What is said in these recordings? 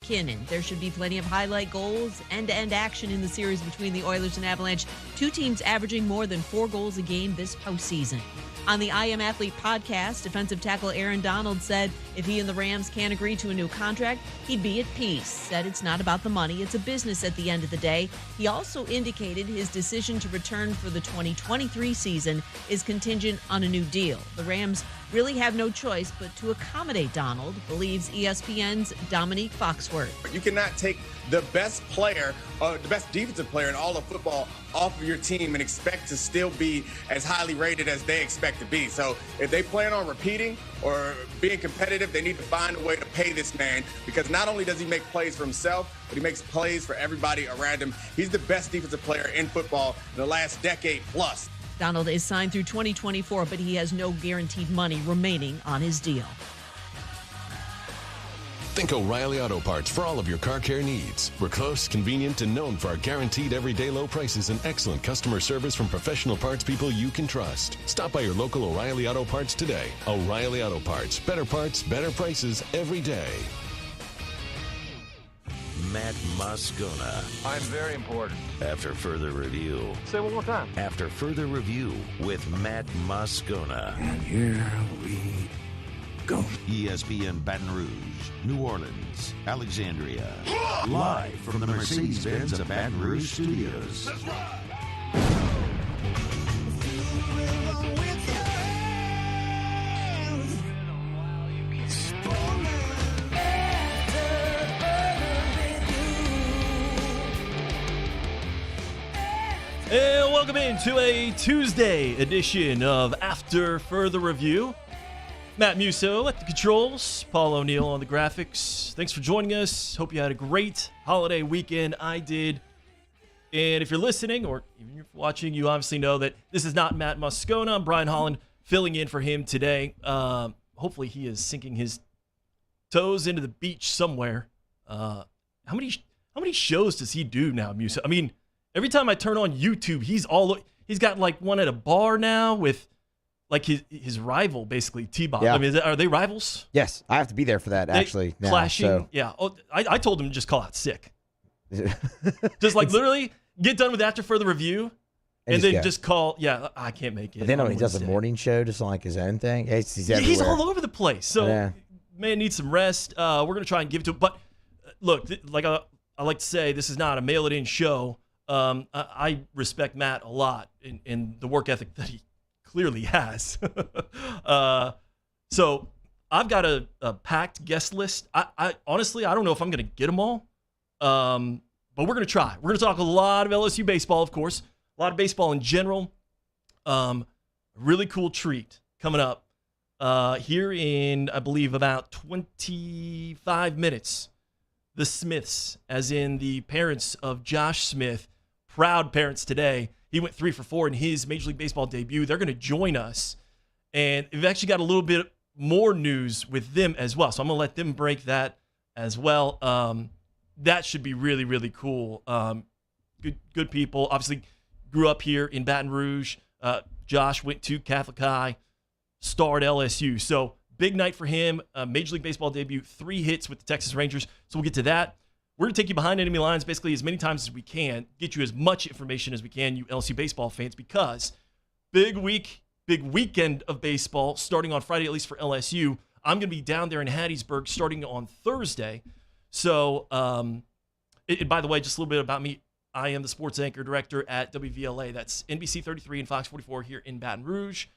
McKinnon. There should be plenty of highlight goals, end-to-end action in the series between the Oilers and Avalanche. Two teams averaging more than 4 goals a game this postseason. On the I Am Athlete podcast, defensive tackle Aaron Donald said if he and the Rams can't agree to a new contract, he'd be at peace. Said it's not about the money, it's a business at the end of the day. He also indicated his decision to return for the 2023 season is contingent on a new deal. The Rams really have no choice but to accommodate Donald, believes ESPN's Dominique Foxworth. You cannot take the best player, the best defensive player in all of football off of your team and expect to still be as highly rated as they expect to be. So if they plan on repeating or being competitive, they need to find a way to pay this man, because not only does he make plays for himself, but he makes plays for everybody around him. He's the best defensive player in football in the last decade plus. Donald is signed through 2024, but he has no guaranteed money remaining on his deal. Think O'Reilly Auto Parts for all of your car care needs. We're close, convenient, and known for our guaranteed everyday low prices and excellent customer service from professional parts people you can trust. Stop by your local O'Reilly Auto Parts today. O'Reilly Auto Parts. Better parts, better prices every day. Matt Moscona. I'm very important. After further review. Say one more time. After further review with Matt Moscona. And here we go. ESPN Baton Rouge, New Orleans, Alexandria. Live from the Mercedes-Benz of Baton Rouge studios. That's right. And welcome into a Tuesday edition of After Further Review. Matt Musso at the controls, Paul O'Neill on the graphics. Thanks for joining us. Hope you had a great holiday weekend. I did. And if you're listening or even you're watching, you obviously know that this is not Matt Moscona. I'm Brian Holland filling in for him today. Hopefully he is sinking his toes into the beach somewhere. How many shows does he do now, Musso? I mean, every time I turn on YouTube, he's got like one at a bar now with like his rival, basically, T-Bob. Yeah. I mean, are they rivals? Yes, I have to be there for that, actually. Now, clashing? so. Yeah. Oh, I told him to just call out sick. Just like literally get done with After Further Review and then just call, I can't make it. But then when he does a morning show, just like his own thing, he's everywhere. He's all over the place. So, man needs some rest. We're going to try and give it to him. But look, like I like to say, this is not a mail-it-in show. I respect Matt a lot in the work ethic that he clearly has. So I've got a packed guest list. I honestly, I don't know if I'm going to get them all, but we're going to try. We're going to talk a lot of LSU baseball, of course, a lot of baseball in general. Really cool treat coming up here in, I believe, about 25 minutes. The Smiths, as in the parents of Josh Smith, proud parents today. He went 3 for 4 in his Major League Baseball debut. They're going to join us. And we've actually got a little bit more news with them as well. So I'm going to let them break that as well. That should be really, really cool. Good people. Obviously grew up here in Baton Rouge. Josh went to Catholic High, starred LSU. So big night for him. Major League Baseball debut, 3 hits with the Texas Rangers. So we'll get to that. We're going to take you behind enemy lines basically as many times as we can, get you as much information as we can, you LSU baseball fans, because big weekend of baseball starting on Friday, at least for LSU. I'm going to be down there in Hattiesburg starting on Thursday. So, by the way, just a little bit about me. I am the sports anchor director at WVLA. That's NBC 33 and Fox 44 here in Baton Rouge.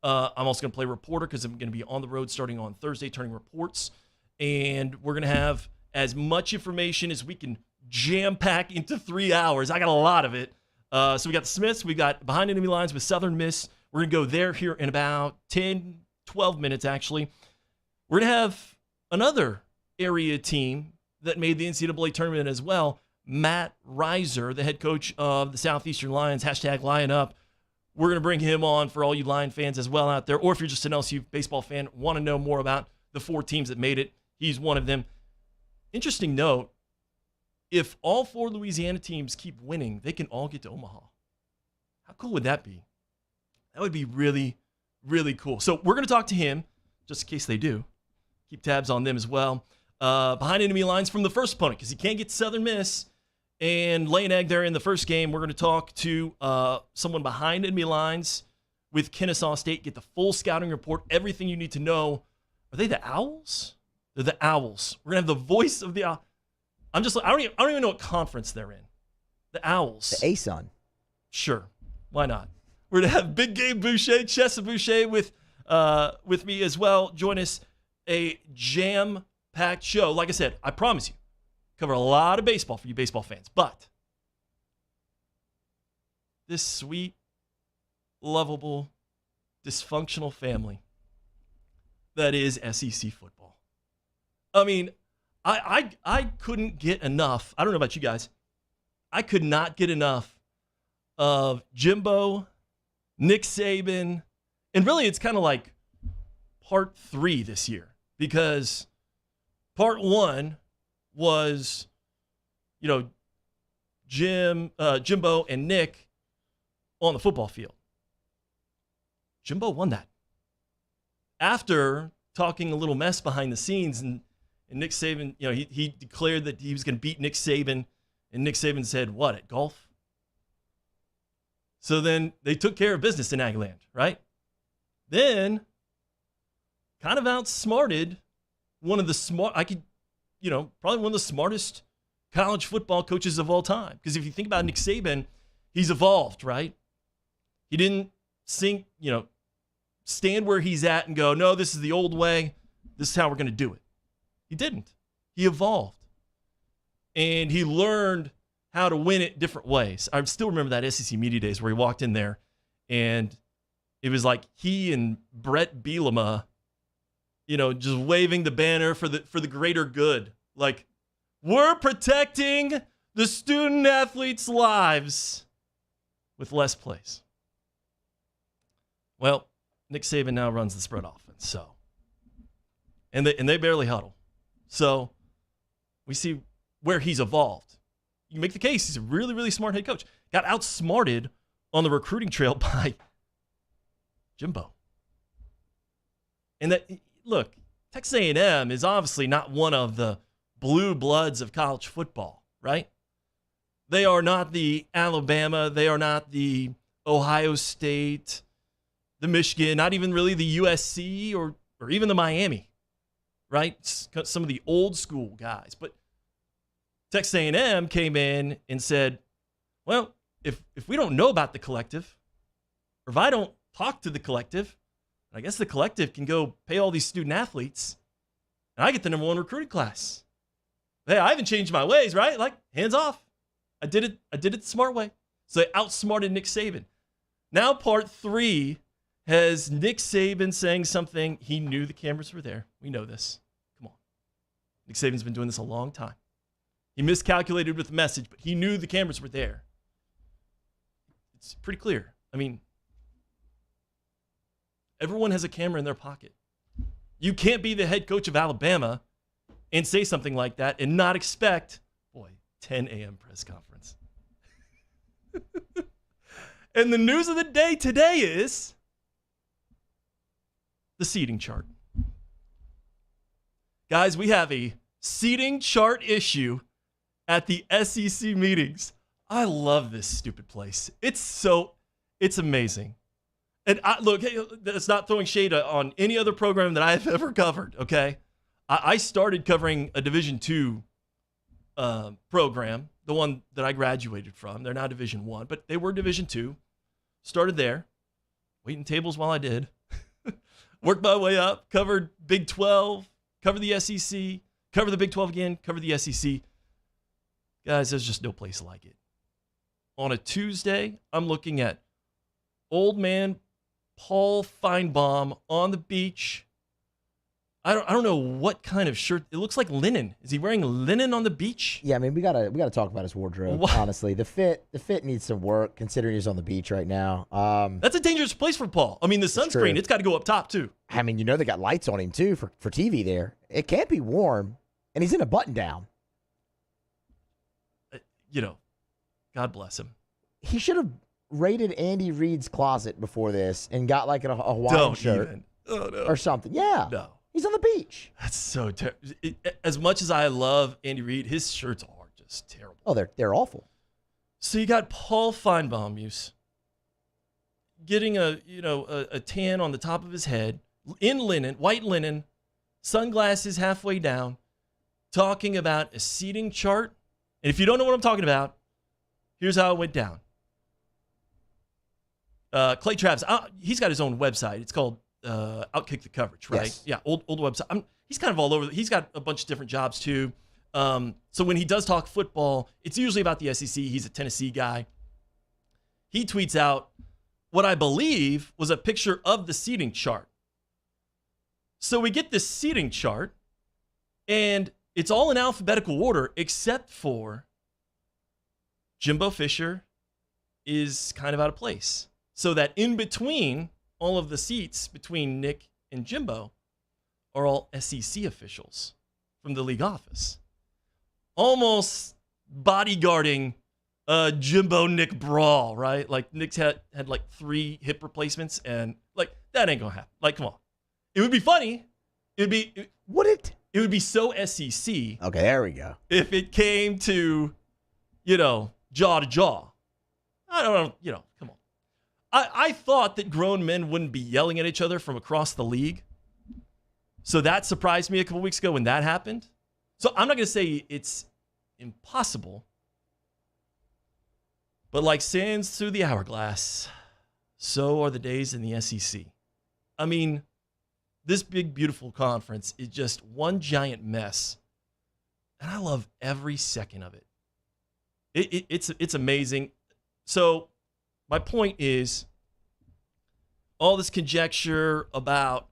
I'm also going to play reporter because I'm going to be on the road starting on Thursday, turning reports. And we're going to have as much information as we can jam-pack into 3 hours. I got a lot of it. So we got the Smiths. We got Behind Enemy Lines with Southern Miss. We're going to go there here in about 10, 12 minutes, actually. We're going to have another area team that made the NCAA tournament as well, Matt Reiser, the head coach of the Southeastern Lions, #LionUp. We're going to bring him on for all you Lion fans as well out there. Or if you're just an LSU baseball fan, want to know more about the 4 teams that made it, he's one of them. Interesting note, if all 4 Louisiana teams keep winning, they can all get to Omaha. How cool would that be? That would be really, really cool. So we're going to talk to him, just in case they do. Keep tabs on them as well. behind enemy lines from the first opponent because he can't get Southern Miss and lay an egg there in the first game. We're going to talk to someone behind enemy lines with Kennesaw State, get the full scouting report, everything you need to know. Are they the Owls? They're the Owls. We're going to have the voice of the Owls. I don't even know what conference they're in. The Owls. The ASUN. Sure. Why not? We're going to have Big Game Boucher, Chessa Boucher with me as well. Join us. A jam-packed show. Like I said, I promise you, cover a lot of baseball for you baseball fans. But this sweet, lovable, dysfunctional family that is SEC football. I mean, I couldn't get enough. I don't know about you guys. I could not get enough of Jimbo, Nick Saban, and really it's kind of like part 3 this year. Because part 1 was, Jimbo and Nick on the football field. Jimbo won that. After talking a little mess behind the scenes, and Nick Saban, he declared that he was going to beat Nick Saban, and Nick Saban said, what, at golf? So then they took care of business in Agland, right? Then kind of outsmarted one of the probably one of the smartest college football coaches of all time. Because if you think about Nick Saban, he's evolved, right? He didn't stand where he's at and go, no, this is the old way. This is how we're going to do it. He didn't. He evolved. And he learned how to win it different ways. I still remember that SEC Media Days where he walked in there and it was like he and Brett Bielema, just waving the banner for the greater good. Like, we're protecting the student athletes' lives with less plays. Well, Nick Saban now runs the spread offense, and they barely huddle. So we see where he's evolved. You can make the case he's a really, really smart head coach. Got outsmarted on the recruiting trail by Jimbo. And that, look, Texas A&M is obviously not one of the blue bloods of college football, right? They are not the Alabama. They are not the Ohio State, the Michigan, not even really the USC or even the Miami, right? Some of the old school guys. But Texas A&M came in and said, well, if we don't know about the collective, or if I don't talk to the collective, I guess the collective can go pay all these student athletes, and I get the number 1 recruiting class. Hey, I haven't changed my ways, right? Like, hands off. I did it the smart way. So they outsmarted Nick Saban. Now part 3 has Nick Saban saying something. He knew the cameras were there. We know this. Come on. Nick Saban's been doing this a long time. He miscalculated with the message, but he knew the cameras were there. It's pretty clear. I mean, everyone has a camera in their pocket. You can't be the head coach of Alabama and say something like that and not expect, 10 a.m. press conference. And the news of the day today is the seating chart. Guys, we have a seating chart issue at the SEC meetings. I love this stupid place. It's amazing. And look, hey, it's not throwing shade on any other program that I've ever covered, okay? I started covering a Division II program, the one that I graduated from. They're now Division I, but they were Division II. Started there, waiting tables while I did. Worked my way up, covered Big 12, covered the SEC, covered the Big 12 again, covered the SEC. Guys, there's just no place like it. On a Tuesday, I'm looking at old man Paul Feinbaum on the beach. I don't know what kind of shirt. It looks like linen. Is he wearing linen on the beach? Yeah, I mean we gotta talk about his wardrobe. What? Honestly, the fit needs some work considering he's on the beach right now. That's a dangerous place for Paul. I mean, the sunscreen, it's got to go up top too. I mean, they got lights on him too for TV there. It can't be warm, and he's in a button down. God bless him. He should have raided Andy Reid's closet before this and got like a Hawaiian shirt even. Oh, no. or something. Yeah. No. He's on the beach. That's so terrible. As much as I love Andy Reid, his shirts are just terrible. Oh, they're awful. So you got Paul Feinbaum getting a tan on the top of his head in linen, white linen, sunglasses halfway down, talking about a seating chart. And if you don't know what I'm talking about, here's how it went down. Clay Travis, he's got his own website. It's called Outkick the Coverage, right? Yes. Yeah, old website. He's kind of all over. He's got a bunch of different jobs too. So when he does talk football, it's usually about the SEC. He's a Tennessee guy. He tweets out what I believe was a picture of the seating chart. So we get this seating chart, and it's all in alphabetical order except for Jimbo Fisher is kind of out of place. So that in between all of the seats between Nick and Jimbo are all SEC officials from the league office. Almost bodyguarding Jimbo Nick brawl, right? Like Nick's had like 3 hip replacements, and like that ain't gonna happen. Like, come on. It would be funny. It would be so SEC. Okay, there we go. If it came to, jaw to jaw. I don't know, come on. I thought that grown men wouldn't be yelling at each other from across the league. So that surprised me a couple weeks ago when that happened. So I'm not going to say it's impossible. But like sands through the hourglass, so are the days in the SEC. I mean, this big, beautiful conference is just one giant mess. And I love every second of it. It's amazing. So my point is, all this conjecture about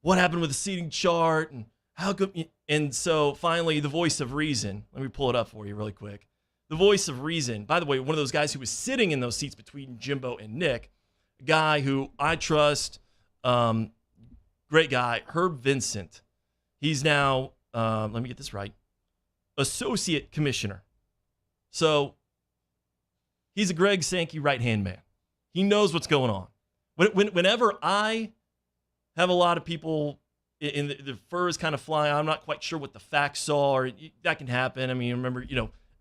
what happened with the seating chart and how good, and so finally the voice of reason. Let me pull it up for you really quick. The voice of reason. By the way, one of those guys who was sitting in those seats between Jimbo and Nick, a guy who I trust, great guy, Herb Vincent. He's now, let me get this right, associate commissioner. So he's a Greg Sankey right-hand man. He knows what's going on. Whenever I have a lot of people in the furs kind of fly, I'm not quite sure what the facts are. That can happen. I mean, remember,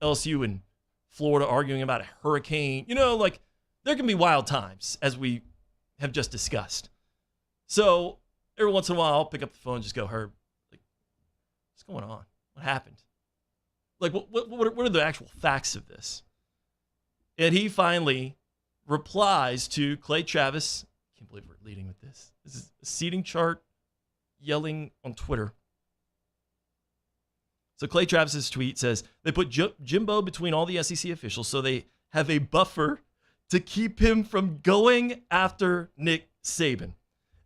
LSU and Florida arguing about a hurricane. Like there can be wild times, as we have just discussed. So every once in a while, I'll pick up the phone and just go, Herb, like, what's going on? What happened? Like, what are the actual facts of this? And he finally replies to Clay Travis. I can't believe we're leading with this. This is a seating chart yelling on Twitter. So Clay Travis's tweet says, they put Jimbo between all the SEC officials so they have a buffer to keep him from going after Nick Saban.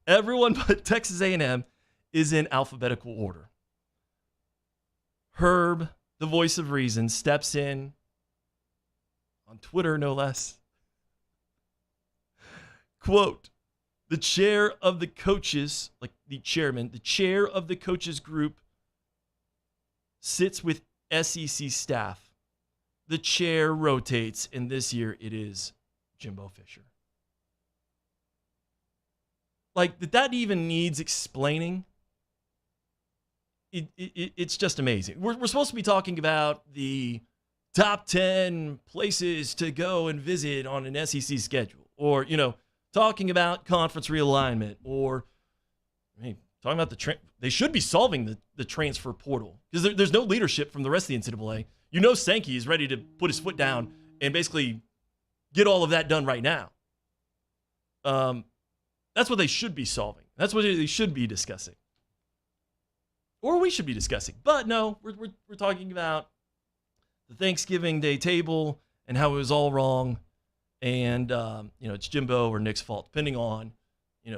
Everyone but Texas A&M is in alphabetical order. Herb, the voice of reason, steps in on Twitter, no less. Quote, the chair of the coaches, like the chairman, the chair of the coaches group sits with SEC staff. The chair rotates, and this year it is Jimbo Fisher. Like, that even needs explaining. It's just amazing. We're supposed to be talking about the top 10 places to go and visit on an SEC schedule, or, talking about conference realignment, or, talking about they should be solving the transfer portal, because there's no leadership from the rest of the NCAA. Sankey is ready to put his foot down and basically get all of that done right now. That's what they should be solving. That's what they should be discussing. Or we should be discussing. But no, we're talking about the Thanksgiving Day table and how it was all wrong. And, it's Jimbo or Nick's fault, depending on,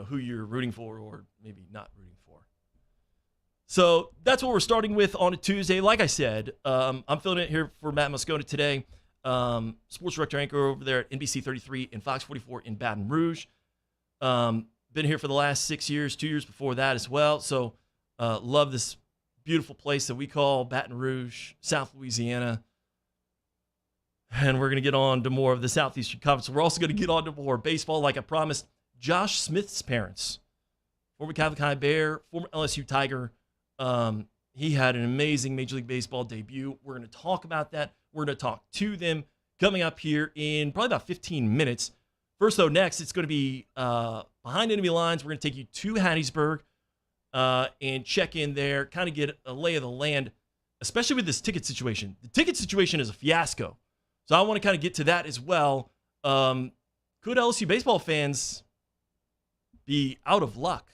who you're rooting for or maybe not rooting for. So that's what we're starting with on a Tuesday. Like I said, I'm filling it here for Matt Moscona today, sports director anchor over there at NBC 33 and Fox 44 in Baton Rouge. Been here for the last 6 years, 2 years before that as well. So love this beautiful place that we call Baton Rouge, South Louisiana. And we're going to get on to more of the Southeastern Conference. We're also going to get on to more baseball, like I promised. Josh Smith's parents, former Catholic High Bear, former LSU Tiger. He had an amazing Major League Baseball debut. We're going to talk about that. We're going to talk to them coming up here in probably about 15 minutes. First, though, next, it's going to be Behind Enemy Lines. We're going to take you to Hattiesburg and check in there, kind of get a lay of the land, especially with this ticket situation. The ticket situation is a fiasco. So I want to kind of get to that as well. Could LSU baseball fans be out of luck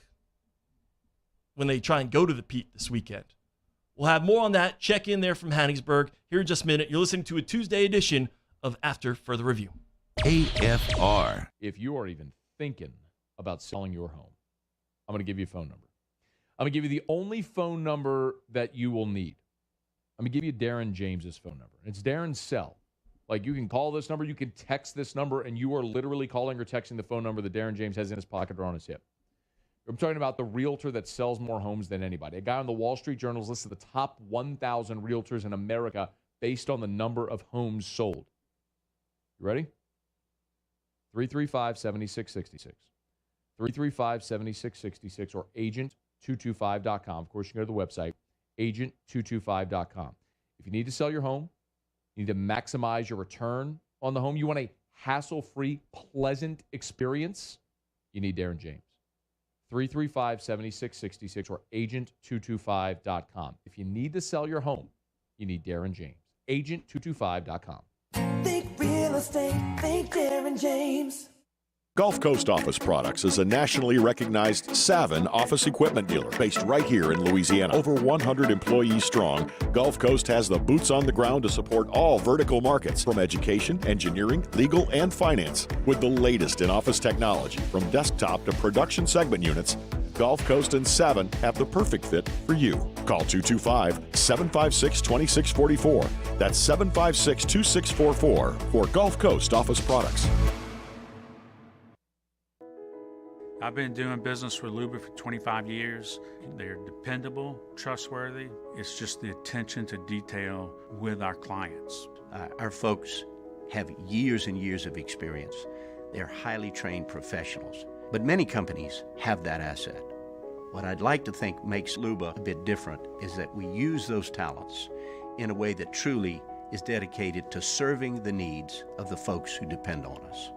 when they try and go to the Pete this weekend? We'll have more on that. Check in there from Hattiesburg here in just a minute. You're listening to a Tuesday edition of After Further Review. AFR. If you are even thinking about selling your home, I'm going to give you a phone number. I'm going to give you the only phone number that you will need. I'm going to give you Darren James's phone number. It's Darren's cell. Like, you can call this number, you can text this number, and you are literally calling or texting the phone number that Darren James has in his pocket or on his hip. I'm talking about the realtor that sells more homes than anybody. A guy on the Wall Street Journal is listed the top 1,000 realtors in America based on the number of homes sold. You ready? 335-7666. 335-7666 or agent225.com. Of course, you can go to the website, agent225.com. If you need to sell your home, you need to maximize your return on the home, you want a hassle-free, pleasant experience, you need Darren James. 335-7666 or agent225.com. If you need to sell your home, you need Darren James. Agent225.com. Think real estate, think Darren James. Gulf Coast Office Products is a nationally recognized Savin office equipment dealer based right here in Louisiana. Over 100 employees strong, Gulf Coast has the boots on the ground to support all vertical markets, from education, engineering, legal, and finance. With the latest in office technology, from desktop to production segment units, Gulf Coast and Savin have the perfect fit for you. Call 225-756-2644. That's 756-2644 for Gulf Coast Office Products. I've been doing business with Luba for 25 years. They're dependable, trustworthy. It's just the attention to detail with our clients. Our folks have years and years of experience. They're highly trained professionals, but many companies have that asset. What I'd like to think makes Luba a bit different is that we use those talents in a way that truly is dedicated to serving the needs of the folks who depend on us.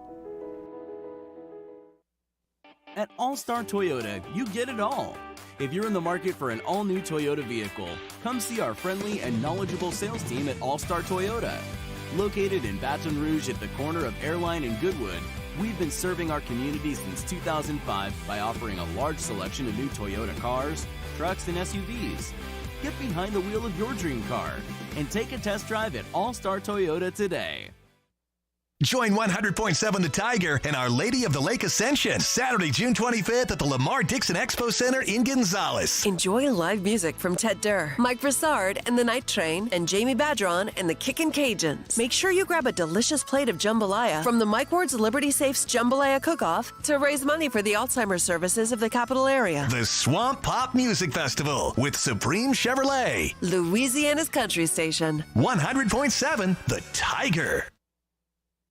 At All-Star Toyota, you get it all. If you're in the market for an all-new Toyota vehicle, come see our friendly and knowledgeable sales team at All-Star Toyota. Located in Baton Rouge at the corner of Airline and Goodwood, we've been serving our community since 2005 by offering a large selection of new Toyota cars, trucks, and SUVs. Get behind the wheel of your dream car and take a test drive at All-Star Toyota today. Join 100.7 The Tiger and Our Lady of the Lake Ascension, Saturday, June 25th at the Lamar Dixon Expo Center in Gonzales. Enjoy live music from Ted Durr, Mike Broussard and the Night Train, and Jamie Badron and the Kickin' Cajuns. Make sure you grab a delicious plate of jambalaya from the Mike Ward's Liberty Safes Jambalaya Cook-Off to raise money for the Alzheimer's services of the capital area. The Swamp Pop Music Festival with Supreme Chevrolet, Louisiana's country station. 100.7 The Tiger.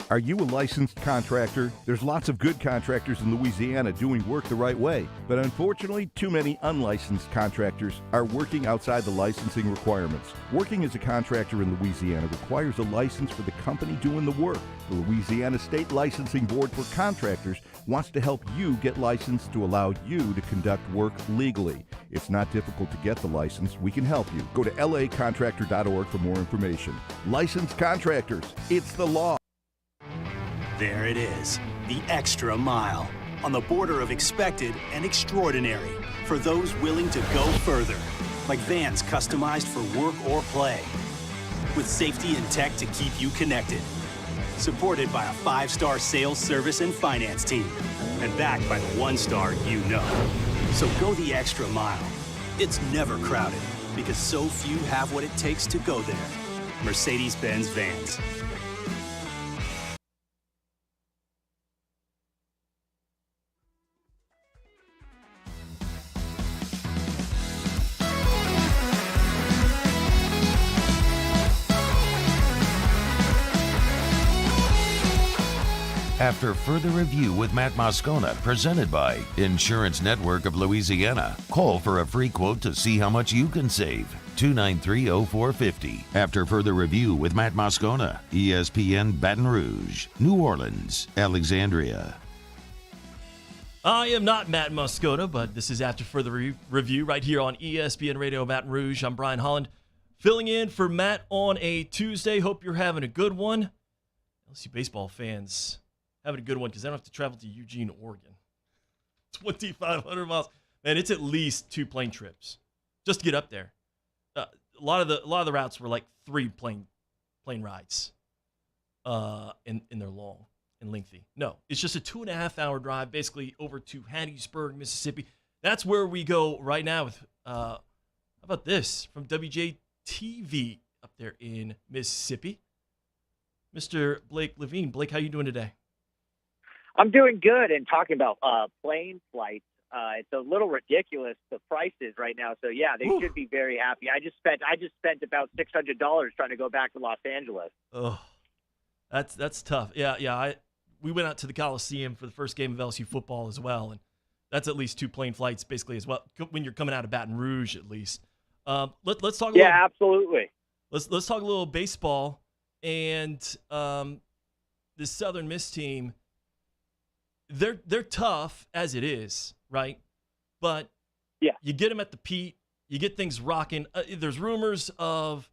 Are you a licensed contractor? There's lots of good contractors in Louisiana doing work the right way, but unfortunately, too many unlicensed contractors are working outside the licensing requirements. Working as a contractor in Louisiana requires a license for the company doing the work. The Louisiana State Licensing Board for Contractors wants to help you get licensed to allow you to conduct work legally. It's not difficult to get the license. We can help you. Go to lacontractor.org for more information. Licensed contractors, it's the law. There it is, the extra mile, on the border of expected and extraordinary for those willing to go further, like vans customized for work or play, with safety and tech to keep you connected, supported by a 5-star sales, service, and finance team, and backed by the 1-star you know. So go the extra mile. It's never crowded, because so few have what it takes to go there. Mercedes-Benz Vans. After further review with Matt Moscona, presented by Insurance Network of Louisiana. Call for a free quote to see how much you can save. 293-0450. After further review with Matt Moscona, ESPN Baton Rouge, New Orleans, Alexandria. I am not Matt Moscona, but this is After Further Review right here on ESPN Radio Baton Rouge. I'm Brian Holland, filling in for Matt on a Tuesday. Hope you're having a good one. LSU baseball fans having a good one because they don't have to travel to Eugene, Oregon. 2,500 miles. Man, it's at least 2 plane trips just to get up there. A lot of the routes were like 3 plane rides, and they're long and lengthy. No, it's just a 2.5-hour drive, basically over to Hattiesburg, Mississippi. That's where we go right now with, how about this, from WJTV up there in Mississippi, Mr. Blake Levine. Blake, how you doing today? I'm doing good. And talking about plane flights, it's a little ridiculous, the prices right now. So yeah, they should be very happy. I just spent about $600 trying to go back to Los Angeles. Oh, that's tough. Yeah. We went out to the Coliseum for the first game of LSU football as well, and that's at least 2 plane flights basically as well when you're coming out of Baton Rouge at least. Let's talk. Absolutely. Let's talk a little baseball and the Southern Miss team. They're tough as it is, right? But yeah, you get them at the Pete, you get things rocking. There's rumors of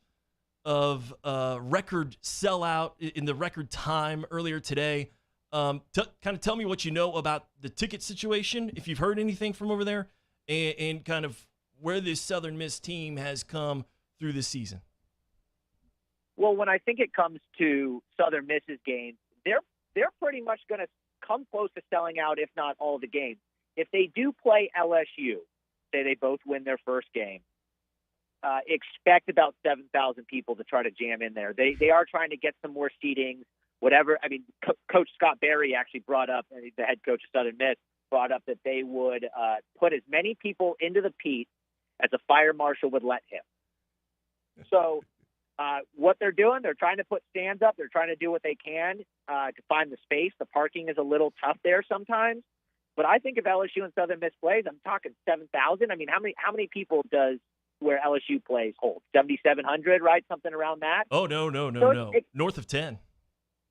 record sellout in the record time earlier today. Kind of tell me what you know about the ticket situation, if you've heard anything from over there, and kind of where this Southern Miss team has come through this season. Well, when I think it comes to Southern Miss's games, they're pretty much going to come close to selling out, if not all the games. If they do play LSU, say they both win their first game, expect about 7,000 people to try to jam in there. They are trying to get some more seating, whatever. I mean, Coach Scott Berry actually brought up, the head coach of Southern Miss, brought up that they would put as many people into the Pete as a fire marshal would let him. So what they're doing, they're trying to put stands up. They're trying to do what they can to find the space. The parking is a little tough there sometimes. But I think if LSU and Southern Miss plays, I'm talking 7,000. I mean, how many people does where LSU plays hold? 7,700, right? Something around that? Oh, no. North of 10.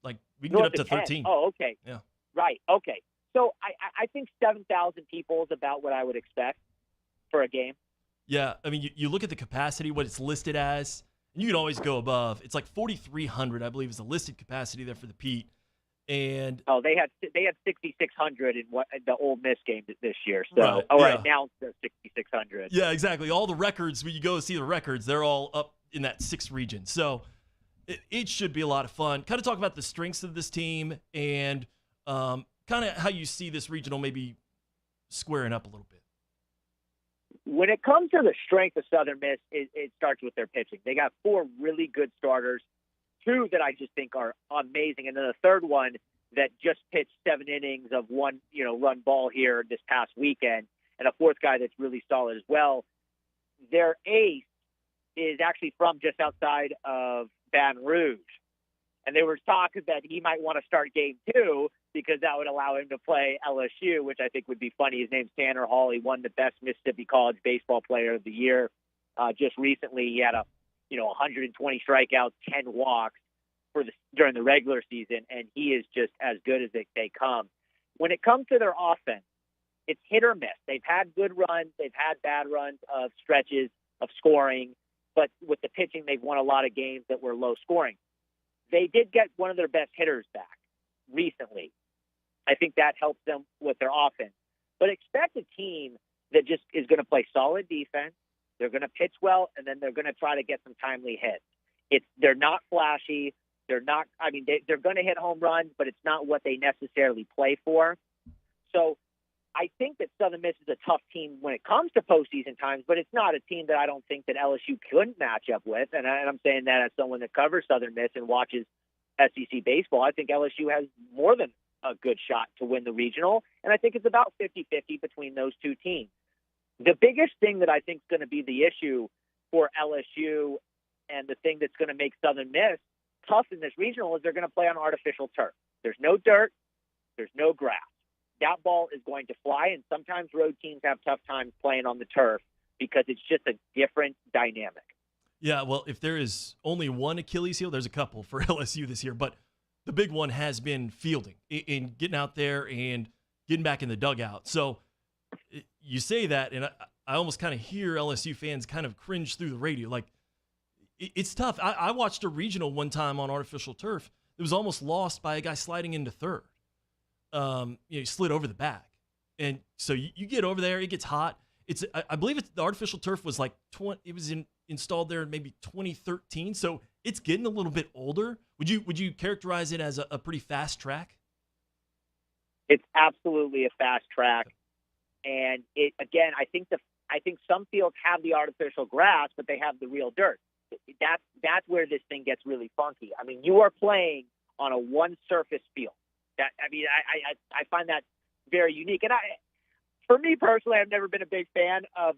Like, we can get up to 13. Oh, okay. Yeah. Right. Okay. So I think 7,000 people is about what I would expect for a game. Yeah. I mean, you look at the capacity, what it's listed as, and you can always go above. It's like 4,300, I believe, is the listed capacity there for the Pete. And they had 6,600 in the Ole Miss game this year. So right, now they're 6,600. Yeah, exactly. All the records, when you go see the records, they're all up in that 6th region. So it should be a lot of fun. Kind of talk about the strengths of this team and kind of how you see this regional maybe squaring up a little bit. When it comes to the strength of Southern Miss, it starts with their pitching. They got 4 really good starters, 2 that I just think are amazing, and then a 3rd one that just pitched 7 innings of one, run ball here this past weekend, and a 4th guy that's really solid as well. Their ace is actually from just outside of Baton Rouge, and there was talk that he might want to start game 2 because that would allow him to play LSU, which I think would be funny. His name's Tanner Hall. He won the Best Mississippi College Baseball Player of the Year just recently. He had 120 strikeouts, 10 walks during the regular season, and he is just as good as they come. When it comes to their offense, it's hit or miss. They've had good runs. They've had bad runs of stretches of scoring, but with the pitching, they've won a lot of games that were low scoring. They did get one of their best hitters back recently. I think that helps them with their offense. But expect a team that just is going to play solid defense. They're going to pitch well, and then they're going to try to get some timely hits. They're not flashy. They're not. I mean, they're going to hit home runs, but it's not what they necessarily play for. So I think that Southern Miss is a tough team when it comes to postseason times, but it's not a team that I don't think that LSU couldn't match up with. And I'm saying that as someone that covers Southern Miss and watches SEC baseball. I think LSU has more than a good shot to win the regional, and I think it's about 50-50 between those 2 teams. The biggest thing that I think is going to be the issue for LSU and the thing that's going to make Southern Miss tough in this regional is they're going to play on artificial turf. There's no dirt. There's no grass. That ball is going to fly, and sometimes road teams have tough times playing on the turf because it's just a different dynamic. Yeah, well, if there is only one Achilles heel, there's a couple for LSU this year, but the big one has been fielding, in getting out there and getting back in the dugout. So you say that, and I almost kind of hear LSU fans kind of cringe through the radio. Like, it's tough. I watched a regional one time on artificial turf. It was almost lost by a guy sliding into third. He slid over the back. And so you get over there, it gets hot. I believe the artificial turf was like installed there in maybe 2013. So it's getting a little bit older. Would you characterize it as a pretty fast track? It's absolutely a fast track. And I think some fields have the artificial grass, but they have the real dirt. That's where this thing gets really funky. I mean, you are playing on a one surface field. I find that very unique. And for me personally, I've never been a big fan of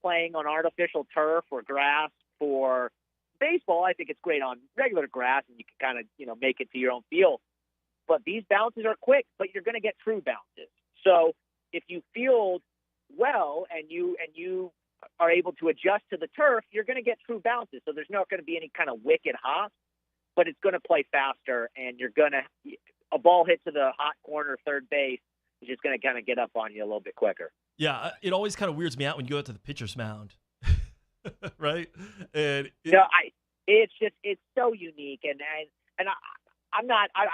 playing on artificial turf or grass for baseball. I think it's great on regular grass, and you can kind of make it to your own feel. But these bounces are quick, but you're going to get true bounces. So if you field well and you are able to adjust to the turf, you're going to get true bounces. So there's not going to be any kind of wicked hops, but it's going to play faster, and a ball hit to the hot corner third base is just going to kind of get up on you a little bit quicker. Yeah, it always kind of weirds me out when you go out to the pitcher's mound, right? And it's so unique, and I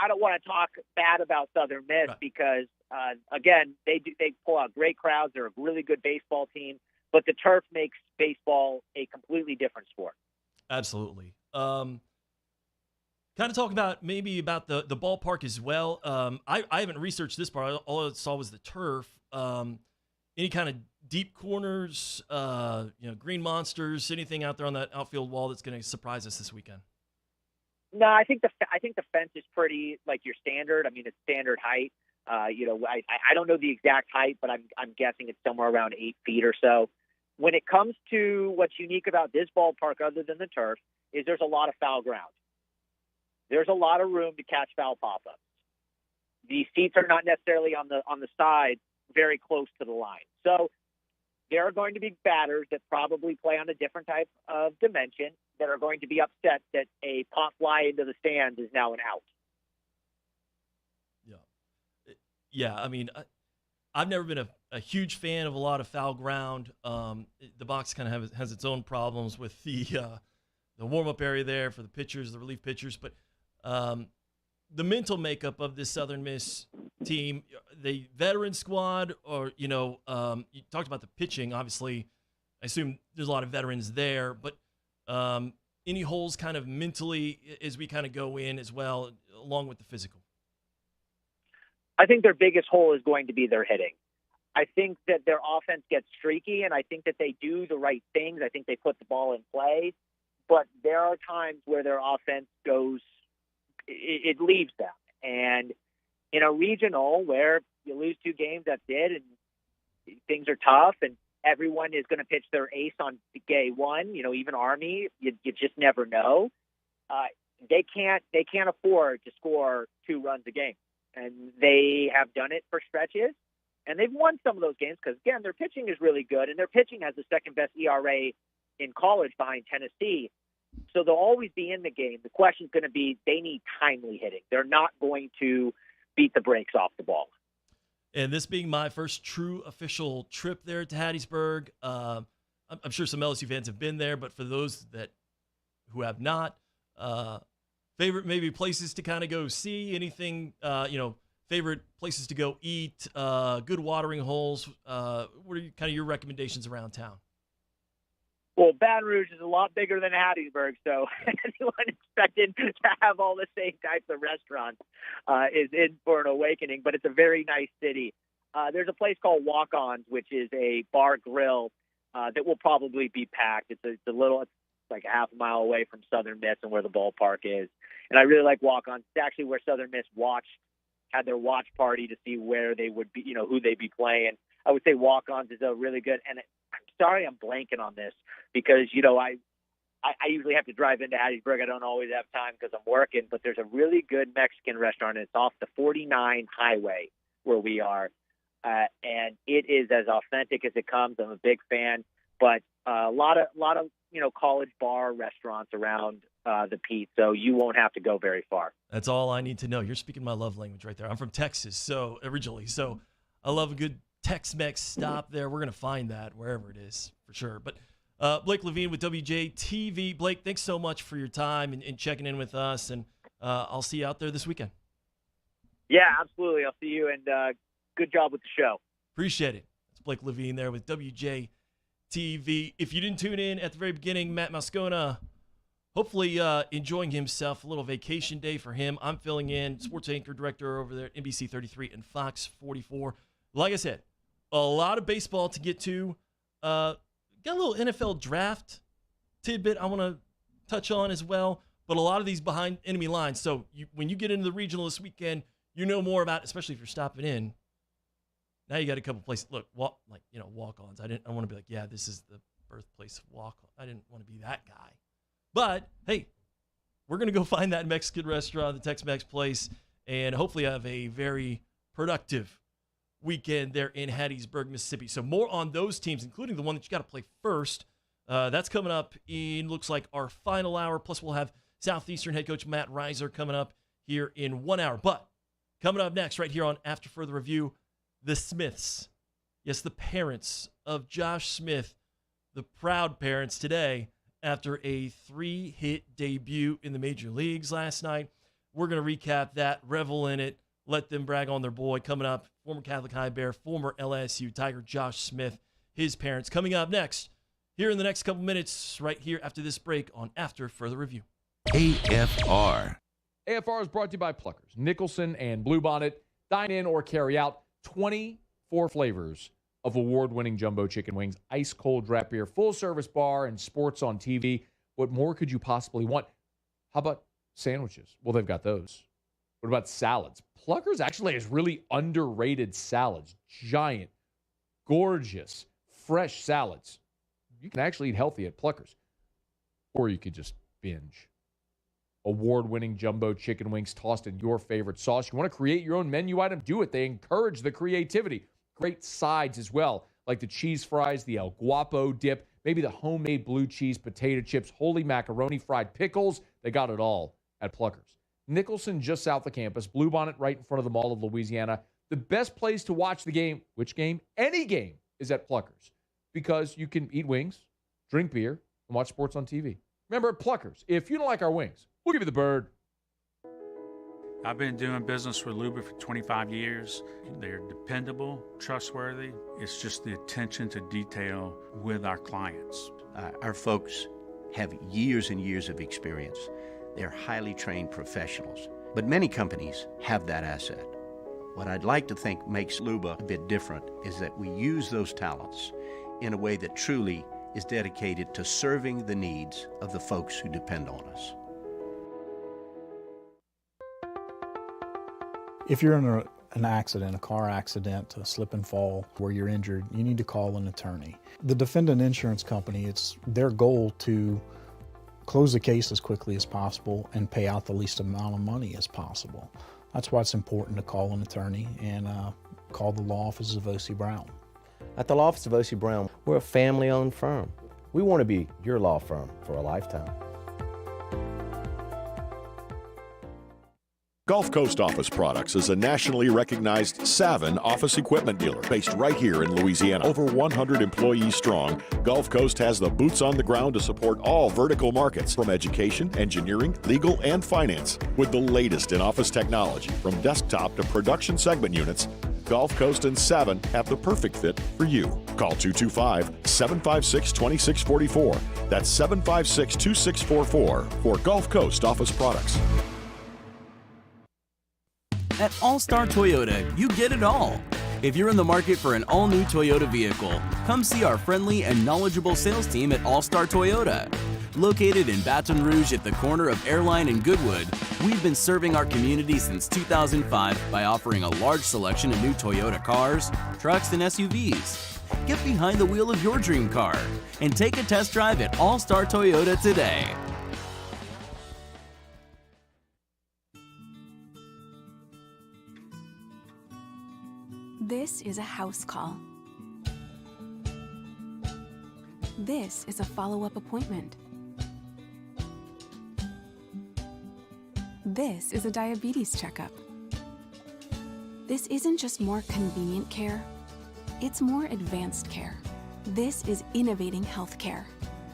don't want to talk bad about Southern Miss because again they pull out great crowds. They're a really good baseball team, but the turf makes baseball a completely different sport. Absolutely. Kind of talk about the ballpark as well. I haven't researched this part. All I saw was the turf. Any kind of deep corners, green monsters, anything out there on that outfield wall that's going to surprise us this weekend? No, I think the fence is pretty like your standard. I mean, it's standard height. I don't know the exact height, but I'm guessing it's somewhere around 8 feet or so. When it comes to what's unique about this ballpark, other than the turf, is there's a lot of foul ground. There's a lot of room to catch foul pop-ups. The seats are not necessarily on the sides very close to the line. So there are going to be batters that probably play on a different type of dimension that are going to be upset that a pop fly into the stands is now an out. Yeah, I mean, I've never been a huge fan of a lot of foul ground. The box kind of has its own problems with the warm-up area there for the pitchers, the relief pitchers, but the mental makeup of this Southern Miss team, the veteran squad, or, you talked about the pitching, obviously. I assume there's a lot of veterans there, but any holes kind of mentally as we kind of go in as well, along with the physical? I think their biggest hole is going to be their hitting. I think that their offense gets streaky, and I think that they do the right things. I think they put the ball in play, but there are times where their offense it leaves them. And in a regional where you lose 2 games, that's it, and things are tough, and everyone is going to pitch their ace on day one, even Army, you just never know. They can't afford to score 2 runs a game. And they have done it for stretches, and they've won some of those games because, again, their pitching is really good, and their pitching has the second-best ERA in college behind Tennessee. So they'll always be in the game. The question's going to be they need timely hitting. They're not going to beat the brakes off the ball. And this being my first true official trip there to Hattiesburg, I'm sure some LSU fans have been there, but for those who have not, favorite maybe places to kind of go see, anything, favorite places to go eat, good watering holes. What are kind of your recommendations around town? Well, Baton Rouge is a lot bigger than Hattiesburg, so anyone expecting to have all the same types of restaurants is in for an awakening, but it's a very nice city. There's a place called Walk-Ons, which is a bar grill that will probably be packed. It's like a half a mile away from Southern Miss and where the ballpark is. And I really like Walk-Ons. It's actually where Southern Miss had their watch party to see where they would be, who they'd be playing. I would say Walk-Ons is a really good, and I'm sorry I'm blanking on this because, I usually have to drive into Hattiesburg. I don't always have time because I'm working, but there's a really good Mexican restaurant, and it's off the 49 highway where we are, and it is as authentic as it comes. I'm a big fan, but a lot of college bar restaurants around the Pete, so you won't have to go very far. That's all I need to know. You're speaking my love language right there. I'm from Texas, originally, so I love a good Tex-Mex stop there. We're going to find that wherever it is for sure. But Blake Levine with WJTV. Blake, thanks so much for your time and checking in with us, and I'll see you out there this weekend. Yeah, absolutely. I'll see you, and good job with the show. Appreciate it. It's Blake Levine there with WJTV. If you didn't tune in at the very beginning, Matt Moscona, hopefully enjoying himself, a little vacation day for him. I'm filling in, sports anchor director over there at NBC 33 and Fox 44. Like I said, a lot of baseball to get to. Got a little NFL draft tidbit I want to touch on as well, but a lot of these behind enemy lines. So when you get into the regional this weekend, you know more about, especially if you're stopping in. Now you got a couple places. Look, walk-ons. I want to be like, yeah, this is the birthplace of walk-on. I didn't want to be that guy. But, hey, we're going to go find that Mexican restaurant, the Tex-Mex place, and hopefully have a very productive weekend there in Hattiesburg, Mississippi. So more on those teams, including the one that you got to play first. That's coming up in, looks like, our final hour. Plus, we'll have Southeastern head coach Matt Reiser coming up here in 1 hour. But coming up next right here on After Further Review, the Smiths. Yes, the parents of Josh Smith, the proud parents today after a 3-hit debut in the major leagues last night. We're going to recap that, revel in it, let them brag on their boy coming up. Former Catholic High Bear, former LSU Tiger Josh Smith, his parents. Coming up next, here in the next couple minutes, right here after this break on After Further Review. AFR. AFR is brought to you by Pluckers, Nicholson, and Bluebonnet. Dine in or carry out 24 flavors of award-winning jumbo chicken wings, ice-cold draft beer, full-service bar, and sports on TV. What more could you possibly want? How about sandwiches? Well, they've got those. What about salads? Pluckers actually has really underrated salads. Giant, gorgeous, fresh salads. You can actually eat healthy at Pluckers. Or you could just binge. Award-winning jumbo chicken wings tossed in your favorite sauce. You want to create your own menu item? Do it. They encourage the creativity. Great sides as well, like the cheese fries, the El Guapo dip, maybe the homemade blue cheese potato chips, holy macaroni, fried pickles. They got it all at Pluckers. Nicholson, just south of campus. Bluebonnet right in front of the Mall of Louisiana. The best place to watch the game, which game? Any game is at Pluckers, because you can eat wings, drink beer, and watch sports on TV. Remember, at Pluckers, if you don't like our wings, we'll give you the bird. I've been doing business with Luba for 25 years. They're dependable, trustworthy. It's just the attention to detail with our clients. Our folks have years and years of experience. They're highly trained professionals, but many companies have that asset. What I'd like to think makes Luba a bit different is that we use those talents in a way that truly is dedicated to serving the needs of the folks who depend on us. If you're in an accident, a car accident, a slip and fall where you're injured, you need to call an attorney. The defendant insurance company, it's their goal to close the case as quickly as possible and pay out the least amount of money as possible. That's why it's important to call an attorney and call the law office of O.C. Brown. At the law office of O.C. Brown, we're a family-owned firm. We want to be your law firm for a lifetime. Gulf Coast Office Products is a nationally recognized Savin office equipment dealer based right here in Louisiana. Over 100 employees strong, Gulf Coast has the boots on the ground to support all vertical markets, from education, engineering, legal, and finance. With the latest in office technology, from desktop to production segment units, Gulf Coast and Savin have the perfect fit for you. Call 225-756-2644. That's 756-2644 for Gulf Coast Office Products. At All-Star Toyota, you get it all. If you're in the market for an all-new Toyota vehicle, come see our friendly and knowledgeable sales team at All-Star Toyota. Located in Baton Rouge at the corner of Airline and Goodwood, we've been serving our community since 2005 by offering a large selection of new Toyota cars, trucks, and SUVs. Get behind the wheel of your dream car and take a test drive at All Star Toyota today. This is a house call. This is a follow-up appointment. This is a diabetes checkup. This isn't just more convenient care, it's more advanced care. This is innovating healthcare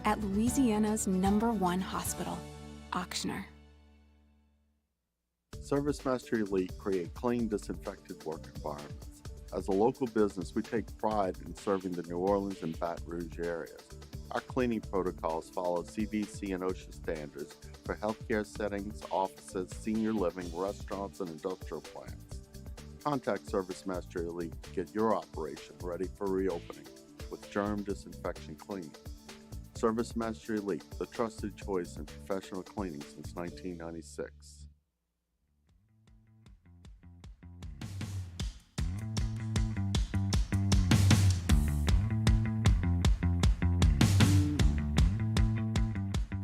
at Louisiana's #1 hospital, Ochsner. ServiceMaster Elite create clean, disinfected work environments. As a local business, we take pride in serving the New Orleans and Baton Rouge areas. Our cleaning protocols follow CDC and OSHA standards for healthcare settings, offices, senior living, restaurants, and industrial plants. Contact ServiceMaster Elite to get your operation ready for reopening with germ disinfection cleaning. ServiceMaster Elite, the trusted choice in professional cleaning since 1996.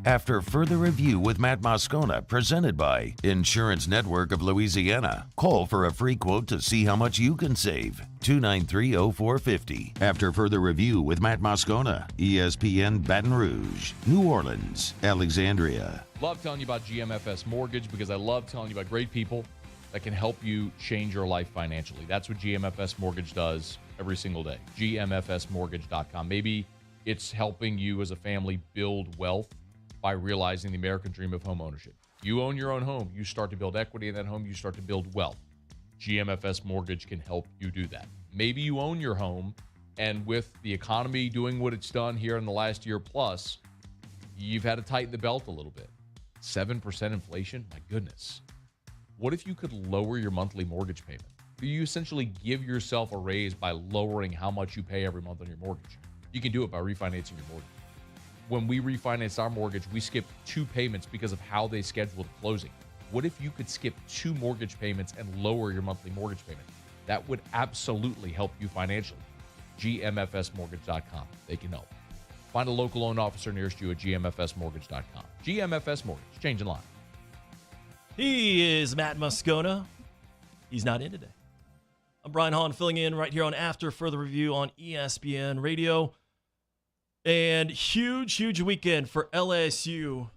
After further review with Matt Moscona, presented by Insurance Network of Louisiana. Call for a free quote to see how much you can save. 293-0450. After further review with Matt Moscona, ESPN Baton Rouge, New Orleans, Alexandria. Love telling you about GMFS Mortgage because I love telling you about great people that can help you change your life financially. That's what GMFS Mortgage does every single day. GMFSmortgage.com. Maybe it's helping you as a family build wealth by realizing the American dream of home ownership. You own your own home. You start to build equity in that home. You start to build wealth. GMFS Mortgage can help you do that. Maybe you own your home, and with the economy doing what it's done here in the last year plus, you've had to tighten the belt a little bit. 7% inflation? My goodness. What if you could lower your monthly mortgage payment? You essentially give yourself a raise by lowering how much you pay every month on your mortgage. You can do it by refinancing your mortgage. When we refinanced our mortgage, we skipped 2 payments because of how they scheduled closing. What if you could skip 2 mortgage payments and lower your monthly mortgage payment? That would absolutely help you financially. GMFSmortgage.com. They can help. Find a local loan officer nearest you at GMFSmortgage.com. GMFS Mortgage. Changing lives. He is Matt Moscona. He's not in today. I'm Brian Hahn, filling in right here on After Further Review on ESPN Radio. And huge weekend for LSU.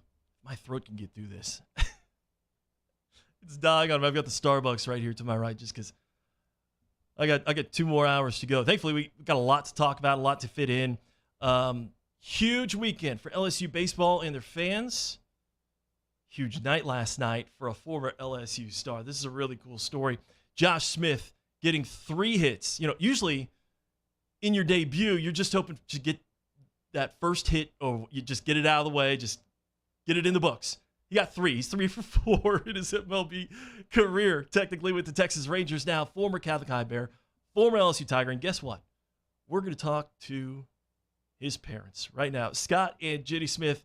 My throat can get through this. It's dying on me. I've got the Starbucks right here to my right just because I got 2 more hours to go. Thankfully, we got a lot to talk about, a lot to fit in. Huge weekend for LSU baseball and their fans. Huge night last night for a former LSU star. This is a really cool story. Josh Smith getting 3 hits. You know, usually in your debut, you're just hoping to get that first hit, or you just get it out of the way, just get it in the books. He got 3. He's 3 for 4 in his MLB career, technically with the Texas Rangers now, former Catholic High Bear, former LSU Tiger. And guess what? We're going to talk to his parents right now. Scott and Jenny Smith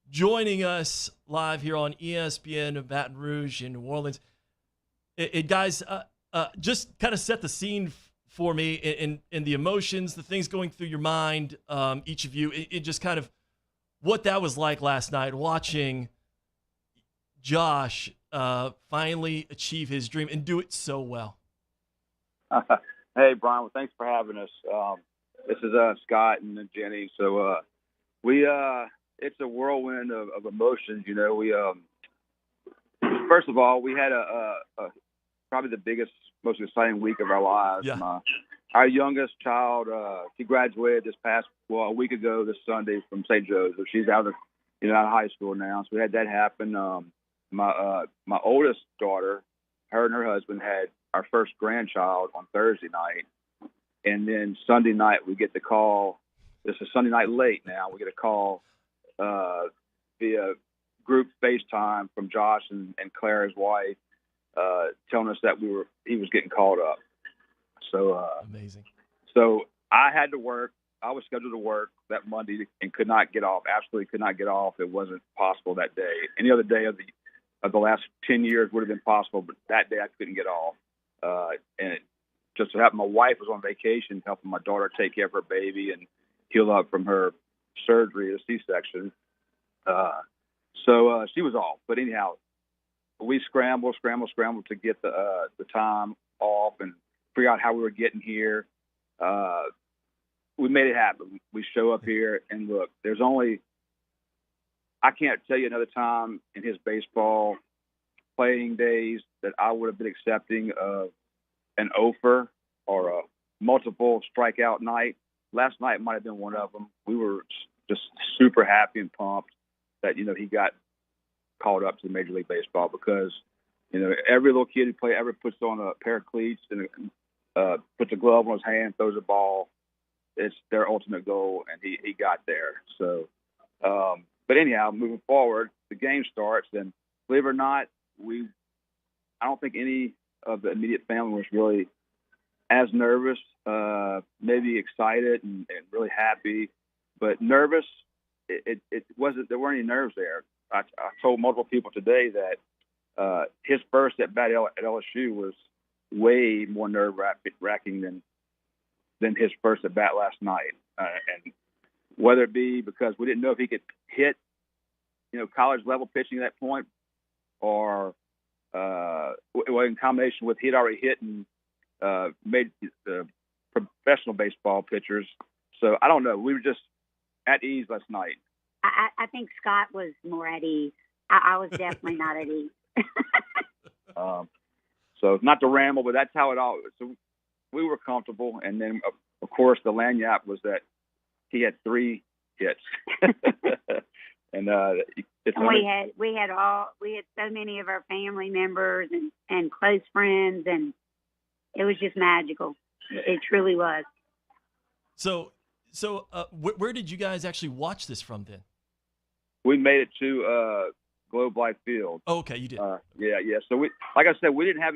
joining us live here on ESPN Baton Rouge in New Orleans. Guys, just kind of set the scene for me in the emotions, the things going through your mind, each of you, it just kind of what that was like last night, watching Josh finally achieve his dream and do it so well. Hey, Brian, well, thanks for having us. This is Scott and Jenny. So it's a whirlwind of emotions. You know, we first of all, we had a probably the biggest, most exciting week of our lives. Yeah. Our youngest child, she graduated a week ago this Sunday from St. Joseph. She's out of high school now. So we had that happen. My oldest daughter, her and her husband had our first grandchild on Thursday night. And then Sunday night, we get the call. This is Sunday night late now. We get a call via group FaceTime from Josh and Claire, his wife, telling us that he was getting called up. So amazing. So I had to work. I was scheduled to work that Monday and could not get off. Absolutely could not get off. It wasn't possible that day. Any other day of the last 10 years would have been possible, but that day I couldn't get off. And just so happened my wife was on vacation helping my daughter take care of her baby and heal up from her surgery, a C-section. So she was off. But anyhow, we scrambled to get the time off and figure out how we were getting here. We made it happen. We show up here, and look, I can't tell you another time in his baseball playing days that I would have been accepting of an offer or a multiple strikeout night. Last night might have been one of them. We were just super happy and pumped that, he got called up to the Major League Baseball because, every little kid who ever puts on a pair of cleats and puts a glove on his hand, throws a ball, it's their ultimate goal, and he got there. So, but anyhow, moving forward, the game starts, and believe it or not, I don't think any of the immediate family was really as nervous, maybe excited and really happy, but nervous. It wasn't. There weren't any nerves there. I told multiple people today that his first at bat at LSU was way more nerve-wracking than his first at bat last night, and whether it be because we didn't know if he could hit, college level pitching at that point, or in combination with he'd already hit and made the professional baseball pitchers. So I don't know. We were just at ease last night. I think Scott was more at ease. I was definitely not at ease. So not to ramble, but that's how it all. So we were comfortable, and then of course the lagniappe was that he had 3 hits, and we had so many of our family members and close friends, and it was just magical. It truly was. So where did you guys actually watch this from then? We made it to Globe Life Field. Oh, okay, you did. Yeah. So we, like I said, we didn't have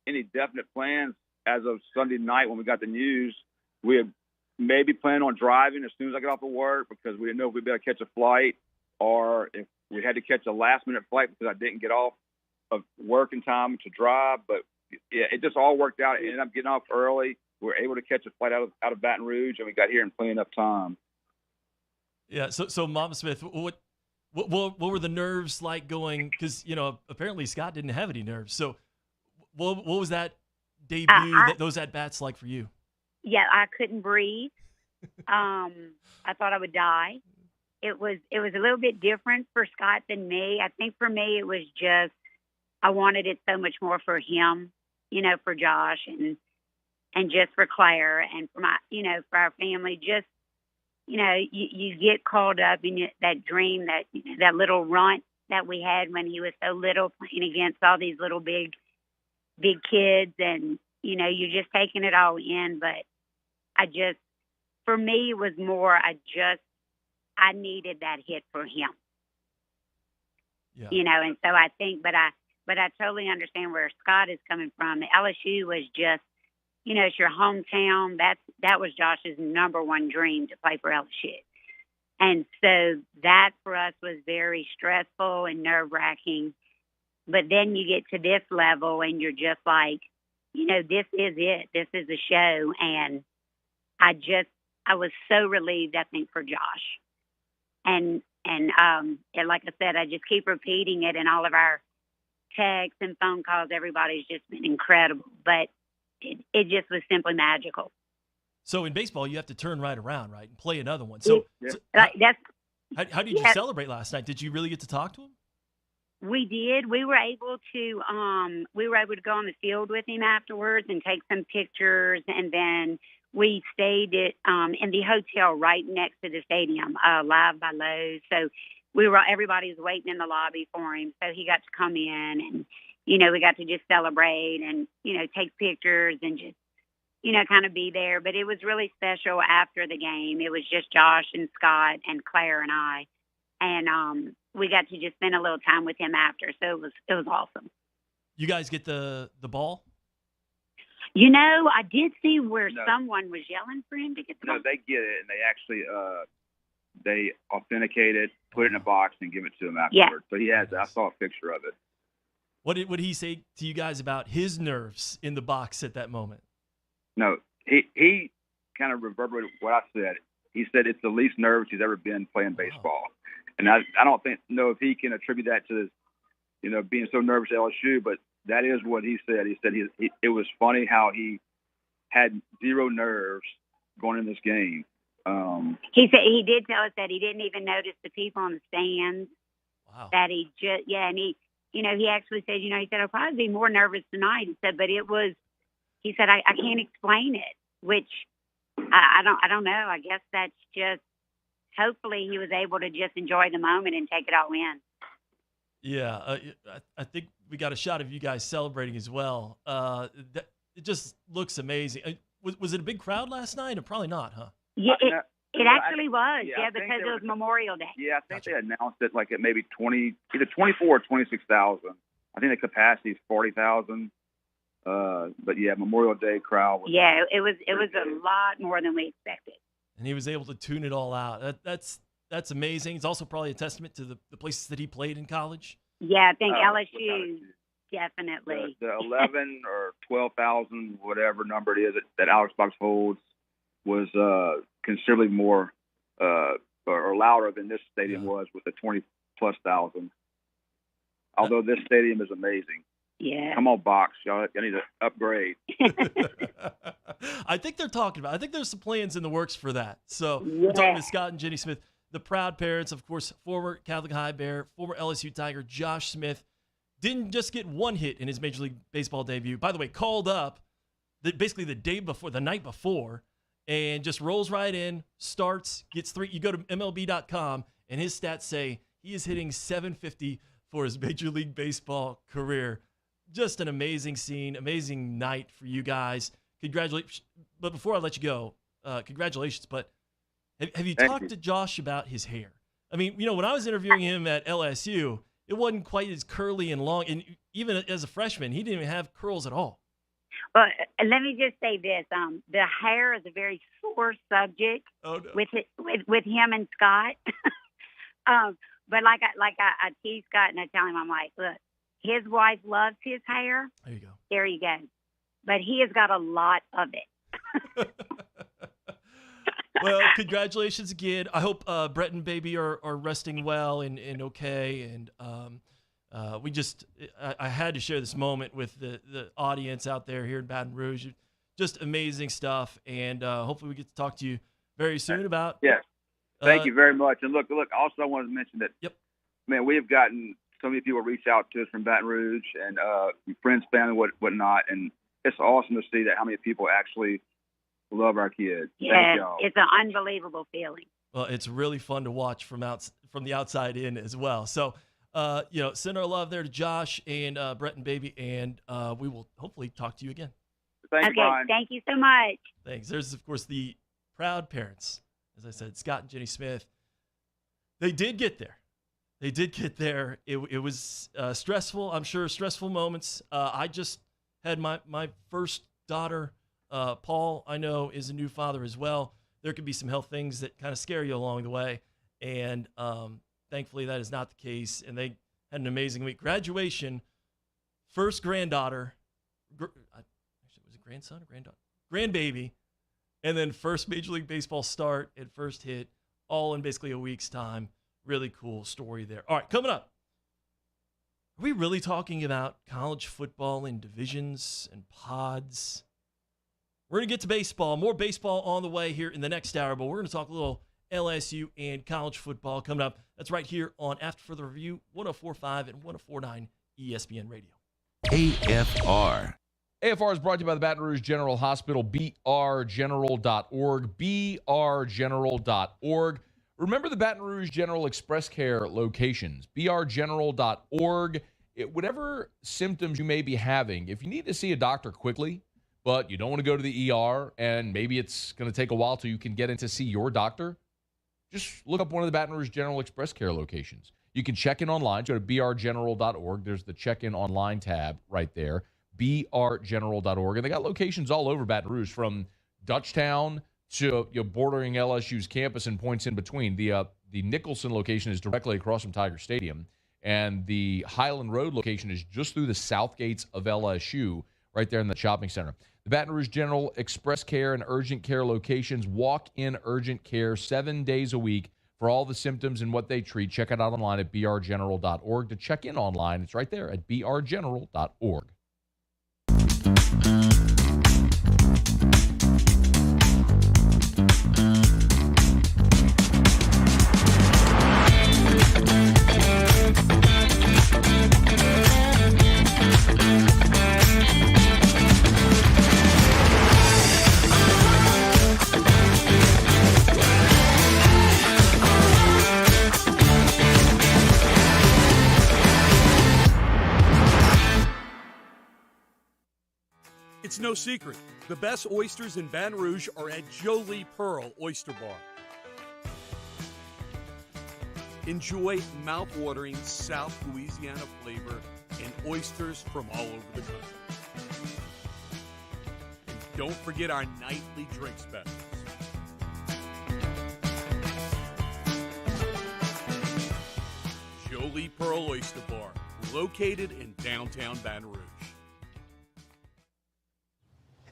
any definite plans as of Sunday night when we got the news. We had maybe planned on driving as soon as I got off of work because we didn't know if we'd be able to catch a flight or if we had to catch a last-minute flight because I didn't get off of work in time to drive. But yeah, it just all worked out. It ended up getting off early. We were able to catch a flight out of Baton Rouge, and we got here in plenty enough time. Yeah. So Mama Smith, what were the nerves like going? Because apparently Scott didn't have any nerves. So what was that debut? Those at bats like for you? Yeah, I couldn't breathe. I thought I would die. It was a little bit different for Scott than me. I think for me it was just I wanted it so much more for him, for Josh and just for Claire and for my, for our family. Just, you get called up in that dream, that little runt that we had when he was so little, playing against all these little big kids, and you're just taking it all in. But for me, it was more. I needed that hit for him. Yeah. And so I think, but I totally understand where Scott is coming from. The LSU was just, it's your hometown. That was Josh's number one dream, to play for LSU. And so that for us was very stressful and nerve-wracking. But then you get to this level and you're just like, this is it. This is the show. And I was so relieved, I think, for Josh. And like I said, I just keep repeating it in all of our texts and phone calls. Everybody's just been incredible. But it just was simply magical. So in baseball, you have to turn right around, right, and play another one. So, how did you celebrate last night? Did you really get to talk to him? We did. We were able to go on the field with him afterwards and take some pictures, and then we stayed in the hotel right next to the stadium, Live by Lowe's. So everybody was waiting in the lobby for him. So he got to come in, and we got to just celebrate and take pictures and just kind of be there. But it was really special after the game. It was just Josh and Scott and Claire and I, and we got to just spend a little time with him after. So it was awesome. You guys get the ball? I did see where someone was yelling for him to get the ball. No, they get it, and they actually they authenticate it, put it in a box, and give it to him afterwards. So he has it. I saw a picture of it. What did he say to you guys about his nerves in the box at that moment? No, he kind of reverberated what I said. He said it's the least nervous he's ever been playing baseball. And I don't know if he can attribute that to, being so nervous at LSU, but that is what he said. He said it was funny how he had zero nerves going in this game. He said he did tell us that he didn't even notice the people in the stands. Wow. That he just, and he actually said, he said, I'll probably be more nervous tonight. He said, but he said, I can't explain it, which I don't know. I guess that's just, hopefully he was able to just enjoy the moment and take it all in. Yeah, I think we got a shot of you guys celebrating as well. It just looks amazing. Was it a big crowd last night? Or probably not, huh? Yeah, it actually was. Yeah, Because it was Memorial Day. Yeah, I think they announced it like at maybe either 24 or 26,000. I think the capacity is 40,000. But yeah, Memorial Day crowd was. Yeah, it was a lot more than we expected. And he was able to tune it all out. That's amazing. It's also probably a testament to the places that he played in college. Yeah, I think LSU definitely. The 11 or 12,000, whatever number it is that Alex Box holds, was considerably more or louder than this stadium was with the 20+ thousand. Although this stadium is amazing. Yeah. Come on, Box. Y'all need to upgrade. I think they're talking about it. I think there's some plans in the works for that. So we're talking to Scott and Jenny Smith, the proud parents, of course, former Catholic High Bear, former LSU Tiger, Josh Smith. Didn't just get one hit in his Major League Baseball debut. By the way, called up basically the night before, and just rolls right in, starts, gets 3. You go to MLB.com, and his stats say he is hitting .750 for his Major League Baseball career. Just an amazing scene, amazing night for you guys. Congratulations. But before I let you go, congratulations. But have you talked to Josh about his hair? I mean, when I was interviewing him at LSU, it wasn't quite as curly and long. And even as a freshman, he didn't even have curls at all. Well, let me just say this: the hair is a very sore subject with him and Scott. But like I tease Scott and I tell him, I'm like, look, his wife loves his hair. There you go. There you go. But he has got a lot of it. Well, congratulations again. I hope Brett and baby are resting well and okay. And I had to share this moment with the audience out there here in Baton Rouge. Just amazing stuff. And hopefully we get to talk to you very soon about. Yes. Thank you very much. And look, also I wanted to mention that, man, we have gotten so many people reach out to us from Baton Rouge and friends, family, whatnot. And it's awesome to see that how many people actually love our kids. Yeah, it's an unbelievable feeling. Well, it's really fun to watch from the outside in as well. So, send our love there to Josh and Brett and baby, and we will hopefully talk to you again. Thank you, Brian. Thank you so much. Thanks. There's, of course, the proud parents. As I said, Scott and Jenny Smith. They did get there. It was stressful. I'm sure stressful moments. I just had my first daughter. Paul, I know, is a new father as well. There could be some health things that kind of scare you along the way. And thankfully, that is not the case. And they had an amazing week. Graduation, first granddaughter. Was it grandson or granddaughter? Grandbaby. And then first Major League Baseball start and first hit, all in basically a week's time. Really cool story there. All right, coming up. Are we really talking about college football in divisions and pods? We're going to get to baseball. More baseball on the way here in the next hour, but we're going to talk a little LSU and college football coming up. That's right here on After Further Review, 104.5 and 104.9 ESPN Radio. AFR. AFR is brought to you by the Baton Rouge General Hospital, brgeneral.org, brgeneral.org. Remember the Baton Rouge General Express Care locations, brgeneral.org. Whatever symptoms you may be having, if you need to see a doctor quickly, but you don't want to go to the ER, and maybe it's going to take a while till you can get in to see your doctor, just look up one of the Baton Rouge General Express Care locations. You can check in online. Go to brgeneral.org. There's the check-in online tab right there, brgeneral.org. And they got locations all over Baton Rouge, from Dutchtown to bordering LSU's campus and points in between. The Nicholson location is directly across from Tiger Stadium, and the Highland Road location is just through the south gates of LSU, right there in the shopping center. The Baton Rouge General Express Care and Urgent Care locations, walk-in urgent care 7 days a week for all the symptoms and what they treat. Check it out online at brgeneral.org. To check in online, it's right there at brgeneral.org. It's no secret. The best oysters in Baton Rouge are at Jolie Pearl Oyster Bar. Enjoy mouth-watering South Louisiana flavor and oysters from all over the country. And don't forget our nightly drink specials. Jolie Pearl Oyster Bar, located in downtown Baton Rouge.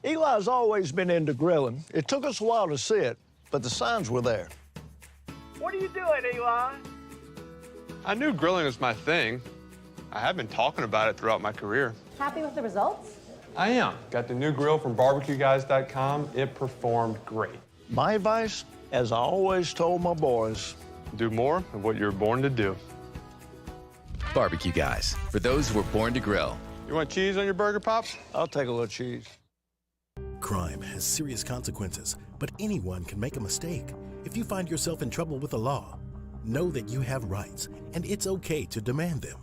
Eli's always been into grilling. It took us a while to see it, but the signs were there. What are you doing, Eli? I knew grilling was my thing. I have been talking about it throughout my career. Happy with the results? I am. Got the new grill from barbecueguys.com. It performed great. My advice, as I always told my boys, do more of what you're born to do. Barbecue Guys, for those who were born to grill. You want cheese on your burger, Pops? I'll take a little cheese. Crime has serious consequences, but anyone can make a mistake. If you find yourself in trouble with the law, know that you have rights, and it's okay to demand them.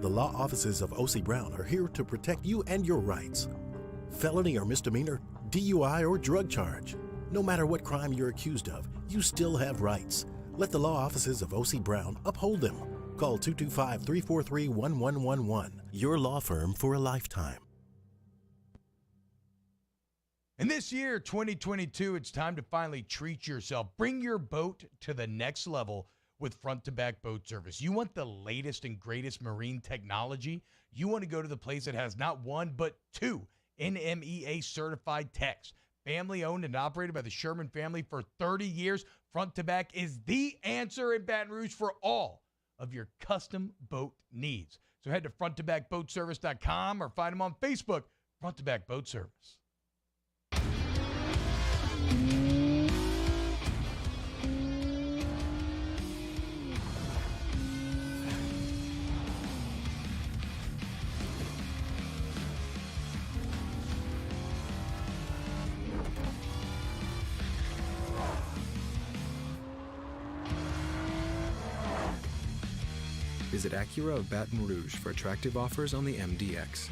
The law offices of O.C. Brown are here to protect you and your rights. Felony or misdemeanor, DUI or drug charge. No matter what crime you're accused of, you still have rights. Let the law offices of O.C. Brown uphold them. Call 225-343-1111. Your law firm for a lifetime. And this year, 2022, it's time to finally treat yourself. Bring your boat to the next level with front-to-back boat service. You want the latest and greatest marine technology? You want to go to the place that has not one, but two NMEA-certified techs. Family-owned and operated by the Sherman family for 30 years, Front-to-Back is the answer in Baton Rouge for all of your custom boat needs. So head to front-to-backboatservice.com or find them on Facebook, Front-to-Back Boat Service. Visit Acura of Baton Rouge for attractive offers on the MDX.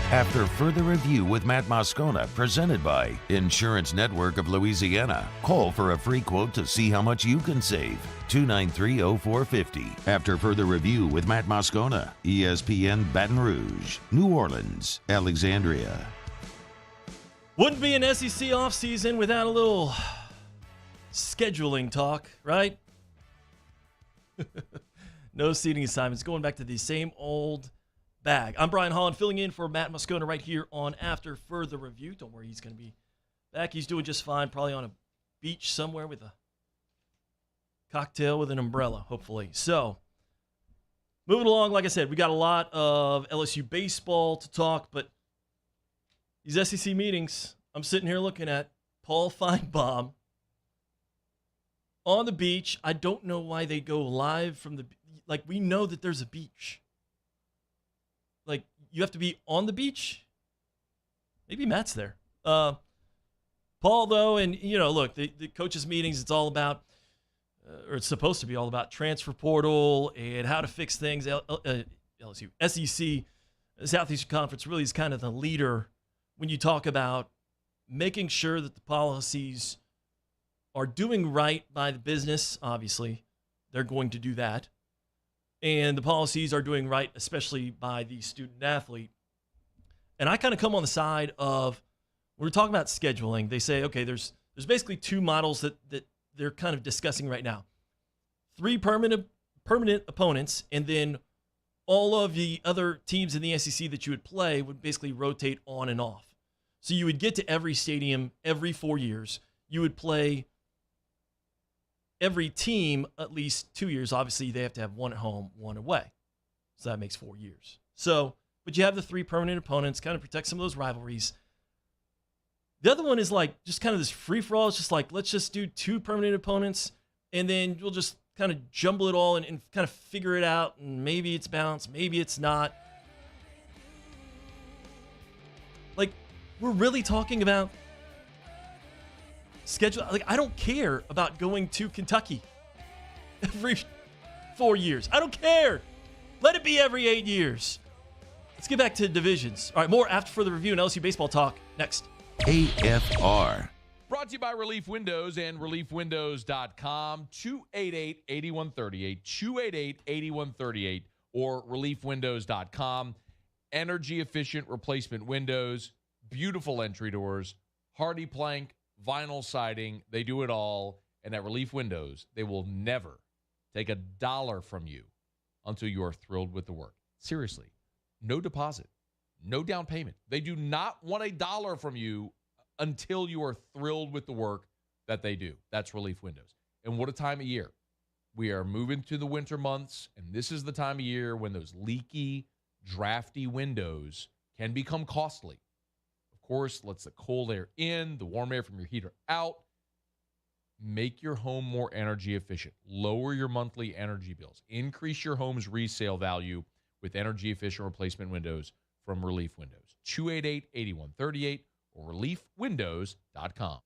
After further review with Matt Moscona, presented by Insurance Network of Louisiana. Call for a free quote to see how much you can save. 293-0450. After further review with Matt Moscona, ESPN Baton Rouge, New Orleans, Alexandria. Wouldn't be an SEC offseason without a little scheduling talk, right? No seating assignments. Going back to the same old bag. I'm Brian Holland, filling in for Matt Moscona right here on After Further Review. Don't worry, he's going to be back. He's doing just fine, probably on a beach somewhere with a cocktail with an umbrella, hopefully. So, moving along, like I said, we got a lot of LSU baseball to talk, but these SEC meetings, I'm sitting here looking at Paul Feinbaum on the beach. I don't know why they go live from the, like, we know that there's a beach. Like, you have to be on the beach? Maybe Matt's there. Paul, though, and, you know, look, the coaches' meetings, it's all about, or it's supposed to be all about transfer portal and how to fix things. LSU, SEC, Southeastern Conference really is kind of the leader when you talk about making sure that the policies are doing right by the business. Obviously, they're going to do that. And the policies are doing right, especially by the student athlete. And I kind of come on the side of when we're talking about scheduling, they say, okay, there's basically two models that they're kind of discussing right now. 3 permanent opponents, and then all of the other teams in the SEC that you would play would basically rotate on and off. So you would get to every stadium every 4 years. You would play every team at least 2 years. Obviously, they have to have one at home, one away. So that makes 4 years. So, but you have the 3 permanent opponents, kind of protect some of those rivalries. The other one is like just kind of this free-for-all. It's just like, let's just do 2 permanent opponents, and then we'll just kind of jumble it all and kind of figure it out, and maybe it's balanced, maybe it's not. Like, we're really talking about schedule. Like, I don't care about going to Kentucky every 4 years. I don't care. Let it be every 8 years. Let's get back to divisions. All right, more after further review and LSU baseball talk next. AFR. Brought to you by Relief Windows and ReliefWindows.com. 288-8138, 288-8138, or ReliefWindows.com. Energy-efficient replacement windows, beautiful entry doors, hardy plank, vinyl siding. They do it all. And at Relief Windows, they will never take $1 from you until you are thrilled with the work. Seriously, no deposit, no down payment. They do not want $1 from you until you are thrilled with the work that they do. That's Relief Windows. And what a time of year. We are moving to the winter months, and this is the time of year when those leaky, drafty windows can become costly. Of course, lets the cold air in, the warm air from your heater out. Make your home more energy efficient. Lower your monthly energy bills. Increase your home's resale value with energy-efficient replacement windows from Relief Windows. 288-8138 or ReliefWindows.com.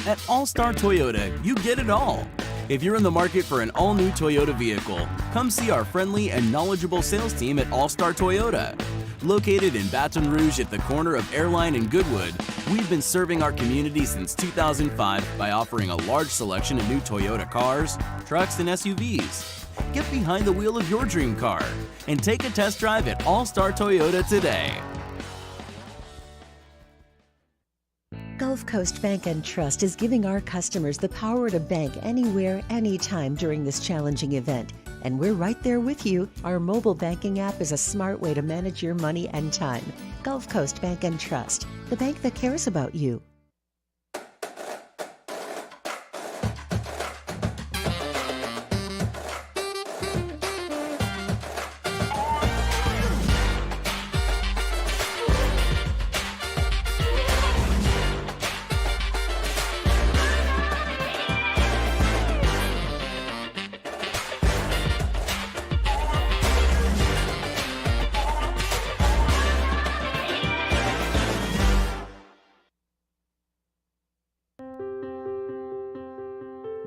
At All-Star Toyota, you get it all. If you're in the market for an all-new Toyota vehicle, come see our friendly and knowledgeable sales team at All-Star Toyota. Located in Baton Rouge at the corner of Airline and Goodwood, we've been serving our community since 2005 by offering a large selection of new Toyota cars, trucks, and SUVs. Get behind the wheel of your dream car and take a test drive at All-Star Toyota today. Gulf Coast Bank and Trust is giving our customers the power to bank anywhere, anytime during this challenging event. And we're right there with you. Our mobile banking app is a smart way to manage your money and time. Gulf Coast Bank and Trust, the bank that cares about you.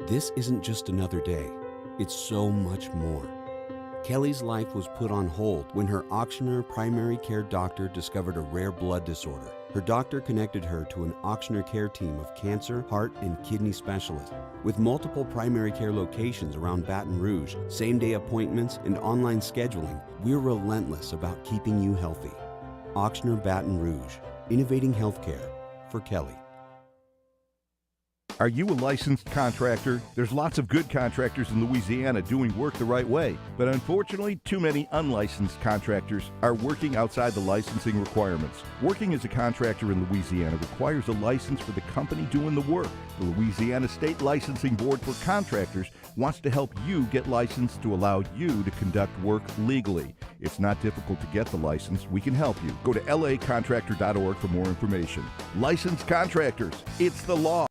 This isn't just another day, it's so much more. Kelly's life was put on hold when her auctioneer primary care doctor discovered a rare blood disorder. Her doctor connected her to an auctioneer care team of cancer, heart, and kidney specialists. With multiple primary care locations around Baton Rouge, same-day appointments, and online scheduling, we're relentless about keeping you healthy. Auctioneer Baton Rouge, innovating healthcare for Kelly. Are you a licensed contractor? There's lots of good contractors in Louisiana doing work the right way, but unfortunately, too many unlicensed contractors are working outside the licensing requirements. Working as a contractor in Louisiana requires a license for the company doing the work. The Louisiana State Licensing Board for Contractors wants to help you get licensed to allow you to conduct work legally. It's not difficult to get the license. We can help you. Go to lacontractor.org for more information. Licensed contractors, it's the law.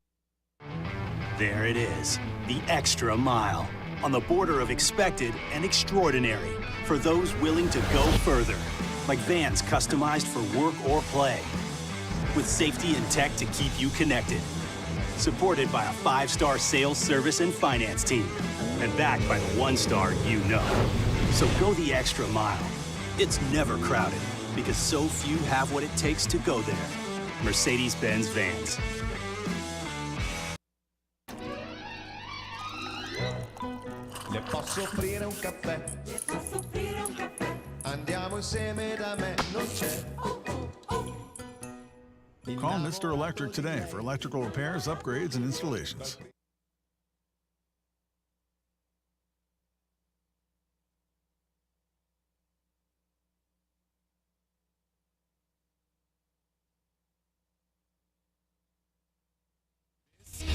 There it is, the extra mile, on the border of expected and extraordinary, for those willing to go further, like vans customized for work or play, with safety and tech to keep you connected, supported by a 5-star sales, service, and finance team, and backed by the 1-star you know. So go the extra mile. It's never crowded, because so few have what it takes to go there. Mercedes-Benz Vans. Le posso offrire un caffè? Andiamo insieme da me, non c'è Call Mr. Electric today for electrical repairs, upgrades, and installations.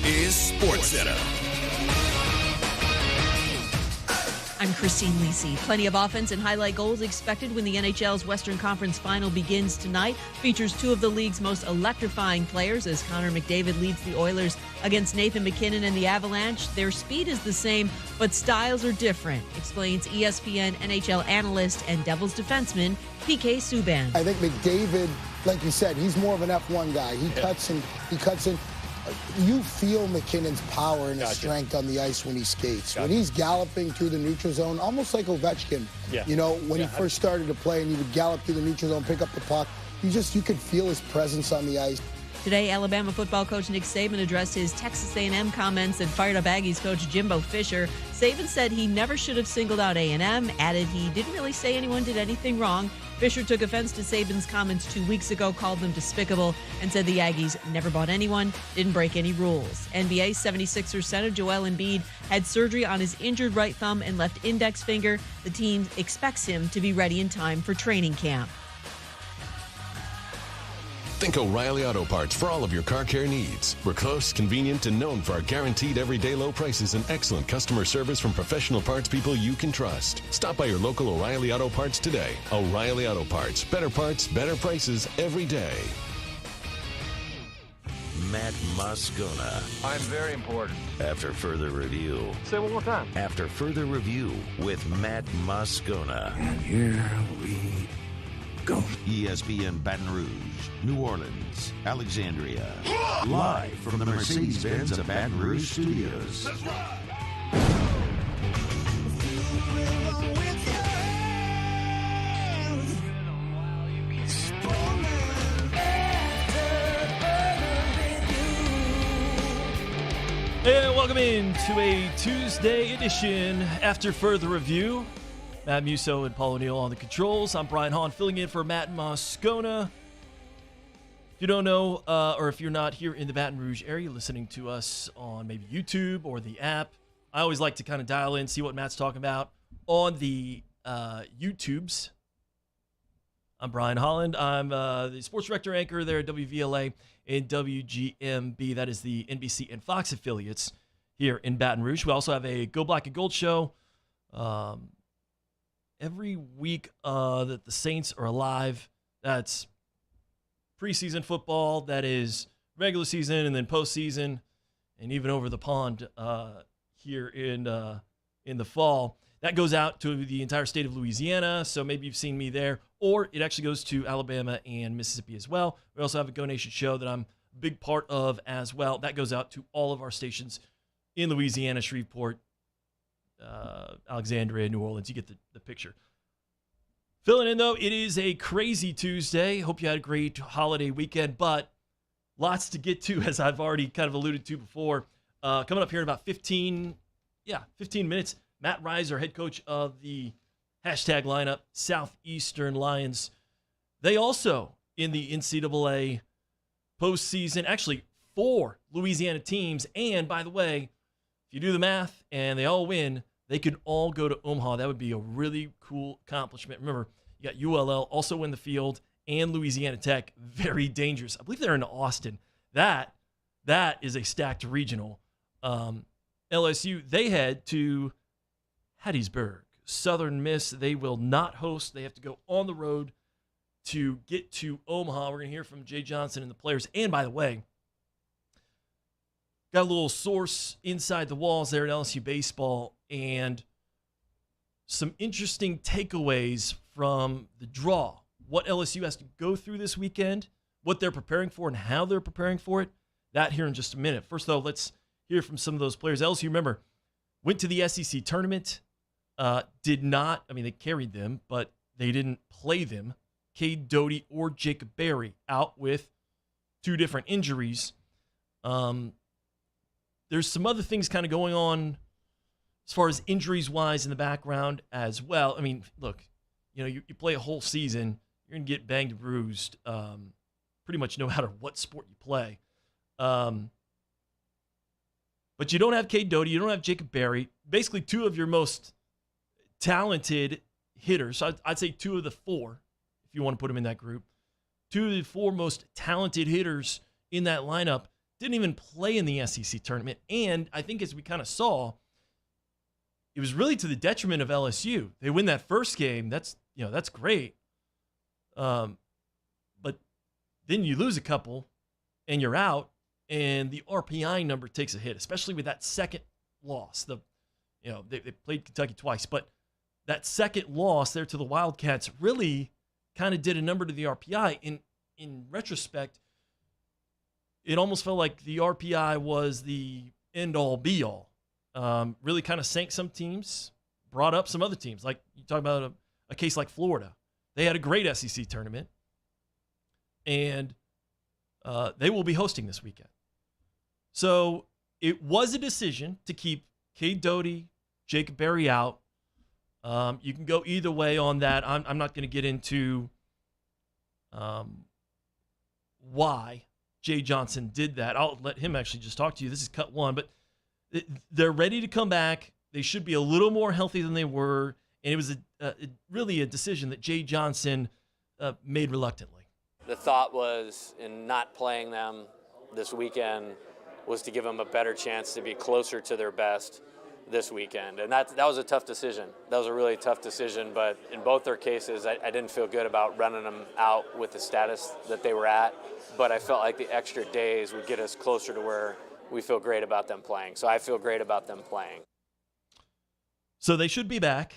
Is SportsCenter. I'm Christine Lisi. Plenty of offense and highlight goals expected when the NHL's Western Conference Final begins tonight. Features two of the league's most electrifying players as Connor McDavid leads the Oilers against Nathan MacKinnon and the Avalanche. Their speed is the same, but styles are different, explains ESPN NHL analyst and Devils defenseman PK Subban. I think McDavid, like you said, he's more of an F1 guy. He cuts in. You feel McKinnon's power and his strength on the ice when he skates. When he's galloping through the neutral zone, almost like Ovechkin. You know, when he first started to play and he would gallop through the neutral zone, pick up the puck, you could feel his presence on the ice. Today, Alabama football coach Nick Saban addressed his Texas A&M comments and fired up Aggies coach Jimbo Fisher. Saban said he never should have singled out A&M, added he didn't really say anyone did anything wrong. Fisher took offense to Saban's comments 2 weeks ago, called them despicable, and said the Aggies never bought anyone, didn't break any rules. NBA 76ers center Joel Embiid had surgery on his injured right thumb and left index finger. The team expects him to be ready in time for training camp. Think O'Reilly Auto Parts for all of your car care needs. We're close, convenient, and known for our guaranteed everyday low prices and excellent customer service from professional parts people you can trust. Stop by your local O'Reilly Auto Parts today. O'Reilly Auto Parts. Better parts, better prices every day. Matt Moscona. I'm very important. After further review. Say it one more time. After further review with Matt Moscona. And here we go. ESPN Baton Rouge, New Orleans, Alexandria. Live from the Mercedes-Benz of Baton Rouge studios. That's right. And welcome into a Tuesday edition after further review. Matt Musso and Paul O'Neill on the controls. I'm Brian Hahn filling in for Matt Moscona. If you don't know, or if you're not here in the Baton Rouge area listening to us on maybe YouTube or the app, I always like to kind of dial in, see what Matt's talking about on the YouTubes. I'm Brian Holland. I'm the sports director anchor there at WVLA and WGMB. That is the NBC and Fox affiliates here in Baton Rouge. We also have a Go Black and Gold show every week that the Saints are alive. That's preseason football. That is regular season and then postseason, and even over the pond here in the fall. That goes out to the entire state of Louisiana, so maybe you've seen me there. Or it actually goes to Alabama and Mississippi as well. We also have a Go Nation show that I'm a big part of as well. That goes out to all of our stations in Louisiana, Shreveport, Alexandria, New Orleans. You get the picture. Filling in, though, it is a crazy Tuesday. Hope you had a great holiday weekend, but lots to get to, as I've already kind of alluded to before. Coming up here in about 15 minutes, Matt Reiser, head coach of the hashtag lineup, Southeastern Lions. They also, in the NCAA postseason, actually 4 Louisiana teams. And, by the way, if you do the math and they all win, they can all go to Omaha. That would be a really cool accomplishment. Remember, you got ULL also in the field and Louisiana Tech, very dangerous. I believe they're in Austin. That is a stacked regional. LSU, they head to Hattiesburg. Southern Miss, they will not host. They have to go on the road to get to Omaha. We're going to hear from Jay Johnson and the players. And by the way, got a little source inside the walls there at LSU baseball and some interesting takeaways from the draw. What LSU has to go through this weekend, what they're preparing for, and how they're preparing for it. That here in just a minute. First, though, let's hear from some of those players. LSU, remember, went to the SEC tournament. They carried them, but they didn't play them. Cade Doty or Jacob Berry out with 2 different injuries. There's some other things kind of going on as far as injuries-wise in the background as well. I mean, look, you play a whole season, you're going to get banged and bruised. pretty much no matter what sport you play. But you don't have Cade Doughty. You don't have Jacob Berry. Basically, two of your most talented hitters. So I'd say two of the four, if you want to put them in that group. Two of the four most talented hitters in that lineup didn't even play in the SEC tournament. And I think as we kind of saw, it was really to the detriment of LSU. They win that first game. That's great. But then you lose a couple and you're out, and the RPI number takes a hit, especially with that second loss. They played Kentucky twice, but that second loss there to the Wildcats really kind of did a number to the RPI. In retrospect, it almost felt like the RPI was the end-all, be-all. Really kind of sank some teams, brought up some other teams. Like you talk about a case like Florida. They had a great SEC tournament, and they will be hosting this weekend. So it was a decision to keep Cade Doughty, Jacob Berry out. You can go either way on that. I'm not going to get into why Jay Johnson did that. I'll let him actually just talk to you. This is cut one, but they're ready to come back. They should be a little more healthy than they were, and it was really a decision that Jay Johnson made reluctantly. The thought was in not playing them this weekend was to give them a better chance to be closer to their best this weekend. And that was a tough decision. That was a really tough decision, but in both their cases, I didn't feel good about running them out with the status that they were at, but I felt like the extra days would get us closer to where we feel great about them playing. So I feel great about them playing. So they should be back.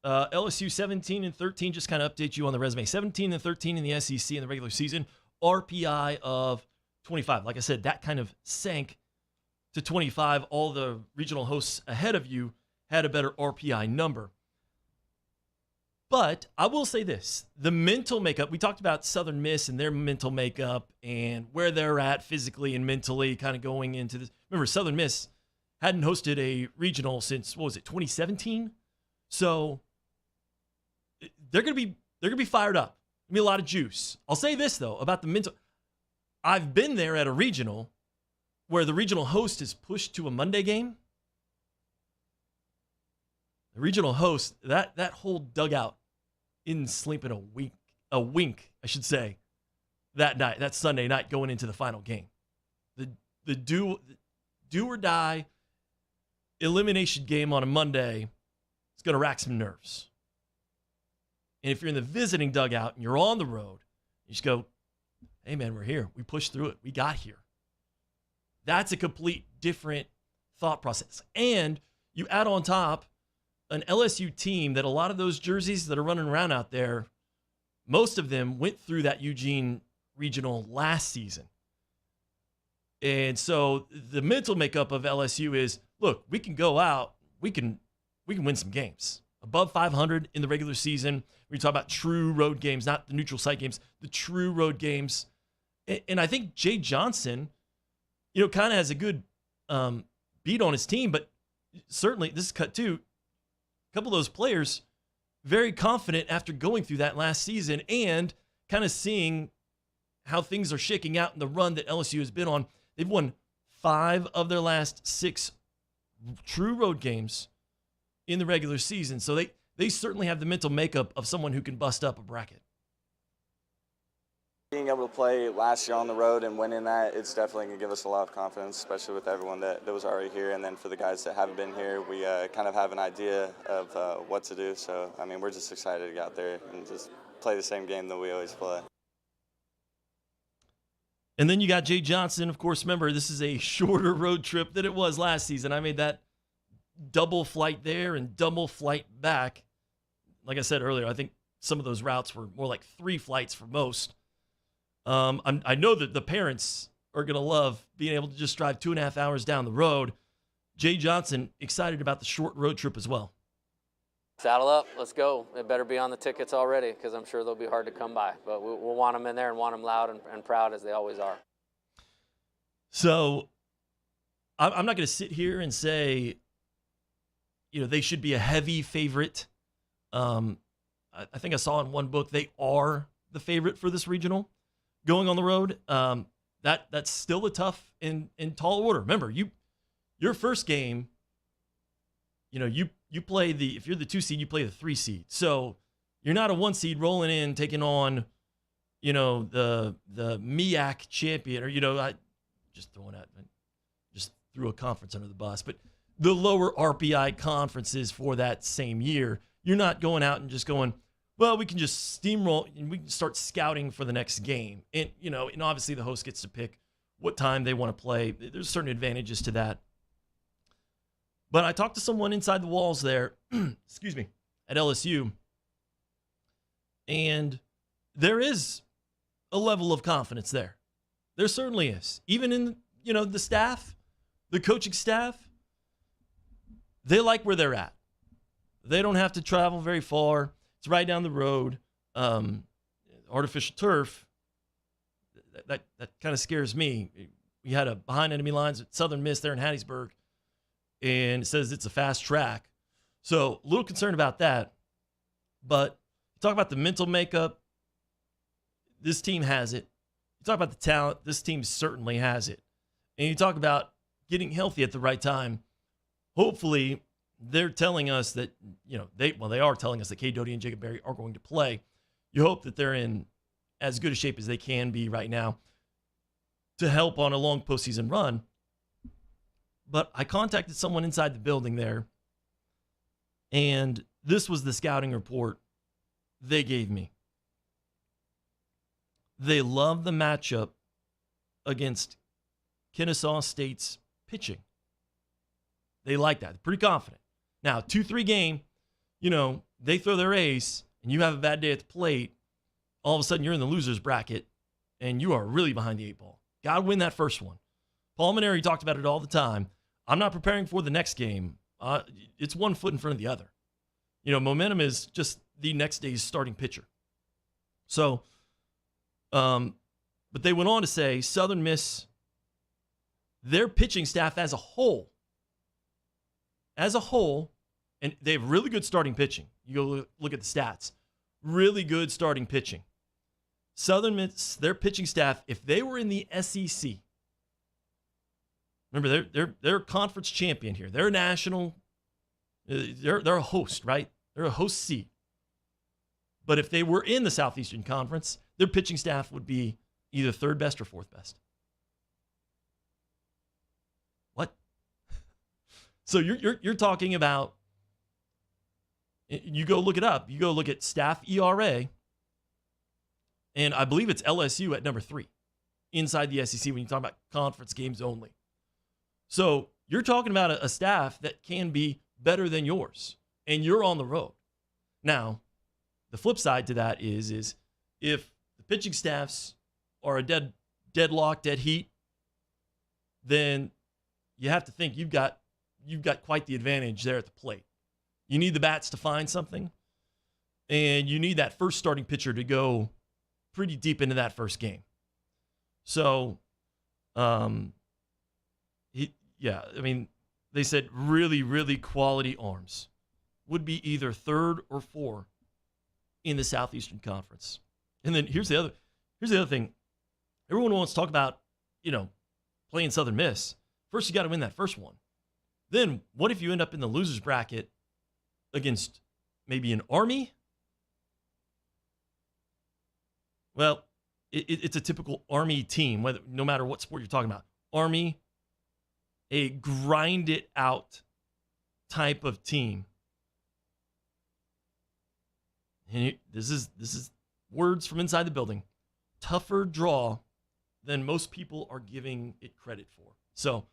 LSU 17-13, just kind of update you on the resume. 17-13 in the SEC in the regular season. RPI of 25. Like I said, that kind of sank to 25. All the regional hosts ahead of you had a better RPI number. But I will say this. The mental makeup, we talked about Southern Miss and their mental makeup and where they're at physically and mentally kind of going into this. Remember, Southern Miss hadn't hosted a regional since, 2017? So they're going to be fired up. There'll be a lot of juice. I'll say this, though, about the mental. I've been there at a regional where the regional host is pushed to a Monday game. The regional host, that whole dugout isn't sleeping a wink, I should say, that night, that Sunday night going into the final game. The do or die elimination game on a Monday is going to rack some nerves. And if you're in the visiting dugout and you're on the road, you just go, hey, man, we're here. We pushed through it. We got here. That's a complete different thought process. And you add on top an LSU team that a lot of those jerseys that are running around out there, most of them went through that Eugene Regional last season. And so the mental makeup of LSU is, look, we can go out, we can win some games. Above 500 in the regular season. We talk about true road games, not the neutral site games, the true road games. And I think Jay Johnson, kind of has a good beat on his team, but certainly, this is cut two, a couple of those players very confident after going through that last season and kind of seeing how things are shaking out in the run that LSU has been on. They've won 5 of their last 6 true road games in the regular season. So they certainly have the mental makeup of someone who can bust up a bracket. Being able to play last year on the road and winning that, it's definitely going to give us a lot of confidence, especially with everyone that was already here. And then for the guys that haven't been here, we kind of have an idea of what to do. So, we're just excited to get out there and just play the same game that we always play. And then you got Jay Johnson. Of course, remember, this is a shorter road trip than it was last season. I made that double flight there and double flight back. Like I said earlier, I think some of those routes were more like 3 flights for most. I know that the parents are going to love being able to just drive 2.5 hours down the road. Jay Johnson excited about the short road trip as well. Saddle up, let's go. They better be on the tickets already because I'm sure they'll be hard to come by. But we'll want them in there and want them loud and proud as they always are. So I'm not going to sit here and say, they should be a heavy favorite. I think I saw in one book they are the favorite for this regional. going on the road. That's still a tough and tall order. Remember, your first game, you play if you're the 2 seed, you play the 3 seed. So you're not a 1 seed rolling in, taking on, the MEAC champion, or, I just threw a conference under the bus, but the lower RPI conferences for that same year. You're not going out and just going, well, we can just steamroll and we can start scouting for the next game. And, and obviously the host gets to pick what time they want to play. There's certain advantages to that. But I talked to someone inside the walls there, excuse me, at LSU, and there is a level of confidence there. There certainly is. Even in, the staff, the coaching staff, they like where they're at. They don't have to travel very far. It's right down the road. Artificial turf, that kind of scares me. We had a behind enemy lines at Southern Miss there in Hattiesburg, and it says it's a fast track. So a little concerned about that. But talk about the mental makeup. This team has it. You talk about the talent. This team certainly has it. And you talk about getting healthy at the right time. Hopefully, they're telling us that, they are telling us that Cade Doughty and Jacob Berry are going to play. You hope that they're in as good a shape as they can be right now to help on a long postseason run. But I contacted someone inside the building there, and this was the scouting report they gave me. They love the matchup against Kennesaw State's pitching. They like that. They're pretty confident. Now, 2-3 game, they throw their ace and you have a bad day at the plate, all of a sudden you're in the loser's bracket and you are really behind the 8 ball. Got to win that first one. Paul Maneri talked about it all the time. I'm not preparing for the next game. It's one foot in front of the other. Momentum is just the next day's starting pitcher. So, but they went on to say Southern Miss, their pitching staff as a whole, and they have really good starting pitching. You go look at the stats. Really good starting pitching. Southern Miss, their pitching staff, if they were in the SEC, remember they're a conference champion here. They're a national. They're a host, right? They're a host seed. But if they were in the Southeastern Conference, their pitching staff would be either third best or fourth best. What? So you're talking about, you go look it up. You go look at staff ERA, and I believe it's LSU at number 3 inside the SEC when you talk about conference games only. So you're talking about a staff that can be better than yours, and you're on the road. Now, the flip side to that is if the pitching staffs are a deadlock, dead heat, then you have to think you've got quite the advantage there at the plate. You need the bats to find something, and you need that first starting pitcher to go pretty deep into that first game. So, they said really, really quality arms would be either 3rd or 4th in the Southeastern Conference. And then here's the other thing. Everyone wants to talk about, playing Southern Miss. First, you got to win that first one. Then what if you end up in the loser's bracket against maybe an Army? Well, it's a typical Army team, no matter what sport you're talking about. Army, a grind it out type of team. And this is words from inside the building. Tougher draw than most people are giving it credit for. So,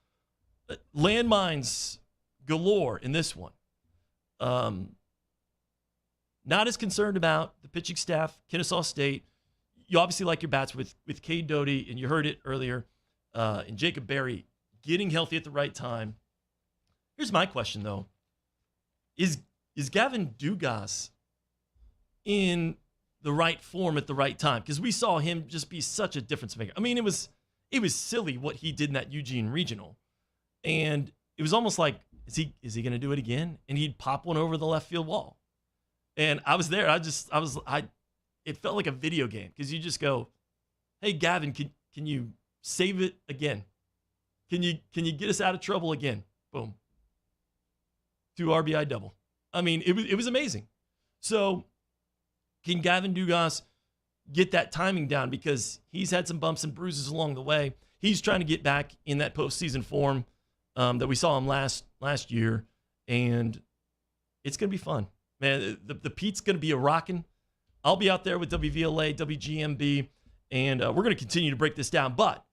landmines galore in this one. Not as concerned about the pitching staff, Kennesaw State. You obviously like your bats with Cade Doughty, and you heard it earlier, and Jacob Berry getting healthy at the right time. Here's my question, though. Is Gavin Dugas in the right form at the right time? Because we saw him just be such a difference maker. I mean, it was silly what he did in that Eugene Regional. And it was almost like, is he going to do it again? And he'd pop one over the left field wall. And I was there. It felt like a video game because you just go, hey, Gavin, can you save it again? Can you get us out of trouble again? Boom. 2 RBI double. I mean, it was amazing. So can Gavin Dugas get that timing down? Because he's had some bumps and bruises along the way. He's trying to get back in that postseason form that we saw him last year, and it's going to be fun. Man, the Pete's going to be a rocking. I'll be out there with WVLA, WGMB, and we're going to continue to break this down. But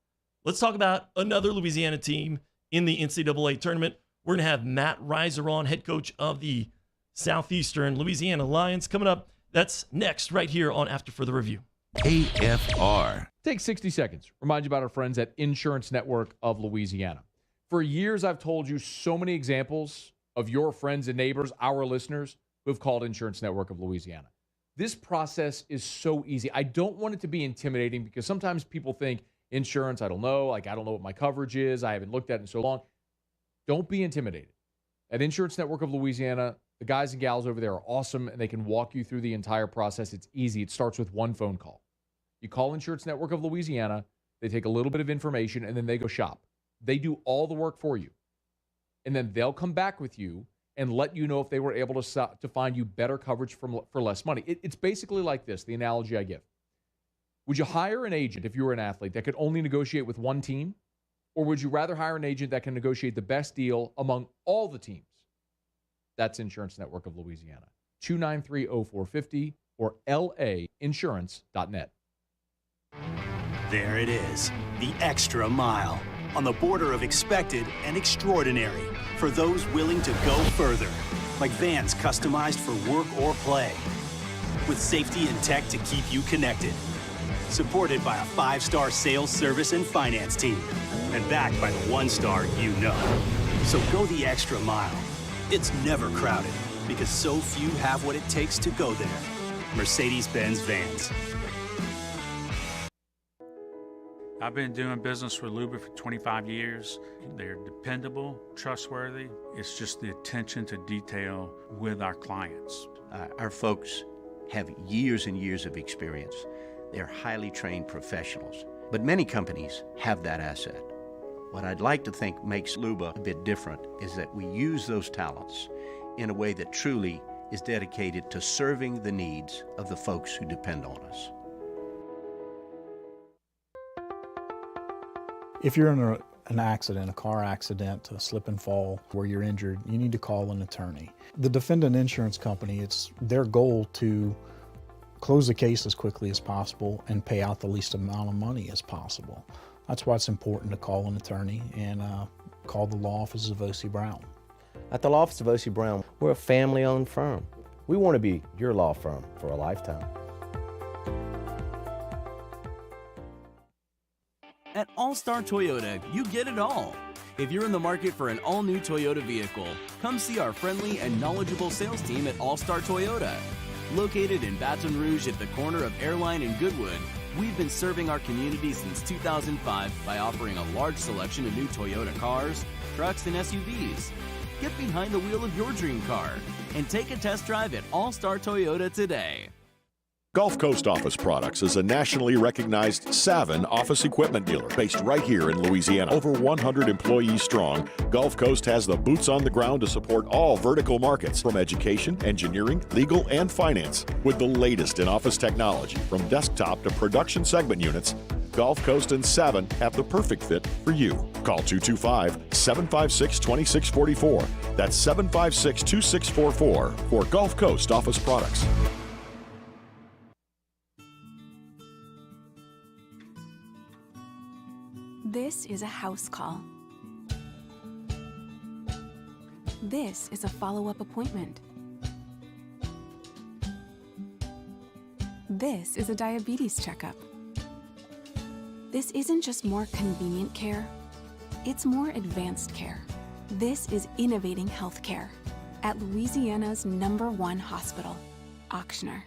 let's talk about another Louisiana team in the NCAA tournament. We're going to have Matt Reiser on, head coach of the Southeastern Louisiana Lions, coming up. That's next right here on After Further Review. AFR. Take 60 seconds. Remind you about our friends at Insurance Network of Louisiana. For years, I've told you so many examples of your friends and neighbors, our listeners, who have called Insurance Network of Louisiana. This process is so easy. I don't want it to be intimidating because sometimes people think insurance, I don't know, I don't know what my coverage is. I haven't looked at it in so long. Don't be intimidated. At Insurance Network of Louisiana, the guys and gals over there are awesome, and they can walk you through the entire process. It's easy. It starts with one phone call. You call Insurance Network of Louisiana, they take a little bit of information, and then they go shop. They do all the work for you. And then they'll come back with you and let you know if they were able to find you better coverage for less money. It's basically like this, the analogy I give. Would you hire an agent if you were an athlete that could only negotiate with one team? Or would you rather hire an agent that can negotiate the best deal among all the teams? That's Insurance Network of Louisiana. 293-0450 or lainsurance.net. There it is, the extra mile, on the border of expected and extraordinary, for those willing to go further, like vans customized for work or play, with safety and tech to keep you connected, supported by a 5-star sales, service, and finance team, and backed by the 1-star you know. So go the extra mile. It's never crowded, because so few have what it takes to go there. Mercedes-Benz Vans. I've been doing business with Luba for 25 years. They're dependable, trustworthy. It's just the attention to detail with our clients. Our folks have years and years of experience. They're highly trained professionals, but many companies have that asset. What I'd like to think makes Luba a bit different is that we use those talents in a way that truly is dedicated to serving the needs of the folks who depend on us. If you're in an accident, a car accident, a slip and fall where you're injured, you need to call an attorney. The defendant insurance company, it's their goal to close the case as quickly as possible and pay out the least amount of money as possible. That's why it's important to call an attorney and call the law offices of O.C. Brown. At the law office of O.C. Brown, we're a family-owned firm. We want to be your law firm for a lifetime. At All-Star Toyota, you get it all. If you're in the market for an all-new Toyota vehicle, come see our friendly and knowledgeable sales team at All-Star Toyota. Located in Baton Rouge at the corner of Airline and Goodwood, we've been serving our community since 2005 by offering a large selection of new Toyota cars, trucks, and SUVs. Get behind the wheel of your dream car and take a test drive at All-Star Toyota today. Gulf Coast Office Products is a nationally recognized Savin office equipment dealer based right here in Louisiana. Over 100 employees strong, Gulf Coast has the boots on the ground to support all vertical markets from education, engineering, legal, and finance. With the latest in office technology from desktop to production segment units, Gulf Coast and Savin have the perfect fit for you. Call 225-756-2644. That's 756-2644 for Gulf Coast Office Products. This is a house call. This is a follow-up appointment. This is a diabetes checkup. This isn't just more convenient care, it's more advanced care. This is innovating healthcare at Louisiana's #1 hospital, Ochsner.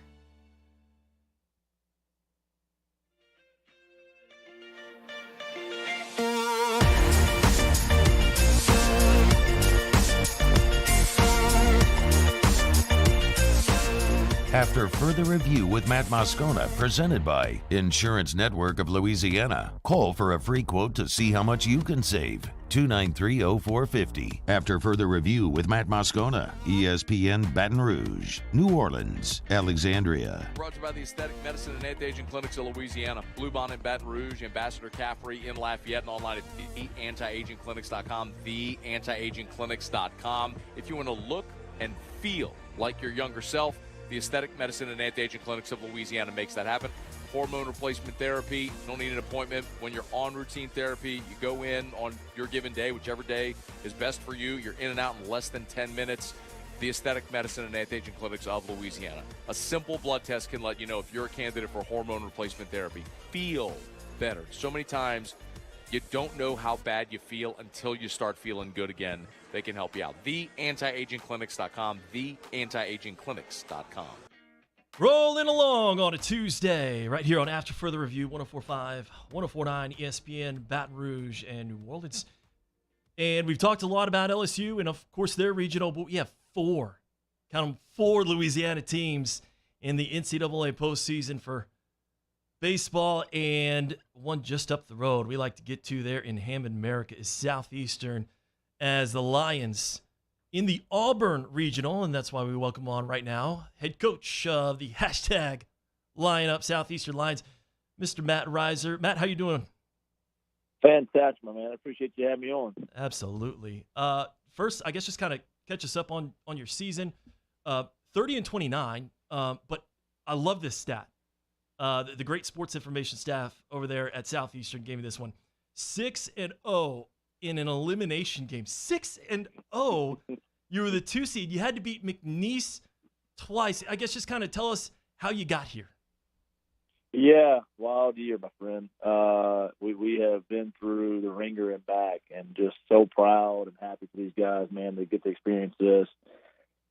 After after further review with Matt Moscona, presented by Insurance Network of Louisiana. Call for a free quote to see how much you can save. 293-0450. After further review with Matt Moscona, ESPN Baton Rouge, New Orleans, Alexandria. Brought to you by the Aesthetic Medicine and Anti-Aging Clinics of Louisiana. Blue Bond in Baton Rouge, Ambassador Caffrey in Lafayette, and online at theantiagingclinics.com, theantiagingclinics.com. If you want to look and feel like your younger self, the Aesthetic Medicine and Anti-Aging Clinics of Louisiana makes that happen. Hormone replacement therapy, you don't need an appointment. When you're on routine therapy, you go in on your given day, whichever day is best for you. You're in and out in less than 10 minutes. The Aesthetic Medicine and Anti-Aging Clinics of Louisiana. A simple blood test can let you know if you're a candidate for hormone replacement therapy. Feel better. So many times you don't know how bad you feel until you start feeling good again. They can help you out. TheAntiAgingClinics.com, TheAntiAgingClinics.com. Rolling along on a Tuesday, right here on After Further Review, 104.5, 104.9 ESPN, Baton Rouge, and New Orleans. And we've talked a lot about LSU and, of course, their regional, but we have four Louisiana teams in the NCAA postseason for baseball, and one just up the road we like to get to there in Hammond, America, is Southeastern, as the Lions in the Auburn Regional, and that's why we welcome on right now head coach of the hashtag Lineup Southeastern Lions, Mr. Matt Reiser. Matt, how you doing? Fantastic, my man. I appreciate you having me on. Absolutely. First, I guess just kind of catch us up on your season. 30-29, but I love this stat. The great sports information staff over there at Southeastern gave me this one. 6-0 in an elimination game. 6-0. You were the 2 seed. You had to beat McNeese twice. I guess just kind of tell us how you got here. Yeah, wild year, my friend. We have been through the ringer and back, and just so proud and happy for these guys, man, to get to experience this.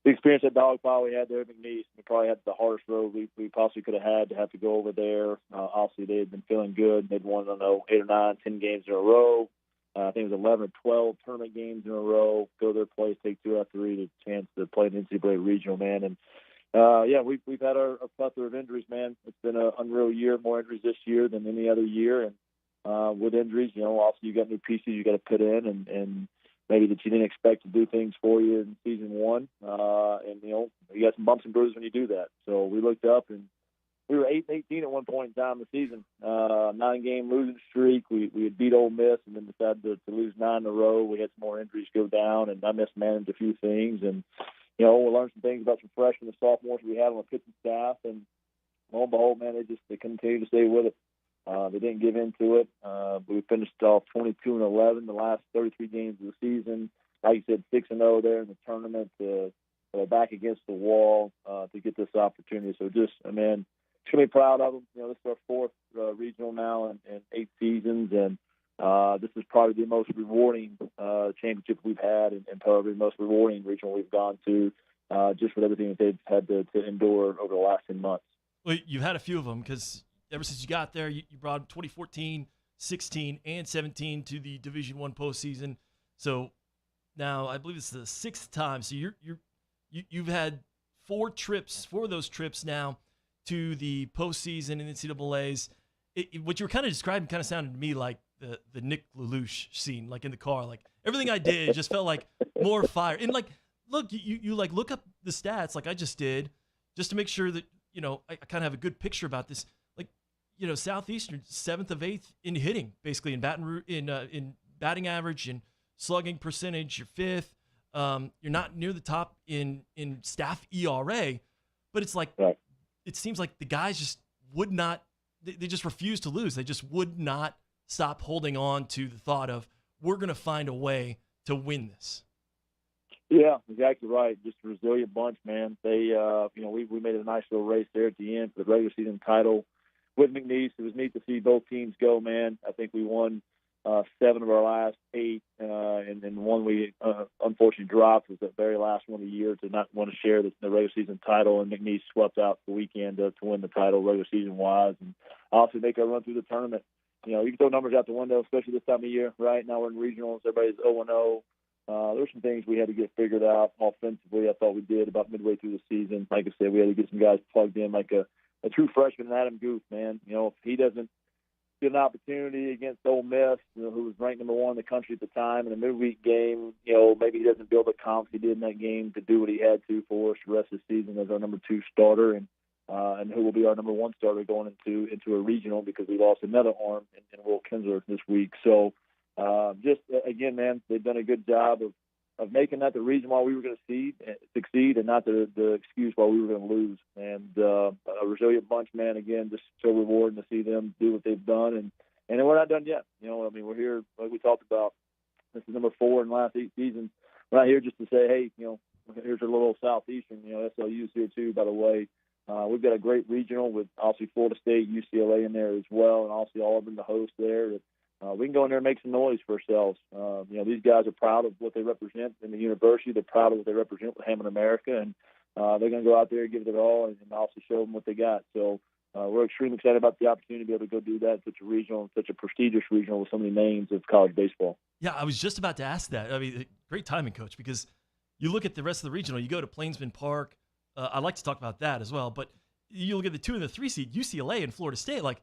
The experience that dog pile we had there at McNeese, we probably had the hardest road we possibly could have had to have to go over there. Obviously, they had been feeling good. They'd won, 8 or 9, 10 games in a row. I think it was 11 or 12 tournament games in a row. Go to their place, take 2 out of 3, the chance to play an NCAA regional, man. And we've had our plethora of injuries, man. It's been an unreal year, more injuries this year than any other year. And with injuries, obviously you got new pieces you got to put in, and maybe that you didn't expect to do things for you in season one. You got some bumps and bruises when you do that. So we looked up, and we were 8-18 at one point in time in the season. 9-game losing streak. We had beat Ole Miss and then decided to lose 9 in a row. We had some more injuries go down, and I mismanaged a few things. And, we learned some things about some freshmen and sophomores we had on the pitching staff. And lo and behold, man, they continued to stay with it. They didn't give in to it. We finished off 22-11 the last 33 games of the season. Like you said, 6-0 there in the tournament. Back against the wall to get this opportunity. So just, man, extremely proud of them. This is our 4th regional now in 8 seasons, and this is probably the most rewarding championship we've had, and probably the most rewarding regional we've gone to, just with everything that they've had to endure over the last 10 months. Well, you've had a few of them because ever since you got there, you brought 2014, 16, and 17 to the Division I postseason. So now I believe it's the 6th time. So you've had 4 of those trips now to the postseason in NCAAs. What you were kind of describing kind of sounded to me like the Nick Lelouch scene, like in the car. Like everything I did just felt like more fire. And like, look, you like look up the stats like I just did, just to make sure that I kind of have a good picture about this. Like, Southeastern 7th of 8th in hitting, basically in in batting average and slugging percentage. You're 5th. You're not near the top in staff ERA, but it's like it seems like the guys just would not. They just refused to lose. They just would not stop holding on to the thought of we're going to find a way to win this. Yeah, exactly right. Just a resilient bunch, man. They, we made a nice little race there at the end for the regular season title with McNeese. It was neat to see both teams go, man. I think we won 7 of our last 8, and one we unfortunately dropped was the very last one of the year to not want to share the regular season title, and McNeese swept out the weekend to win the title regular season-wise, and also make our run through the tournament. You can throw numbers out the window, especially this time of year, right? Now we're in regionals. Everybody's 0-0. There were some things we had to get figured out offensively. I thought we did about midway through the season. Like I said, we had to get some guys plugged in, like a true freshman, Adam Goof, man. If he doesn't get an opportunity against Ole Miss, who was ranked number 1 in the country at the time, in a midweek game, maybe he doesn't build the confidence he did in that game to do what he had to for us the rest of the season as our number 2 starter, and who will be our number 1 starter going into a regional, because we lost another arm in Will Kinsler this week. So just again, man, they've done a good job of making that the reason why we were going to succeed, and not the excuse why we were going to lose. And a resilient bunch, man. Again, just so rewarding to see them do what they've done, and we're not done yet. We're here, like we talked about. This is number 4 in the last 8 seasons. We're not here just to say, hey, here's a little Southeastern. SLU's here too, by the way. We've got a great regional with obviously Florida State, UCLA in there as well, and obviously Auburn, the host there. We can go in there and make some noise for ourselves. These guys are proud of what they represent in the university. They're proud of what they represent with Hammond America, and they're going to go out there and give it all, and also show them what they got. So we're extremely excited about the opportunity to be able to go do that in such a regional, such a prestigious regional with so many names of college baseball. Yeah, I was just about to ask that. I mean, great timing, Coach, because you look at the rest of the regional. You go to Plainsman Park. I'd like to talk about that as well, but you look at the 2 and the 3 seed, UCLA and Florida State, like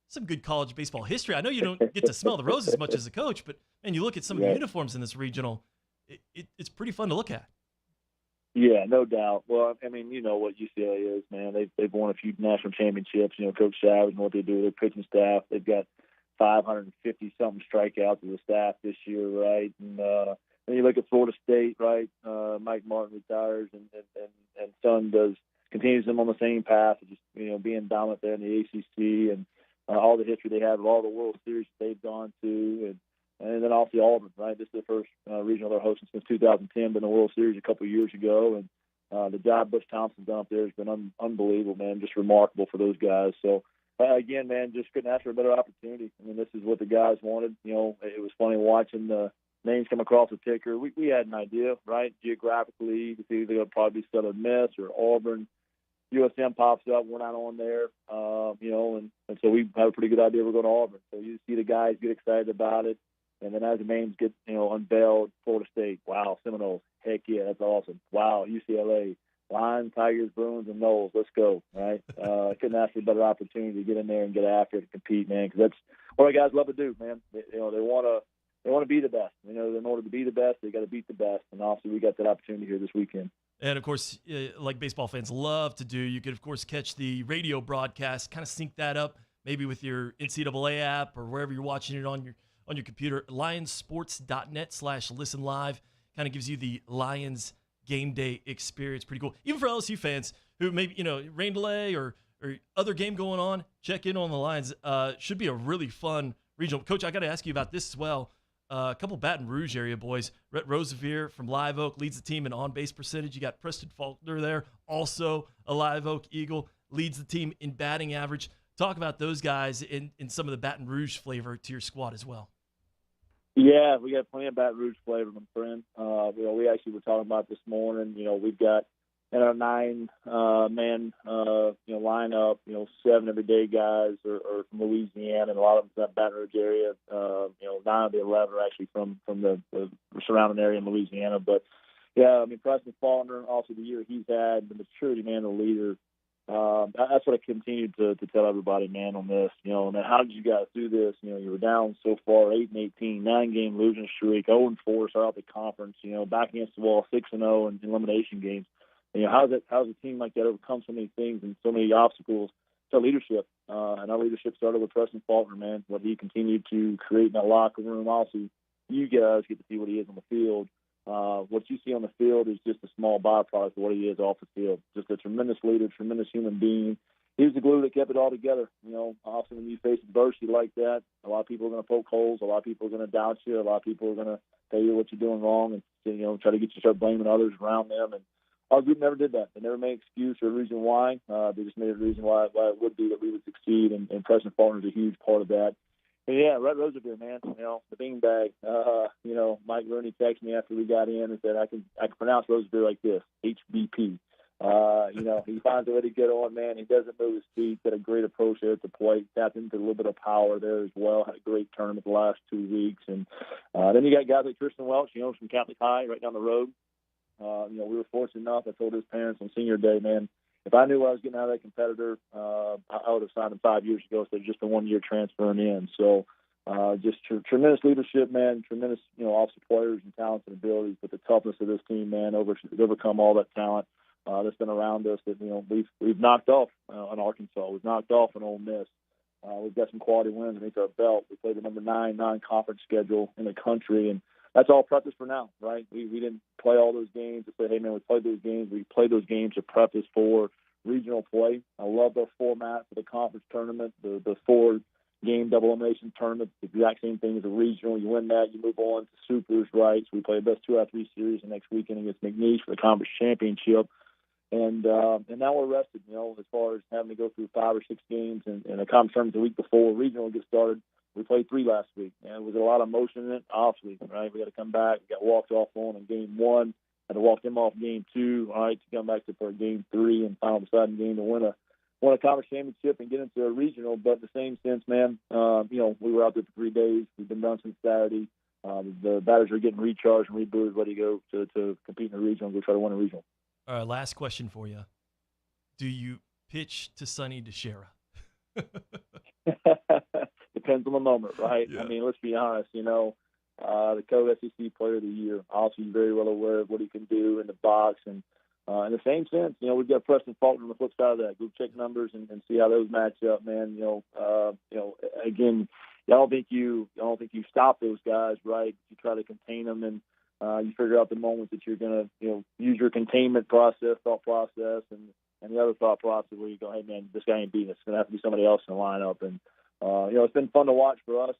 some good college baseball history. I know you don't get to smell the roses as much as a coach, but man, you look at some of the uniforms in this regional, it's pretty fun to look at. Yeah, no doubt. Well, I mean, you know what UCLA is, man. They've won a few national championships. Coach Savage and what they do with their pitching staff. They've got 550-something strikeouts as a staff this year, right? And then you look at Florida State, right? Mike Martin retires, and son continues them on the same path of just being dominant there in the ACC, and all the history they have of all the World Series they've gone to, and then also Auburn, right? This is the first regional they're hosting since 2010, but in the World Series a couple of years ago, and the job Butch Thompson's done up there has been unbelievable, man, just remarkable for those guys. So again, man, just couldn't ask for a better opportunity. I mean, this is what the guys wanted. It was funny watching the names come across the ticker. We had an idea, right, geographically, to see they'll probably be Southern Miss or Auburn. USM pops up, we're not on there, and so we have a pretty good idea we're going to Auburn. So you see the guys get excited about it, and then as the names get unveiled, Florida State, wow, Seminoles, heck yeah, that's awesome. Wow, UCLA, Lions, Tigers, Bruins, and Knowles, let's go, right? I couldn't ask for a better opportunity to get in there and get after it and compete, man, because that's what our guys love to do, man. They want to be the best. In order to be the best, they got to beat the best, and obviously we got that opportunity here this weekend. And, of course, like baseball fans love to do, you could, of course, catch the radio broadcast, kind of sync that up maybe with your NCAA app or wherever you're watching it on your computer. Lionssports.net/listen live kind of gives you the Lions game day experience. Pretty cool. Even for LSU fans who maybe, rain delay or other game going on, check in on the Lions. Should be a really fun regional. Coach, I got to ask you about this as well. A couple Baton Rouge area boys. Rhett Rosevier from Live Oak leads the team in on-base percentage. You got Preston Faulkner there, also a Live Oak Eagle, leads the team in batting average. Talk about those guys in some of the Baton Rouge flavor to your squad as well. Yeah, we got plenty of Baton Rouge flavor, my friend. We actually were talking about this morning. We've got in our 9-man lineup, 7 everyday guys are from Louisiana, and a lot of them from that Baton Rouge area. 9 of the 11 are actually from the surrounding area in Louisiana. But yeah, I mean, Preston Faulkner, also the year he's had, the maturity, man, the leader. That's what I continue to tell everybody, man, on this. Man, how did you guys do this? You were down so far, 8-18, 9-game losing streak, 0-4, start out the conference. Back against the wall, 6-0 in elimination games. How's a team like that overcome so many things and so many obstacles? It's our leadership, and our leadership started with Preston Faulkner, man. What he continued to create in that locker room. Also, you guys get to see what he is on the field. What you see on the field is just a small byproduct of what he is off the field. Just a tremendous leader, tremendous human being. He was the glue that kept it all together. Often when you face adversity like that, a lot of people are going to poke holes. A lot of people are going to doubt you. A lot of people are going to tell you what you're doing wrong and try to get you to start blaming others around them. And our group never did that. They never made an excuse or a reason why. They just made a reason why it would be that we would succeed, and Preston Faulkner is a huge part of that. And yeah, Rhett Rosevier, man, the beanbag. Mike Rooney texted me after we got in and said I can pronounce Rosevier like this, HBP. He finds a way to get on, man. He doesn't move his feet. Got a great approach there at the plate. Tapped into a little bit of power there as well. Had a great tournament the last 2 weeks. And then you got guys like Tristan Welch, from Catholic High right down the road. We were fortunate enough. I told his parents on senior day, man, if I knew I was getting out of that competitor, I would have signed him 5 years ago instead of just a 1 year transferring in. So just tremendous leadership, man, tremendous, offensive players and talents and abilities, but the toughness of this team, man, overcome all that talent that's been around us that, we've knocked off on Arkansas. We've knocked off an Ole Miss. We've got some quality wins underneath our belt. We played the number 9 non-conference schedule in the country, and that's all practice for now, right? We didn't play all those games to say, hey, man, we played those games. We played those games to prep us for regional play. I love the format for the conference tournament, the 4-game double elimination tournament, the exact same thing as a regional. You win that, you move on to supers, right? So we play the best 2 out of 3 series the next weekend against McNeese for the conference championship. And now we're rested, as far as having to go through 5 or 6 games and a conference tournament the week before regional gets started. We played 3 last week, and there was a lot of motion in it, obviously, right? We got to come back. We got walked off on in game 1. Had to walk them off game 2, all right, to come back to for game 3 and final deciding game to win a conference championship and get into a regional. But in the same sense, man, we were out there for 3 days. We've been done since Saturday. The batters are getting recharged and rebooted, ready to go to compete in a regional and go try to win a regional. All right, last question for you. Do you pitch to Sonny DeShera? Depends on the moment, right? Yeah. I mean, let's be honest, the co-SEC Player of the Year, obviously very well aware of what he can do in the box. And in the same sense, we've got Preston Faulkner on the flip side of that. Go check numbers and see how those match up, man. Again, I don't think you stop those guys, right? You try to contain them and you figure out the moments that you're going to, use your containment thought process, and the other thought process where you go, hey, man, this guy ain't beating us. It's going to have to be somebody else in the lineup. And, it's been fun to watch for us.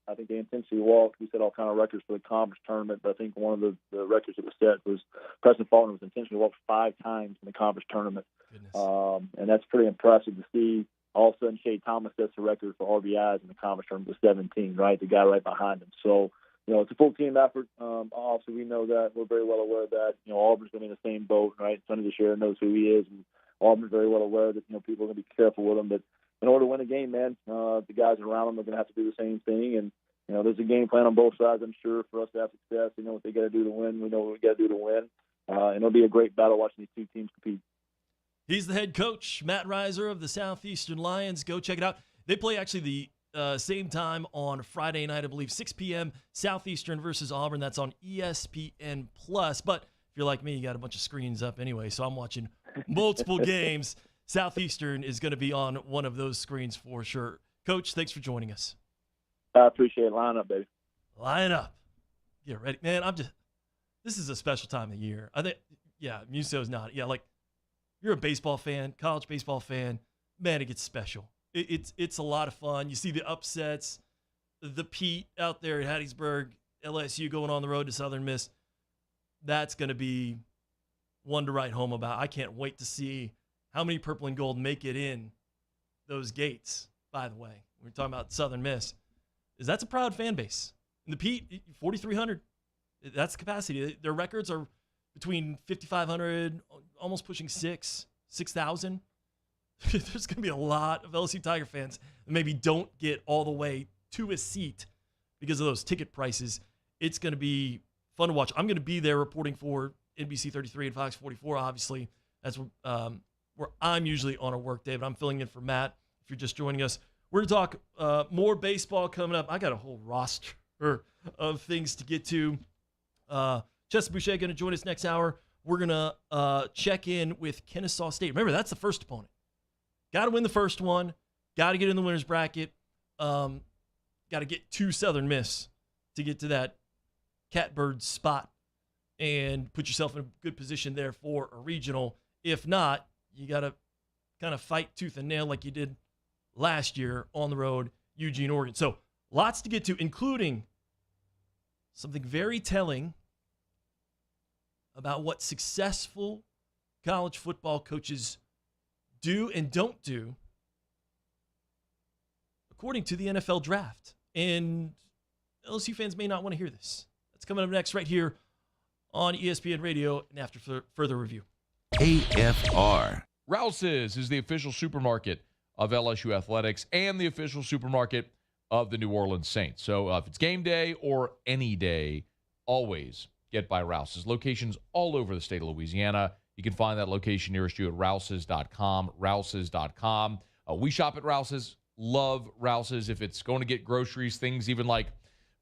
I think they intentionally walked. We set all kind of records for the conference tournament, but I think one of the records that was set was Preston Faulkner was intentionally walked 5 times in the conference tournament. And that's pretty impressive to see. All of a sudden, Shea Thomas sets the record for RBIs in the conference tournament with 17, right? The guy right behind him. So, it's a full team effort. Obviously, we know that. We're very well aware of that. Auburn's going to be in the same boat, right? Sonny DeShera knows who he is, and Auburn's very well aware that, people are going to be careful with him. But in order to win a game, man, the guys around them are going to have to do the same thing. And, there's a game plan on both sides, I'm sure, for us to have success. They know what they got to do to win. We know what we got to do to win. And it'll be a great battle watching these 2 teams compete. He's the head coach, Matt Reiser of the Southeastern Lions. Go check it out. They play actually the same time on Friday night, I believe, 6 p.m. Southeastern versus Auburn. That's on ESPN+. But if you're like me, you got a bunch of screens up anyway, so I'm watching multiple games. Southeastern is going to be on one of those screens for sure. Coach, thanks for joining us. I appreciate it. Line up, baby. Line up. Get ready. Man, this is a special time of the year. I think, Muso's not. Yeah, like, you're a baseball fan, college baseball fan, man, it gets special. It's a lot of fun. You see the upsets, the Pete out there at Hattiesburg, LSU going on the road to Southern Miss. That's going to be one to write home about. I can't wait to see how many purple and gold make it in those gates, by the way. We're talking about Southern Miss. That's a proud fan base. And the Pete, 4,300, that's the capacity. Their records are between 5,500, almost pushing 6,000. There's going to be a lot of LSU Tiger fans that maybe don't get all the way to a seat because of those ticket prices. It's going to be fun to watch. I'm going to be there reporting for NBC 33 and Fox 44, obviously. That's where I'm usually on a work day, but I'm filling in for Matt if you're just joining us. We're going to talk more baseball coming up. I got a whole roster of things to get to. Chessa Boucher going to join us next hour. We're going to check in with Kennesaw State. Remember, that's the first opponent. Got to win the first one. Got to get in the winner's bracket. Got to get to Southern Miss to get to that catbird spot and put yourself in a good position there for a regional. If not, you got to kind of fight tooth and nail like you did last year on the road, Eugene, Oregon. So lots to get to, including something very telling about what successful college football coaches do and don't do according to the NFL draft. And LSU fans may not want to hear this. That's coming up next right here on ESPN Radio and after further review. AFR. Rouse's is the official supermarket of LSU athletics and the official supermarket of the New Orleans Saints. So if it's game day or any day, always get by Rouse's. Locations all over the state of Louisiana. You can find that location nearest you at rouses.com, rouses.com. We shop at Rouse's, love Rouse's. If it's going to get groceries, things even like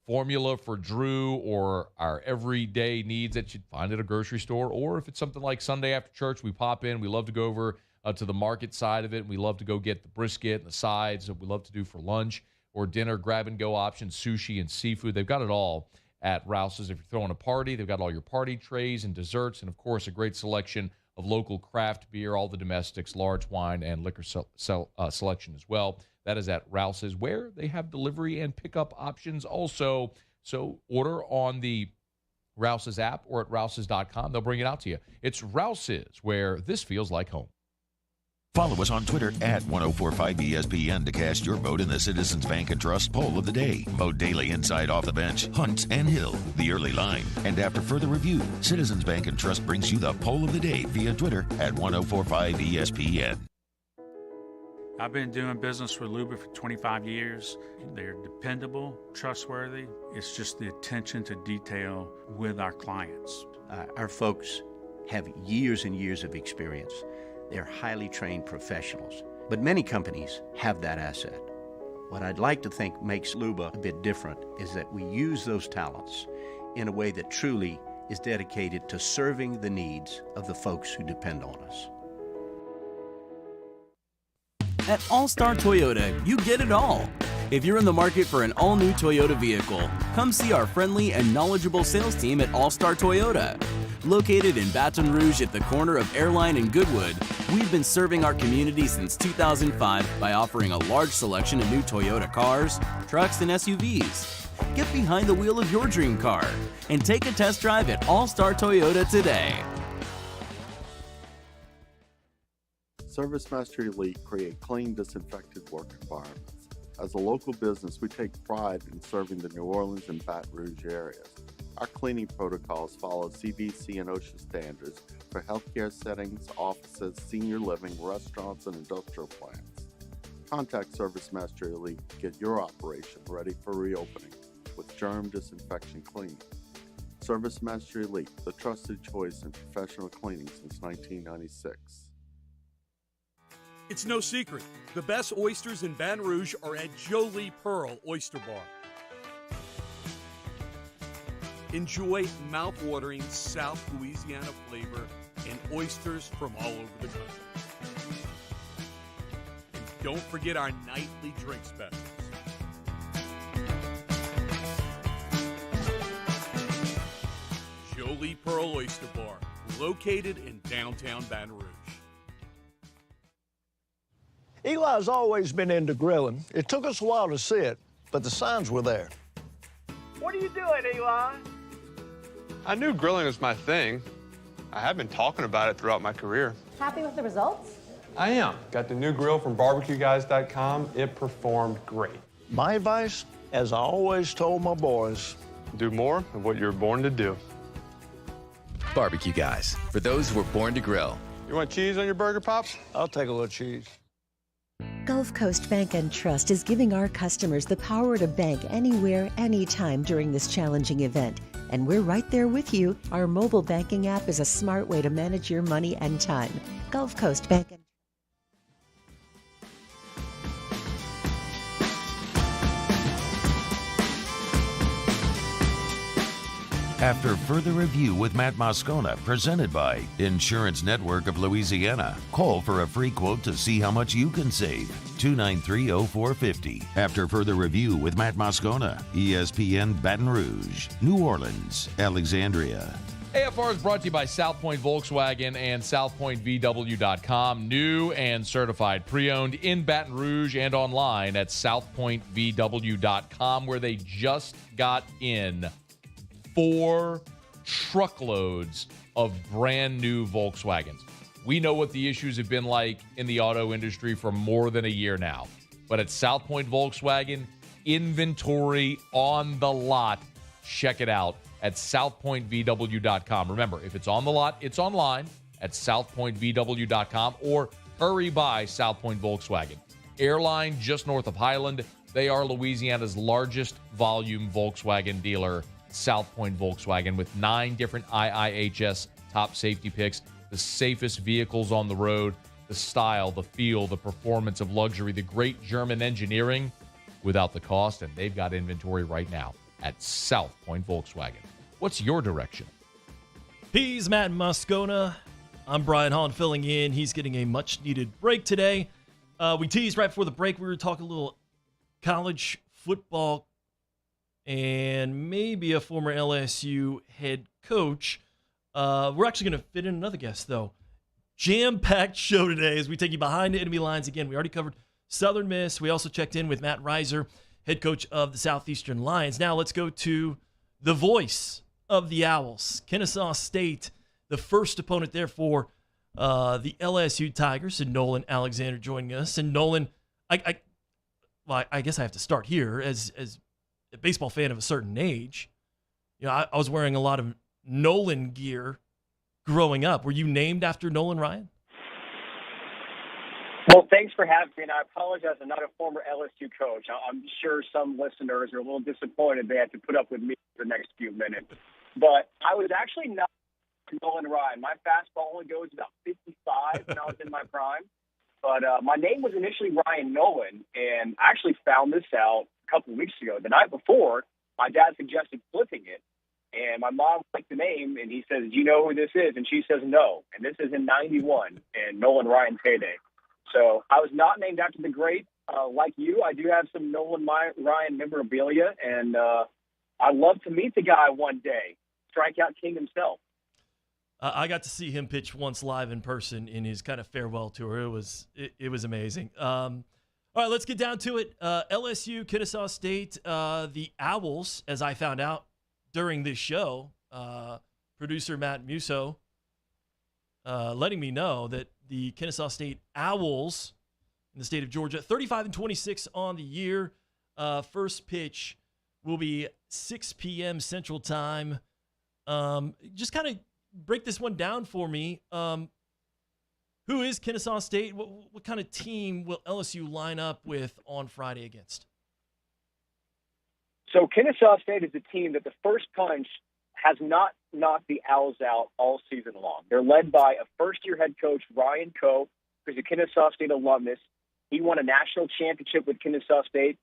formula for Drew or our everyday needs that you'd find at a grocery store, or if it's something like Sunday after church, we pop in. We love to go over to the market side of it. We love to go get the brisket and the sides that we love to do for lunch or dinner, grab-and-go options, sushi and seafood. They've got it all at Rouse's. If you're throwing a party, they've got all your party trays and desserts, and, of course, a great selection of local craft beer, all the domestics, large wine, and liquor selection as well. That is at Rouse's, where they have delivery and pickup options also. So order on the Rouse's app or at rouses.com. They'll bring it out to you. It's Rouse's, where this feels like home. Follow us on Twitter at 1045ESPN to cast your vote in the Citizens Bank and Trust poll of the day. Vote daily inside, off the bench, Hunt, and Hill, the early line. And after further review, Citizens Bank and Trust brings you the poll of the day via Twitter at 1045ESPN. I've been doing business with Luba for 25 years. They're dependable, trustworthy. It's just the attention to detail with our clients. Our folks have years and years of experience. They're highly trained professionals, but many companies have that asset. What I'd like to think makes Luba a bit different is that we use those talents in a way that truly is dedicated to serving the needs of the folks who depend on us. At All-Star Toyota, you get it all. If you're in the market for an all-new Toyota vehicle, come see our friendly and knowledgeable sales team at All-Star Toyota. Located in Baton Rouge at the corner of Airline and Goodwood, we've been serving our community since 2005 by offering a large selection of new Toyota cars, trucks, and SUVs. Get behind the wheel of your dream car and take a test drive at All-Star Toyota today. ServiceMaster Elite create clean, disinfected work environments. As a local business, we take pride in serving the New Orleans and Baton Rouge areas. Our cleaning protocols follow CDC and OSHA standards for healthcare settings, offices, senior living, restaurants, and industrial plants. Contact ServiceMaster Elite to get your operation ready for reopening with germ disinfection cleaning. ServiceMaster Elite, the trusted choice in professional cleaning since 1996. It's no secret. The best oysters in Baton Rouge are at Jolie Pearl Oyster Bar. Enjoy mouth-watering South Louisiana flavor and oysters from all over the country. And don't forget our nightly drink specials. Jolie Pearl Oyster Bar, located in downtown Baton Rouge. Eli's always been into grilling. It took us a while to see it, but the signs were there. What are you doing, Eli? I knew grilling was my thing. I have been talking about it throughout my career. Happy with the results? I am. Got the new grill from barbecueguys.com. It performed great. My advice, as I always told my boys, do more of what you were born to do. Barbecue Guys, for those who were born to grill. You want cheese on your burger, Pops? I'll take a little cheese. Gulf Coast Bank and Trust is giving our customers the power to bank anywhere, anytime during this challenging event. And we're right there with you. Our mobile banking app is a smart way to manage your money and time. Gulf Coast Bank and After further review with Matt Moscona, presented by Insurance Network of Louisiana. Call for a free quote to see how much you can save. 293-0450. After further review with Matt Moscona, ESPN Baton Rouge, New Orleans, Alexandria. AFR is brought to you by South Point Volkswagen and SouthPointVW.com. New and certified pre-owned in Baton Rouge and online at SouthPointVW.com, where they just got in 4 truckloads of brand new Volkswagens. We know what the issues have been like in the auto industry for more than a year now. But at South Point Volkswagen, inventory on the lot. Check it out at SouthPointVW.com. Remember, if it's on the lot, it's online at southpointvw.com or hurry by South Point Volkswagen. Airline just north of Highland. They are Louisiana's largest volume Volkswagen dealer, South Point Volkswagen, with 9 different IIHS top safety picks, the safest vehicles on the road, the style, the feel, the performance of luxury, the great German engineering without the cost, and they've got inventory right now at South Point Volkswagen. What's your direction? He's Matt Moscona. I'm Brian Holland filling in. He's getting a much-needed break today. We teased right before the break. We were talking a little college football and maybe a former LSU head coach. We're actually going to fit in another guest, though. Jam-packed show today as we take you behind the enemy lines. Again, we already covered Southern Miss. We also checked in with Matt Reiser, head coach of the Southeastern Lions. Now let's go to the voice of the Owls, Kennesaw State, the first opponent there for the LSU Tigers, and Nolan Alexander joining us. And Nolan, I guess I have to start here as a baseball fan of a certain age. You know, I was wearing a lot of Nolan gear growing up. Were you named after Nolan Ryan? Well, thanks for having me, and I apologize. I'm not a former LSU coach. I'm sure some listeners are a little disappointed they had to put up with me for the next few minutes. But I was actually not Nolan Ryan. My fastball only goes about 55 when I was in my prime. But my name was initially Ryan Nolan, and I actually found this out a couple of weeks ago. The night before, my dad suggested flipping it, and my mom liked the name, and he says, "Do you know who this is?" And she says, "No." And this is in '91, and Nolan Ryan's heyday. So I was not named after the great. Like you, I do have some Nolan Ryan memorabilia, and I'd love to meet the guy one day, strikeout king himself. I got to see him pitch once live in person in his kind of farewell tour. It was amazing. All right, let's get down to it. LSU, Kennesaw State, the Owls, as I found out during this show, producer Matt Moscona letting me know that the Kennesaw State Owls in the state of Georgia, 35-26 on the year. First pitch will be 6 p.m. Central Time. Just kind of break this one down for me. Who is Kennesaw State? What kind of team will LSU line up with on Friday against? So Kennesaw State is a team that the first punch has not knocked the Owls out all season long. They're led by a first-year head coach, Ryan Coe, who's a Kennesaw State alumnus. He won a national championship with Kennesaw State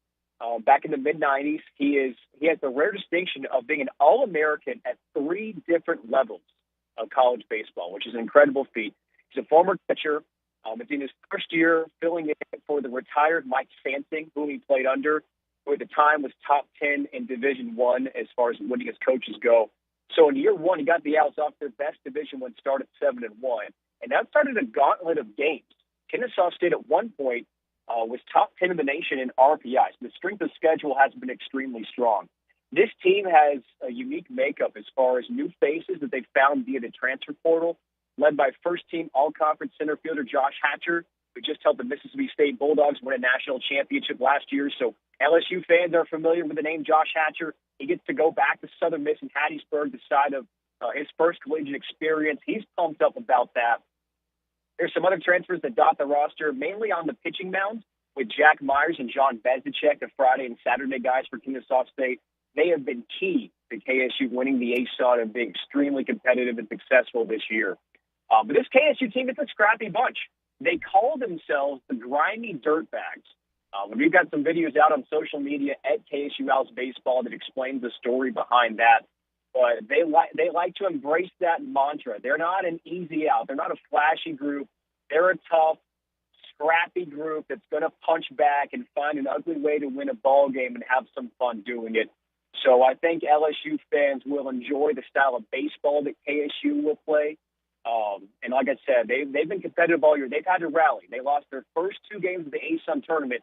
back in the mid-'90s. He has the rare distinction of being an All-American at 3 different levels of college baseball, which is an incredible feat. He's a former pitcher. It's in his first year filling in for the retired Mike Sansing, whom he played under, who at the time was top 10 in Division I as far as winning as coaches go. So in year one, he got the Owls off their best Division I start at 7-1, and that started a gauntlet of games. Kennesaw State at one point was top 10 in the nation in RPIs. The strength of schedule has been extremely strong. This team has a unique makeup as far as new faces that they found via the transfer portal, led by first-team all-conference center fielder Josh Hatcher, who just helped the Mississippi State Bulldogs win a national championship last year. So LSU fans are familiar with the name Josh Hatcher. He gets to go back to Southern Miss in Hattiesburg, the side of his first collegiate experience. He's pumped up about that. There's some other transfers that dot the roster, mainly on the pitching mound, with Jack Myers and John Bezicek, the Friday and Saturday guys for Kennesaw State. They have been key to KSU winning the ASUN and being extremely competitive and successful this year. But this KSU team is a scrappy bunch. They call themselves the Grimy Dirtbags. We've got some videos out on social media at KSU Owls Baseball that explains the story behind that. But they like to embrace that mantra. They're not an easy out. They're not a flashy group. They're a tough, scrappy group that's going to punch back and find an ugly way to win a ball game and have some fun doing it. So I think LSU fans will enjoy the style of baseball that KSU will play. And like I said, they've been competitive all year. They've had to rally. They lost their first 2 games of the ASUN tournament,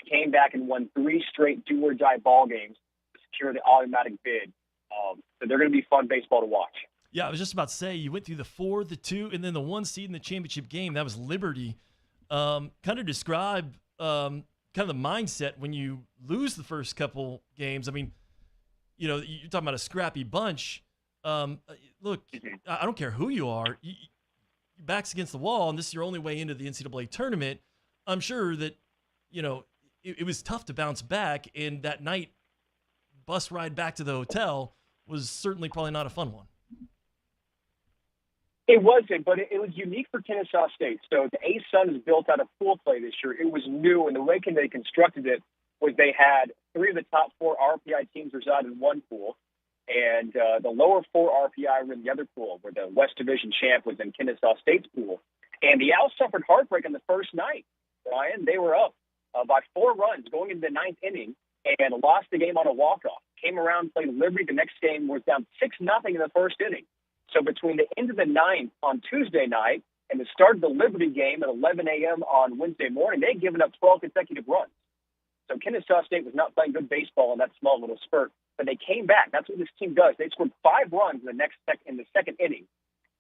came back and won 3 straight do-or-die ball games to secure the automatic bid. So they're going to be fun baseball to watch. Yeah, I was just about to say, you went through the 4, the 2, and then the 1 seed in the championship game. That was Liberty. Kind of describe kind of the mindset when you lose the first couple games. I mean, you know, you're talking about a scrappy bunch. Look, I don't care who you are. back's against the wall and this is your only way into the NCAA tournament, I'm sure that, it was tough to bounce back. And that night bus ride back to the hotel was certainly probably not a fun one. It wasn't, but it was unique for Kennesaw State. So the A-Sun is built out of pool play this year. It was new, and the way they constructed it was they had 3 of the top 4 RPI teams reside in one pool, and the lower 4 RPI were in the other pool, where the West Division champ was in Kennesaw State's pool. And the Owls suffered heartbreak in the first night, Ryan. They were up by 4 runs going into the 9th inning and lost the game on a walk-off. Came around, played Liberty. The next game was down 6-0 in the first inning. So between the end of the 9th on Tuesday night and the start of the Liberty game at 11 a.m. on Wednesday morning, they'd given up 12 consecutive runs. So Kennesaw State was not playing good baseball in that small little spurt, but they came back. That's what this team does. They scored 5 runs in the second inning.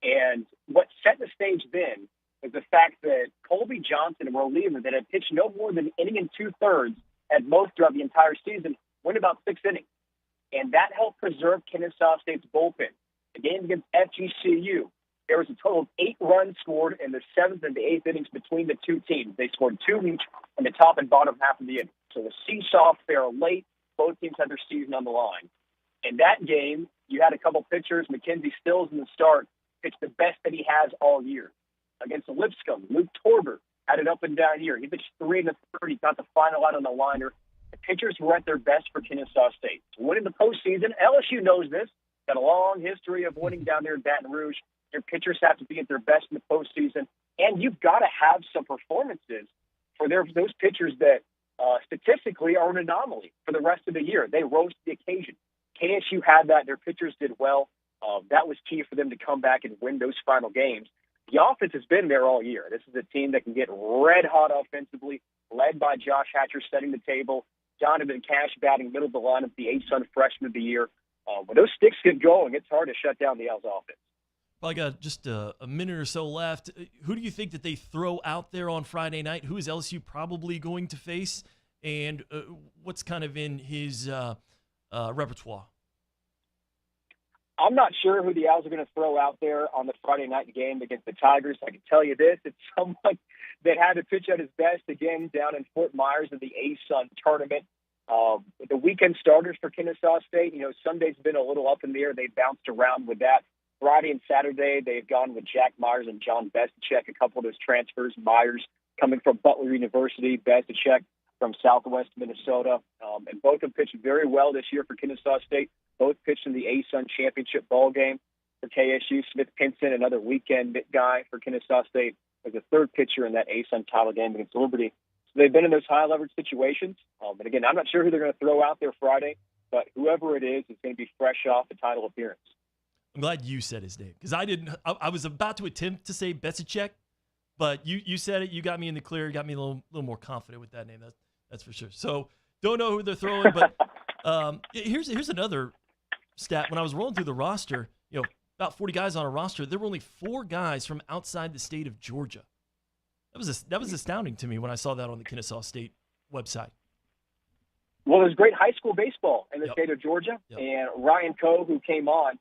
And what set the stage then was the fact that Colby Johnson, a reliever that had pitched no more than an inning and 2/3 at most throughout the entire season, went about 6 innings. And that helped preserve Kennesaw State's bullpen. The game against FGCU, there was a total of 8 runs scored in the 7th and the 8th innings between the two teams. They scored 2 each in the top and bottom half of the inning. So the seesaw affair late. Both teams had their season on the line. In that game, you had a couple pitchers. Mackenzie Stills in the start pitched the best that he has all year. Against Lipscomb, Luke Torber had an up and down year. He pitched 3 in the 3rd. He got the final out on the liner. The pitchers were at their best for Kennesaw State. So winning the postseason, LSU knows this. Got a long history of winning down there in Baton Rouge. Your pitchers have to be at their best in the postseason, and you've got to have some performances for those pitchers that statistically are an anomaly for the rest of the year. They rose to the occasion. KSU had that. Their pitchers did well. That was key for them to come back and win those final games. The offense has been there all year. This is a team that can get red hot offensively, led by Josh Hatcher setting the table. Donovan Cash batting middle of the lineup, the A-Sun freshman of the year. When those sticks get going, it's hard to shut down the Owls offense. Probably got just a minute or so left. Who do you think that they throw out there on Friday night? Who is LSU probably going to face? And what's kind of in his repertoire? I'm not sure who the Owls are going to throw out there on the Friday night game against the Tigers. I can tell you this. It's someone that had to pitch at his best again down in Fort Myers in the A-Sun tournament. The weekend starters for Kennesaw State, Sunday's been a little up in the air. They bounced around with that. Friday and Saturday, they've gone with Jack Myers and John Bestacek, a couple of those transfers. Myers coming from Butler University, Bestacek from Southwest Minnesota. And both have pitched very well this year for Kennesaw State. Both pitched in the A-Sun championship ball game for KSU. Smith Pinson, another weekend guy for Kennesaw State, was the 3rd pitcher in that A-Sun title game against Liberty. So they've been in those high-leverage situations. But again, I'm not sure who they're going to throw out there Friday, but whoever it is going to be fresh off the title appearance. I'm glad you said his name because I didn't. I was about to attempt to say Bestacek, but you said it. You got me in the clear. Got me a little more confident with that name. That's for sure. So don't know who they're throwing, but here's another stat. When I was rolling through the roster, about 40 guys on a roster, there were only 4 guys from outside the state of Georgia. That was astounding to me when I saw that on the Kennesaw State website. Well, there's great high school baseball in the state of Georgia, and Ryan Coe, who came on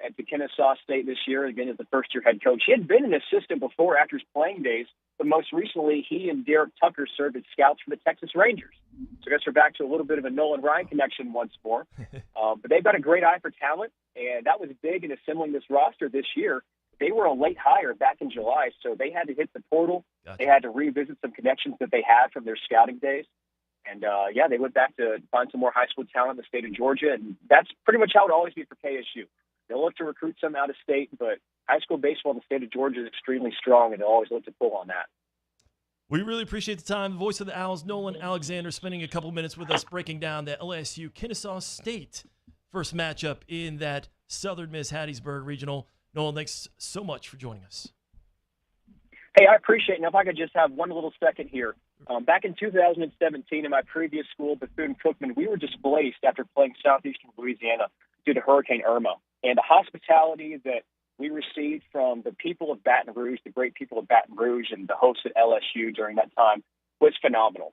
at the Kennesaw State this year, again as the first-year head coach. He had been an assistant before after his playing days, but most recently he and Derek Tucker served as scouts for the Texas Rangers. So I guess we're back to a little bit of a Nolan Ryan connection once more. But they've got a great eye for talent, and that was big in assembling this roster this year. They were a late hire back in July, so they had to hit the portal. Gotcha. They had to revisit some connections that they had from their scouting days. And, they went back to find some more high school talent in the state of Georgia, and that's pretty much how it always be for KSU. They'll look to recruit some out of state, but high school baseball in the state of Georgia is extremely strong, and they'll always look to pull on that. We really appreciate the time. The voice of the Owls, Nolan Alexander, spending a couple minutes with us breaking down the LSU Kennesaw State first matchup in that Southern Miss Hattiesburg Regional. Nolan, thanks so much for joining us. Hey, I appreciate it. Now, if I could just have one little second here. Back in 2017, in my previous school, Bethune-Cookman, we were displaced after playing southeastern Louisiana due to Hurricane Irma. And the hospitality that we received from the people of Baton Rouge, the great people of Baton Rouge, and the hosts at LSU during that time was phenomenal.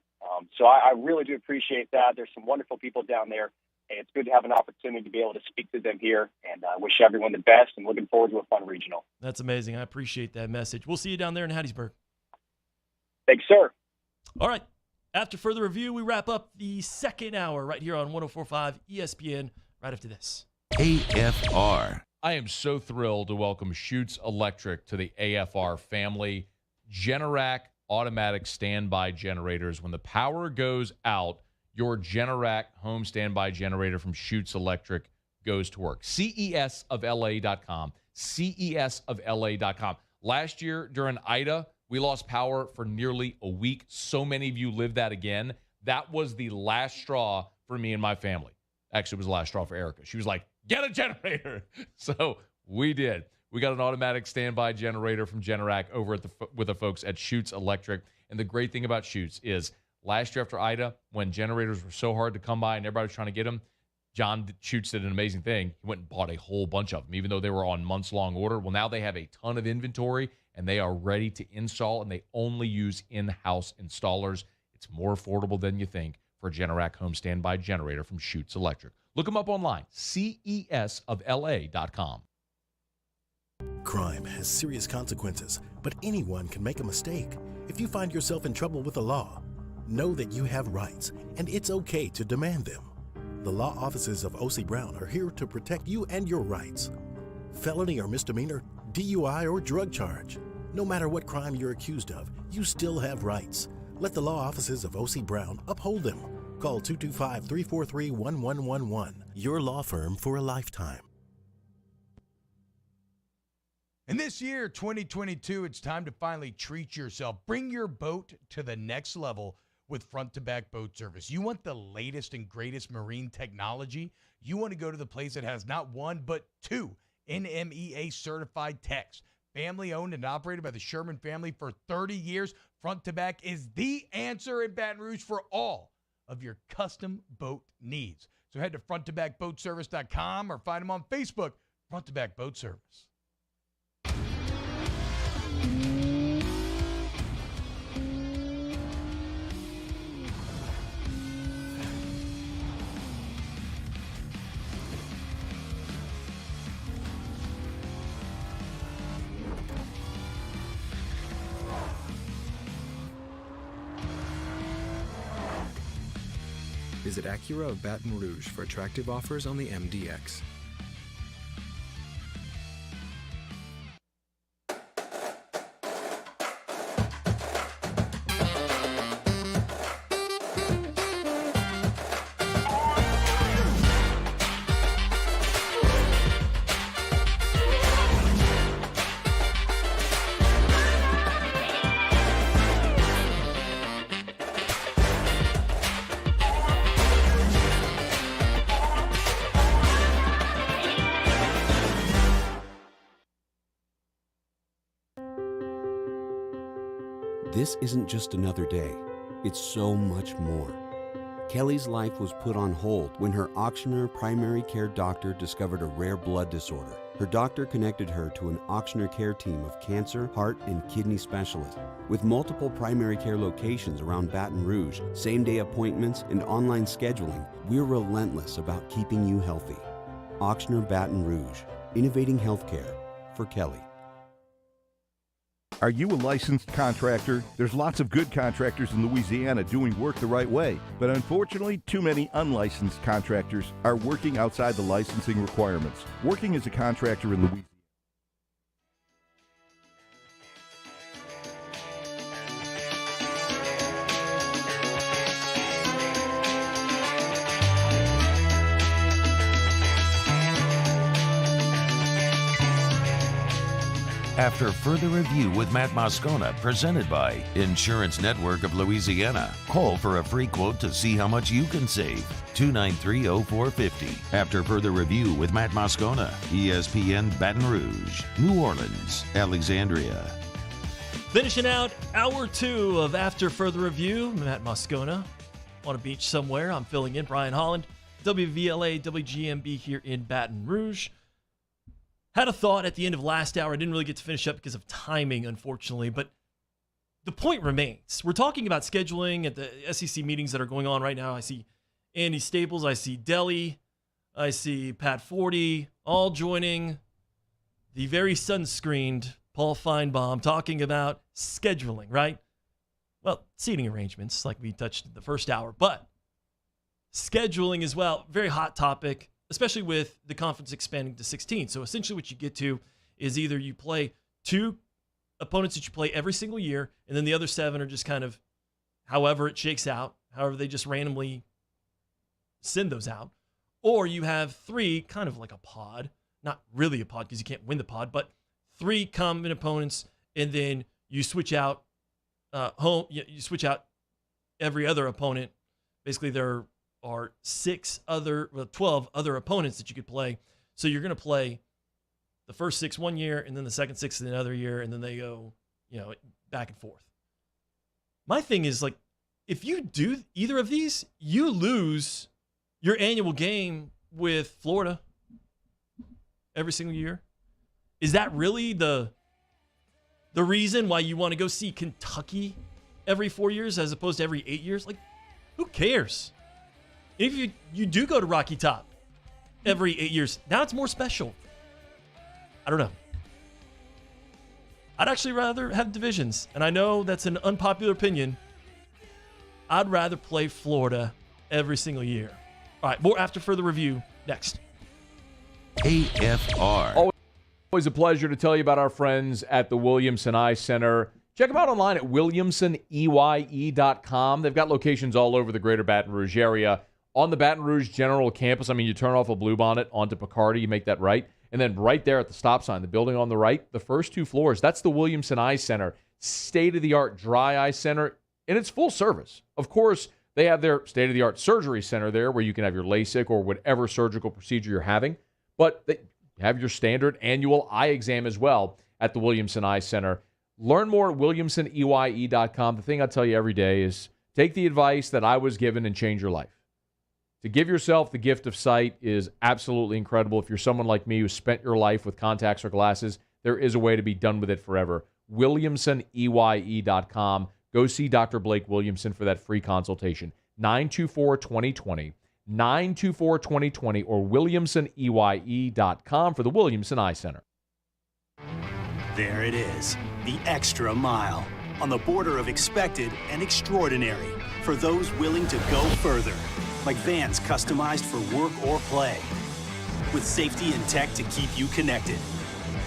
So I really do appreciate that. There's some wonderful people down there. it's good to have an opportunity to be able to speak to them here, and wish everyone the best and looking forward to a fun regional. That's amazing. I appreciate that message. We'll see you down there in Hattiesburg. Thanks, sir. All right. After further review, we wrap up the second hour right here on 104.5 ESPN right after this. AFR. I am so thrilled to welcome Schutz Electric to the AFR family. Generac automatic standby generators. When the power goes out, your Generac home standby generator from Schutz Electric goes to work. CESofLA.com. CESofLA.com. Last year during Ida, we lost power for nearly a week. So many of you lived that again. That was the last straw for me and my family. Actually, it was the last straw for Erica. She was like, get a generator. So we did. We got an automatic standby generator from Generac over at with the folks at Schutz Electric. And the great thing about Schutz is last year after Ida, when generators were so hard to come by and everybody was trying to get them, John Schutz did an amazing thing. He went and bought a whole bunch of them, even though they were on months-long order. Well, now they have a ton of inventory, and they are ready to install, and they only use in-house installers. It's more affordable than you think for a Generac home standby generator from Schutz Electric. Look them up online, CESofLA.com. Crime has serious consequences, but anyone can make a mistake. If you find yourself in trouble with the law, know that you have rights, and it's okay to demand them. The law offices of O.C. Brown are here to protect you and your rights. Felony or misdemeanor, DUI or drug charge. No matter what crime you're accused of, you still have rights. Let the law offices of O.C. Brown uphold them. Call 225-343-1111. Your law firm for a lifetime. And this year, 2022, it's time to finally treat yourself. Bring your boat to the next level with front-to-back boat service. You want the latest and greatest marine technology? You want to go to the place that has not one, but two NMEA-certified techs. Family-owned and operated by the Sherman family for 30 years, Front-to-Back is the answer in Baton Rouge for all of your custom boat needs. So head to fronttobackboatservice.com or find them on Facebook, Front-to-Back Boat Service. Visit Acura of Baton Rouge for attractive offers on the MDX. This isn't just another day. It's so much more. Kelly's life was put on hold when her auctioneer primary care doctor discovered a rare blood disorder. Her doctor connected her to an auctioneer care team of cancer, heart, and kidney specialists. With multiple primary care locations around Baton Rouge, same-day appointments, and online scheduling, we're relentless about keeping you healthy. Auctioneer Baton Rouge, innovating healthcare for Kelly. Are you a licensed contractor? There's lots of good contractors in Louisiana doing work the right way, but unfortunately, too many unlicensed contractors are working outside the licensing requirements. Working as a contractor in Louisiana. After further review with Matt Moscona, presented by Insurance Network of Louisiana. Call for a free quote to see how much you can save. 293-0450. After further review with Matt Moscona, ESPN Baton Rouge, New Orleans, Alexandria. Finishing out hour 2 of After Further Review, Matt Moscona on a beach somewhere. I'm filling in. Brian Holland, WVLA, WGMB here in Baton Rouge. Had a thought at the end of last hour. I didn't really get to finish up because of timing, unfortunately, but the point remains. We're talking about scheduling at the SEC meetings that are going on right now. I see Andy Staples. I see Deli. I see Pat 40 all joining the very sunscreened Paul Feinbaum talking about scheduling, right? Well, seating arrangements like we touched in the first hour, but scheduling as well, very hot topic, especially with the conference expanding to 16. So essentially what you get to is either you play 2 opponents that you play every single year, and then the other 7 are just kind of however it shakes out, however they just randomly send those out. Or you have 3, kind of like a pod, not really a pod because you can't win the pod, but 3 common opponents, and then you switch out you switch out every other opponent. Basically, there are 12 other opponents that you could play. So you're going to play the first 6 one year, and then the second 6 another year, and then they go, back and forth. My thing is, like, if you do either of these, you lose your annual game with Florida every single year. Is that really the reason why you want to go see Kentucky every 4 years as opposed to every 8 years? Like, who cares? If you do go to Rocky Top every 8 years, now it's more special. I don't know. I'd actually rather have divisions, and I know that's an unpopular opinion. I'd rather play Florida every single year. All right, more after further review next. AFR. Always a pleasure to tell you about our friends at the Williamson Eye Center. Check them out online at williamsoneye.com. They've got locations all over the greater Baton Rouge area. On the Baton Rouge General Campus, you turn off a Bluebonnet onto Picardy, you make that right. And then right there at the stop sign, the building on the right, the first 2 floors, that's the Williamson Eye Center. State-of-the-art dry eye center, and it's full service. Of course, they have their state-of-the-art surgery center there where you can have your LASIK or whatever surgical procedure you're having. But they have your standard annual eye exam as well at the Williamson Eye Center. Learn more at williamsoneye.com. The thing I tell you every day is take the advice that I was given and change your life. To give yourself the gift of sight is absolutely incredible. If you're someone like me who spent your life with contacts or glasses, there is a way to be done with it forever. williamsoneye.com. Go see Dr. Blake Williamson for that free consultation. 924-2020. 924-2020 or williamsoneye.com for the Williamson Eye Center. There it is, the extra mile, on the border of expected and extraordinary for those willing to go further, like vans customized for work or play, with safety and tech to keep you connected,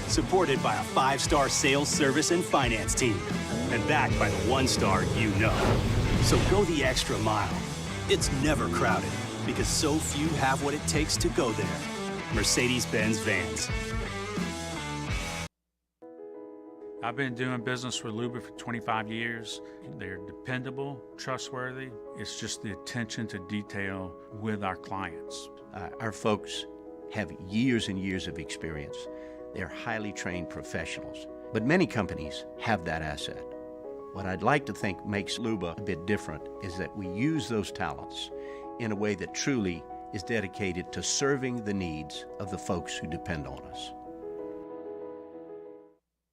supported by a 5-star sales, service, and finance team, and backed by the 1-star you know. So go the extra mile. It's never crowded, because so few have what it takes to go there. Mercedes-Benz Vans. I've been doing business with Luba for 25 years. They're dependable, trustworthy. It's just the attention to detail with our clients. Our folks have years and years of experience. They're highly trained professionals, but many companies have that asset. What I'd like to think makes Luba a bit different is that we use those talents in a way that truly is dedicated to serving the needs of the folks who depend on us.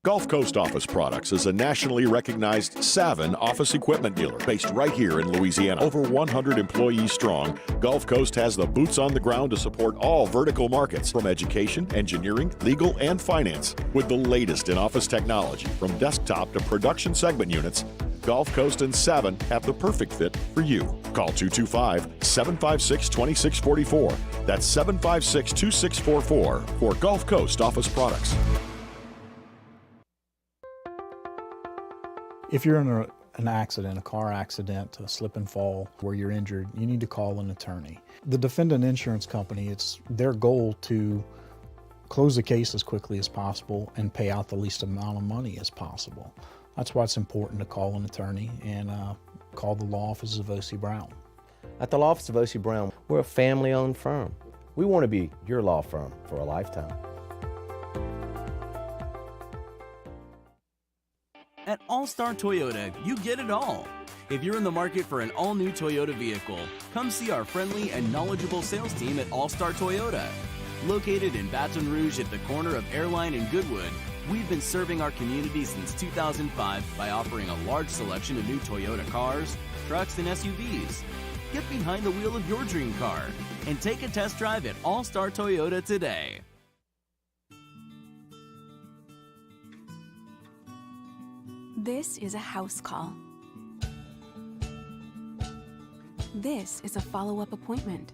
Gulf Coast Office Products is a nationally recognized Savin office equipment dealer based right here in Louisiana. Over 100 employees strong, Gulf Coast has the boots on the ground to support all vertical markets, from education, engineering, legal, and finance. With the latest in office technology, from desktop to production segment units, Gulf Coast and Savin have the perfect fit for you. Call 225-756-2644. That's 756-2644 for Gulf Coast Office Products. If you're in an accident, a car accident, a slip and fall where you're injured, you need to call an attorney. The defendant insurance company, it's their goal to close the case as quickly as possible and pay out the least amount of money as possible. That's why it's important to call an attorney and call the law offices of O.C. Brown. At the law office of O.C. Brown, we're a family-owned firm. We want to be your law firm for a lifetime. At All-Star Toyota, you get it all. If you're in the market for an all-new Toyota vehicle, come see our friendly and knowledgeable sales team at All-Star Toyota. Located in Baton Rouge at the corner of Airline and Goodwood, we've been serving our community since 2005 by offering a large selection of new Toyota cars, trucks, and SUVs. Get behind the wheel of your dream car and take a test drive at All Star Toyota today. This is a house call. This is a follow-up appointment.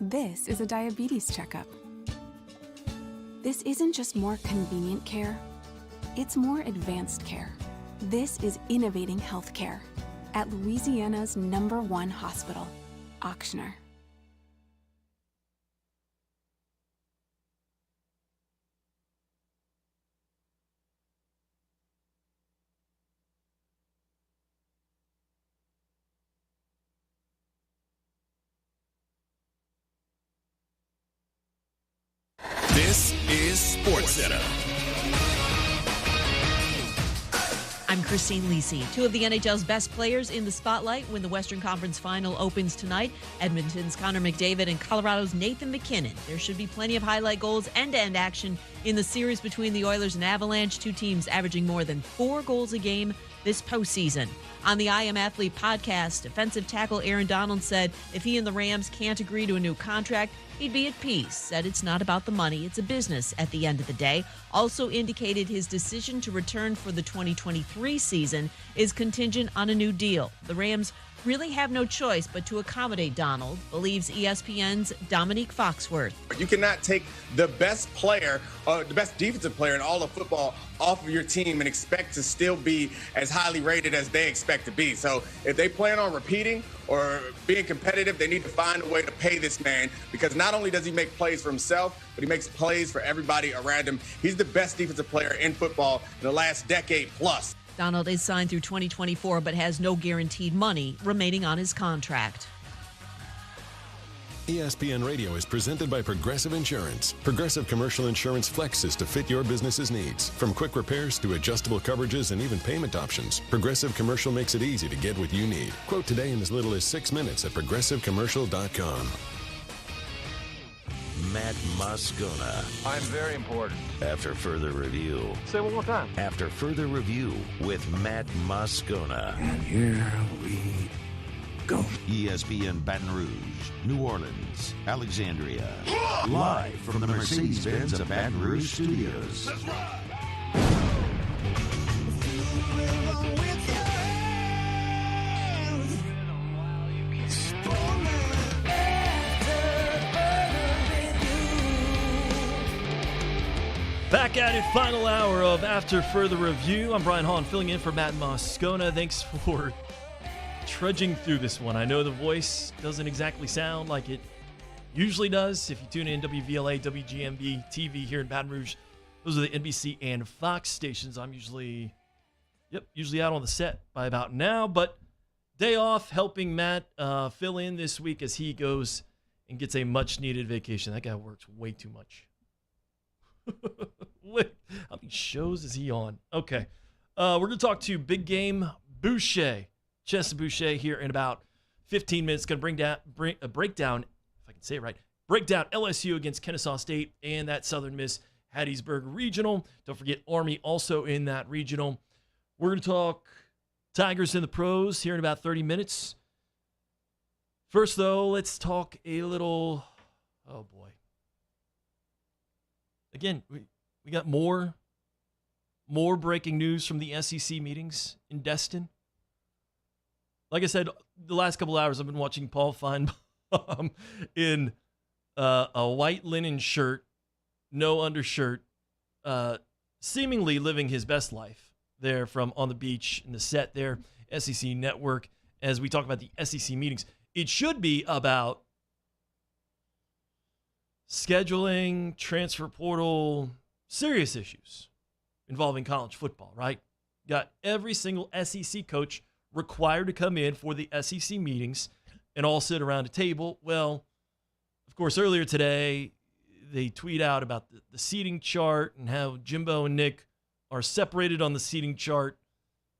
This is a diabetes checkup. This isn't just more convenient care, it's more advanced care. This is innovating healthcare at Louisiana's #1 hospital, Auctioner. This is SportsCenter. I'm Christine Lisi. Two of the NHL's best players in the spotlight when the Western Conference Final opens tonight. Edmonton's Connor McDavid and Colorado's Nathan MacKinnon. There should be plenty of highlight goals, end-to-end action in the series between the Oilers and Avalanche, two teams averaging more than 4 goals a game this postseason. On the I Am Athlete podcast, defensive tackle Aaron Donald said if he and the Rams can't agree to a new contract, he'd be at peace. Said it's not about the money, it's a business at the end of the day. Also indicated his decision to return for the 2023 season is contingent on a new deal. The Rams really have no choice but to accommodate Donald, believes ESPN's Dominique Foxworth. You cannot take the best player, the best defensive player in all of football off of your team and expect to still be as highly rated as they expect to be. So if they plan on repeating or being competitive, they need to find a way to pay this man, because not only does he make plays for himself, but he makes plays for everybody around him. He's the best defensive player in football in the last decade plus. Donald is signed through 2024 but has no guaranteed money remaining on his contract. ESPN Radio is presented by Progressive Insurance. Progressive Commercial Insurance flexes to fit your business's needs. From quick repairs to adjustable coverages and even payment options, Progressive Commercial makes it easy to get what you need. Quote today in as little as 6 minutes at progressivecommercial.com. Matt Moscona. I'm very important. After further review. Say it one more time. After further review with Matt Moscona. And here we go. ESPN Baton Rouge, New Orleans, Alexandria. Live from the Mercedes-Benz of Baton Rouge studios. That's right. Back at it, final hour of After Further Review. I'm Brian Hahn, filling in for Matt Moscona. Thanks for trudging through this one. I know the voice doesn't exactly sound like it usually does. If you tune in WVLA, WGMB TV here in Baton Rouge, those are the NBC and Fox stations. I'm usually out on the set by about now, but day off helping Matt fill in this week as he goes and gets a much-needed vacation. That guy works way too much. How many shows is he on? Okay. We're going to talk to Big Game Bouche. Chessa Boucher here in about 15 minutes. Going to bring a breakdown, if I can say it right, breakdown LSU against Kennesaw State and that Southern Miss Hattiesburg Regional. Don't forget Army also in that regional. We're going to talk Tigers in the pros here in about 30 minutes. First, though, let's talk a little, oh boy. Again, we got more breaking news from the SEC meetings in Destin. Like I said, the last couple hours I've been watching Paul Feinbaum in a white linen shirt, no undershirt, seemingly living his best life there from on the beach in the set there, SEC Network, as we talk about the SEC meetings. It should be about scheduling, transfer portal, serious issues involving college football, right? Got every single SEC coach required to come in for the SEC meetings and all sit around a table. Well, of course, earlier today, they tweet out about the seating chart and how Jimbo and Nick are separated on the seating chart.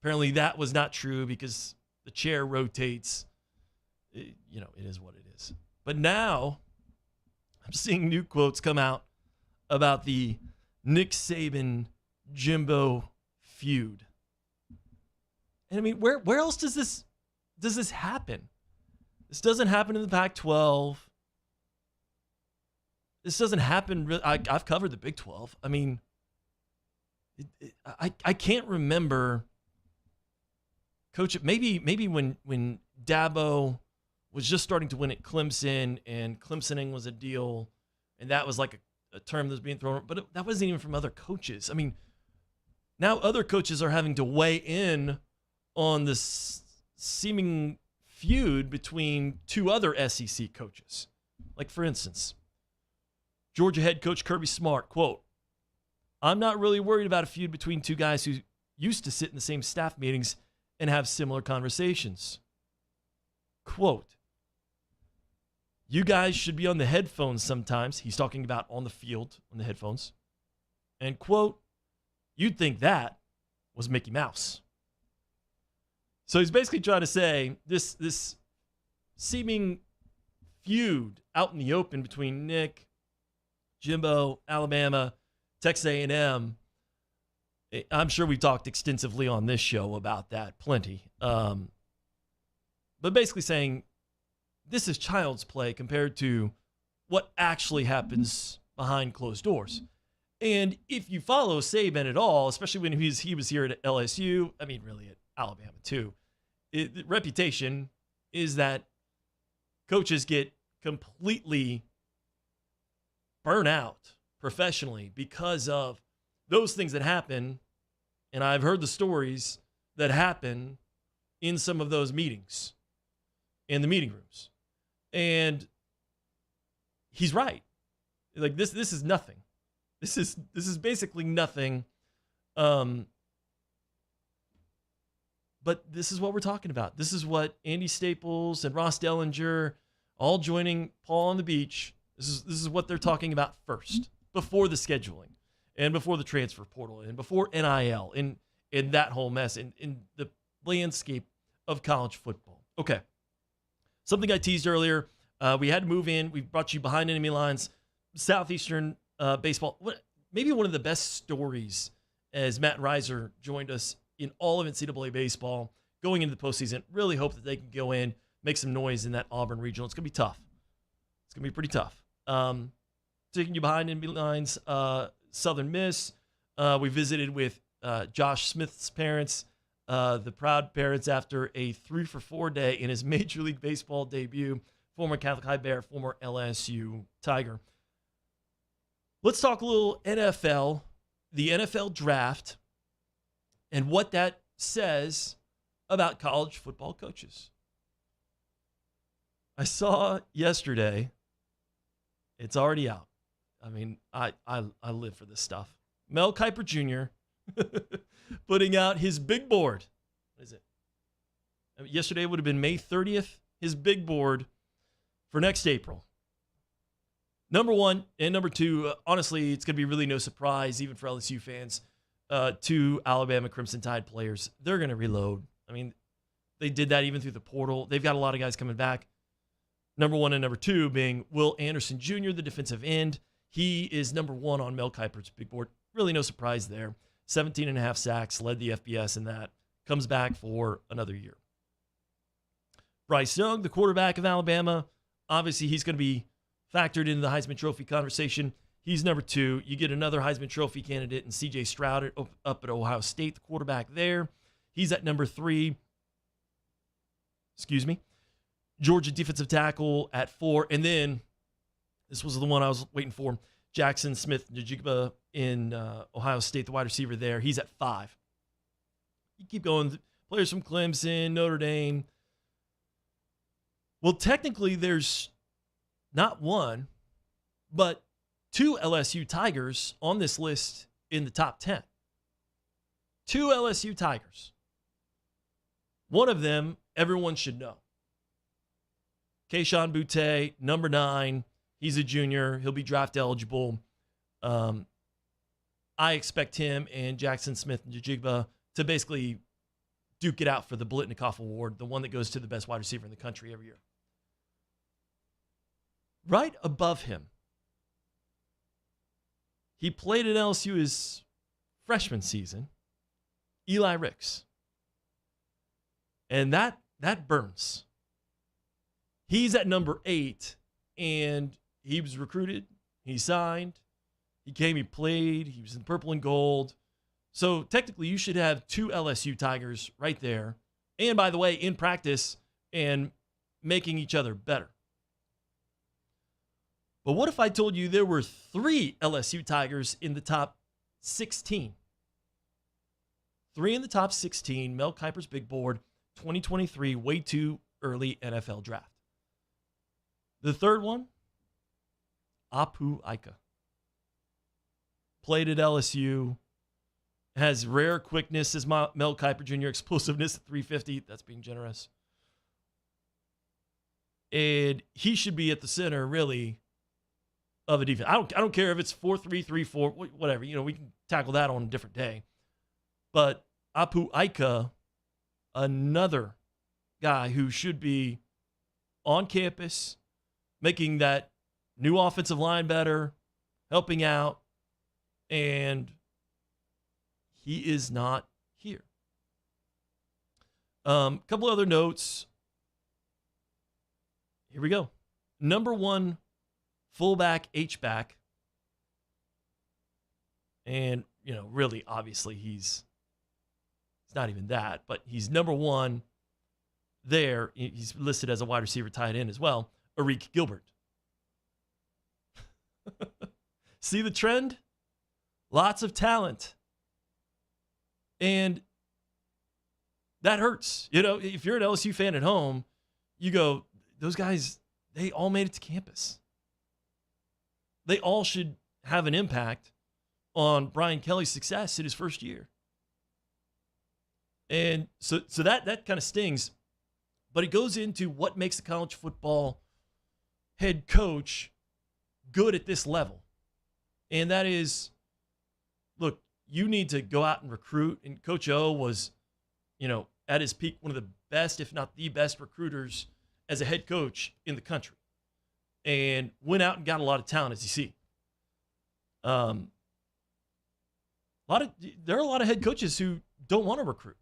Apparently that was not true because the chair rotates. It is what it is. But now I'm seeing new quotes come out about the Nick Saban Jimbo feud. And I mean, where else does this happen? This doesn't happen in the Pac-12. This doesn't happen. I've covered the Big 12. I mean, I can't remember. Coach, maybe when Dabo was just starting to win at Clemson, and Clemsoning was a deal, and that was like a term that was being thrown, but that wasn't even from other coaches. I mean, now other coaches are having to weigh in on this seeming feud between two other SEC coaches. Like, for instance, Georgia head coach Kirby Smart, quote, "I'm not really worried about a feud between two guys who used to sit in the same staff meetings and have similar conversations." Quote, "You guys should be on the headphones sometimes." He's talking about on the field, on the headphones. And quote, "You'd think that was Mickey Mouse." So he's basically trying to say this seeming feud out in the open between Nick, Jimbo, Alabama, Texas A&M. I'm sure we talked extensively on this show about that, plenty. But basically saying this is child's play compared to what actually happens behind closed doors. And if you follow Saban at all, especially when he was here at LSU, I mean, really at Alabama too, the reputation is that coaches get completely burnt out professionally because of those things that happen. And I've heard the stories that happen in some of those meetings, in the meeting rooms. And he's right. Like this is nothing. This is basically nothing. But this is what we're talking about. This is what Andy Staples and Ross Dellinger all joining Paul on the beach. This is what they're talking about first, before the scheduling and before the transfer portal and before NIL and in that whole mess in the landscape of college football. Okay. Something I teased earlier. We had to move in. We brought you behind enemy lines, Southeastern baseball. Maybe one of the best stories as Matt Reiser joined us in all of NCAA baseball going into the postseason. Really hope that they can go in, make some noise in that Auburn regional. It's going to be tough. It's going to be pretty tough. Taking you behind enemy lines, Southern Miss. We visited with Josh Smith's parents, the proud parents after a 3-for-4 day in his Major League Baseball debut. Former Catholic High Bear, former LSU Tiger. Let's talk a little NFL, the NFL draft, and what that says about college football coaches. I saw yesterday, it's already out. I mean, I live for this stuff. Mel Kiper Jr. putting out his big board. What is it? Yesterday would have been May 30th, his big board for next April. Number one and number two, honestly, it's going to be really no surprise, even for LSU fans, two Alabama Crimson Tide players. They're going to reload. I mean, they did that even through the portal. They've got a lot of guys coming back. Number one and number two being Will Anderson Jr., the defensive end. He is number one on Mel Kiper's big board. Really no surprise there. 17.5 sacks, led the FBS in that. Comes back for another year. Bryce Young, the quarterback of Alabama. Obviously, he's going to be factored into the Heisman Trophy conversation. He's number two. You get another Heisman Trophy candidate in C.J. Stroud up at Ohio State, the quarterback there. He's at number three. Georgia defensive tackle at 4. And then, this was the one I was waiting for, Jackson Smith-Njigba in Ohio State, the wide receiver there. He's at 5. You keep going. Players from Clemson, Notre Dame. Well, technically, there's not one, but 2 LSU Tigers on this list in the top 10. 2 LSU Tigers. One of them, everyone should know. Kayshon Boutte, number 9. He's a junior. He'll be draft eligible. I expect him and Jackson Smith-Njigba to basically duke it out for the Blitnikoff Award, the one that goes to the best wide receiver in the country every year. Right above him, he played at LSU his freshman season, Eli Ricks. And that burns. He's at number 8, and he was recruited. He signed. He came, he played. He was in purple and gold. So technically, you should have 2 LSU Tigers right there. And by the way, in practice and making each other better. But what if I told you there were 3 LSU Tigers in the top 16? 3 in the top 16, Mel Kiper's big board, 2023, way too early NFL draft. The third one, Apu Ika. Played at LSU, has rare quickness as Mel Kiper Jr., explosiveness at 350. That's being generous. And he should be at the center, really, of a defense. I don't care if it's 4-3, 3-4, whatever. You know, we can tackle that on a different day. But Apu Ika, another guy who should be on campus, making that new offensive line better, helping out, and he is not here. Couple other notes. Here we go. Number 1 fullback, H-back. And, you know, really, obviously, it's not even that, but he's number 1 there. He's listed as a wide receiver tight end as well. Arik Gilbert. See the trend? Lots of talent. And that hurts. You know, if you're an LSU fan at home, you go, those guys, they all made it to campus. They all should have an impact on Brian Kelly's success in his first year. And so that kind of stings. But it goes into what makes a college football head coach good at this level. And that is, look, you need to go out and recruit. And Coach O was, you know, at his peak, one of the best, if not the best recruiters as a head coach in the country. And went out and got a lot of talent, as you see. There are a lot of head coaches who don't want to recruit.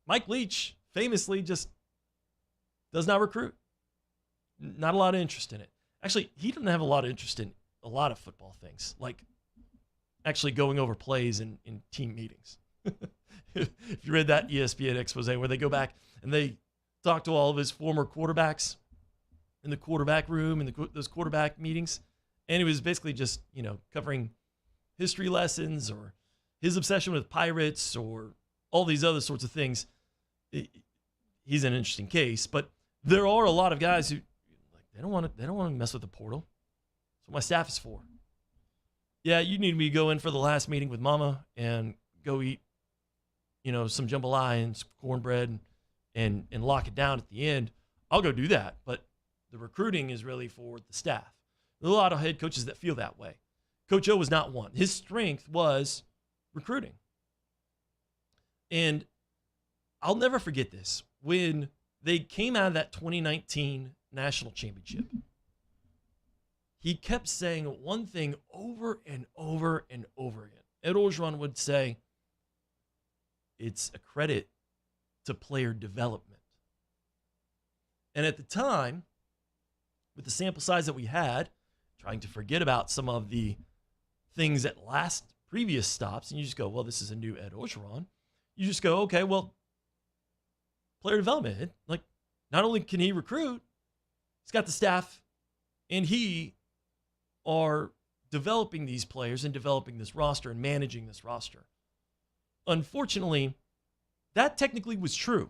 Mike Leach famously just does not recruit. Not a lot of interest in it. Actually, he doesn't have a lot of interest in a lot of football things, like actually going over plays in team meetings. If you read that ESPN expose where they go back and they talk to all of his former quarterbacks in the quarterback room, in those quarterback meetings, and it was basically just, you know, covering history lessons or his obsession with pirates or all these other sorts of things. He's an interesting case, but there are a lot of guys who they don't want to mess with the portal. That's what my staff is for. Yeah, you need me to go in for the last meeting with Mama and go eat, you know, some jambalaya and some cornbread and lock it down at the end. I'll go do that, but the recruiting is really for the staff. There's a lot of head coaches that feel that way. Coach O was not one. His strength was recruiting. And I'll never forget this. When they came out of that 2019 national championship, he kept saying one thing over and over and over again. Ed Orgeron would say, it's a credit to player development. And at the time, with the sample size that we had, trying to forget about some of the things at previous stops, and you just go, well, this is a new Ed Orgeron. You just go, okay, well, player development. Like, not only can he recruit, he's got the staff, and he are developing these players and developing this roster and managing this roster. Unfortunately, that technically was true.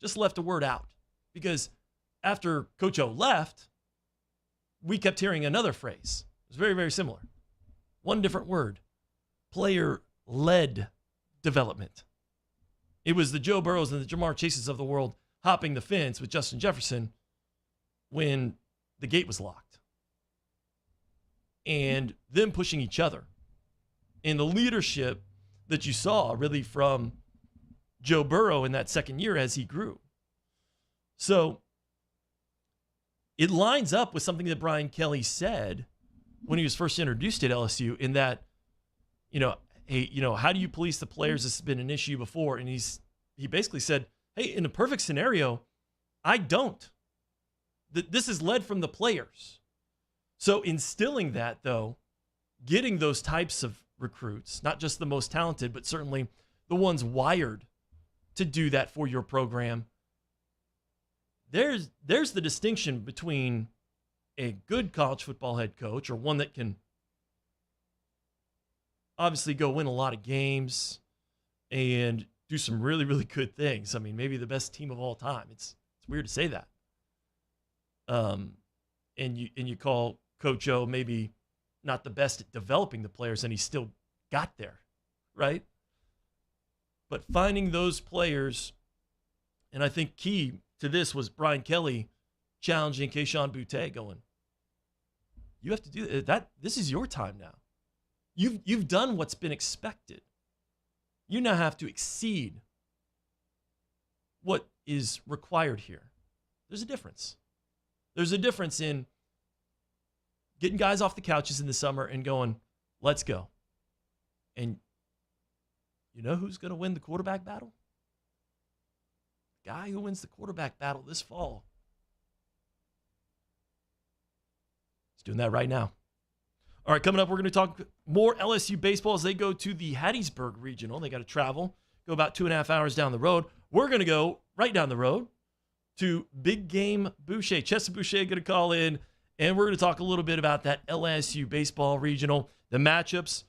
Just left a word out. Because after Coach O left, we kept hearing another phrase. It was very, very similar. One different word. Player-led development. It was the Joe Burrows and the Jamar Chases of the world hopping the fence with Justin Jefferson when the gate was locked. And them pushing each other. And the leadership that you saw really from Joe Burrow in that second year as he grew. So it lines up with something that Brian Kelly said when he was first introduced at LSU, in that, you know, hey, you know, how do you police the players? This has been an issue before. And he basically said, Hey, in a perfect scenario, I don't. This is led from the players. So instilling that, though, getting those types of recruits, not just the most talented, but certainly the ones wired to do that for your program, there's the distinction between a good college football head coach, or one that can obviously go win a lot of games and do some really, really good things. I mean, maybe the best team of all time. It's weird to say that. And you call Coach O maybe not the best at developing the players, and he still got there, right? But finding those players, and I think key to this was Brian Kelly challenging Chessa Boucher, going, you have to do that. This is your time now. You've done what's been expected. You now have to exceed what is required here. There's a difference. There's a difference in getting guys off the couches in the summer and going, let's go. And you know who's going to win the quarterback battle? The guy who wins the quarterback battle this fall. He's doing that right now. All right, coming up, we're going to talk more LSU baseball as they go to the Hattiesburg Regional. They got to travel, go about 2.5 hours down the road. We're going to go right down the road to Big Game Bouche. Chessa Boucher going to call in, and we're going to talk a little bit about that LSU baseball regional, the matchups.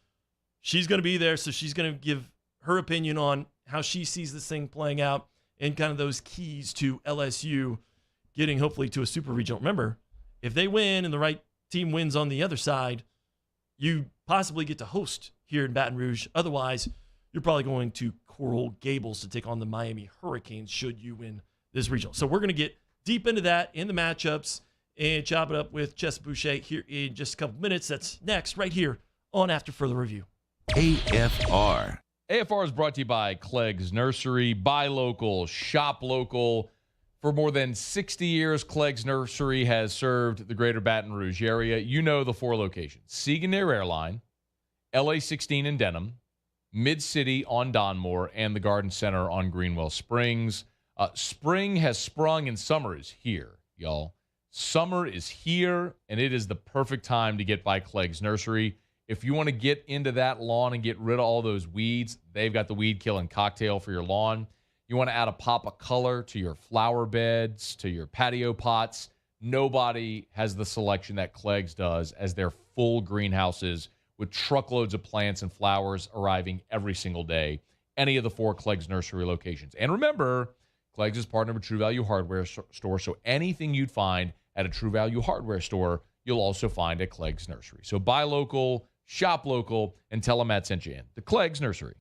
She's going to be there, so she's going to give her opinion on how she sees this thing playing out and kind of those keys to LSU getting hopefully to a super regional. Remember, if they win and the right team wins on the other side, you possibly get to host here in Baton Rouge. Otherwise, you're probably going to Coral Gables to take on the Miami Hurricanes should you win this regional. So we're going to get deep into that in the matchups and chop it up with Chessa Boucher here in just a couple minutes. That's next right here on After Further Review. AFR. AFR is brought to you by Clegg's Nursery. Buy local, shop local. For more than 60 years, Clegg's Nursery has served the greater Baton Rouge area. You know the 4 locations: Seagonair Airline, LA 16 in Denham, Mid-City on Donmore, and the Garden Center on Greenwell Springs. Spring has sprung and summer is here, y'all. Summer is here, and it is the perfect time to get by Clegg's Nursery. If you want to get into that lawn and get rid of all those weeds, they've got the weed killing cocktail for your lawn. You want to add a pop of color to your flower beds, to your patio pots. Nobody has the selection that Clegg's does, as their full greenhouses with truckloads of plants and flowers arriving every single day. Any of the 4 Clegg's Nursery locations. And remember, Clegg's is partnered with True Value Hardware Store, so anything you'd find at a True Value Hardware store, you'll also find at Clegg's Nursery. So buy local, shop local, and tell them Matt sent you in. The Clegg's Nursery.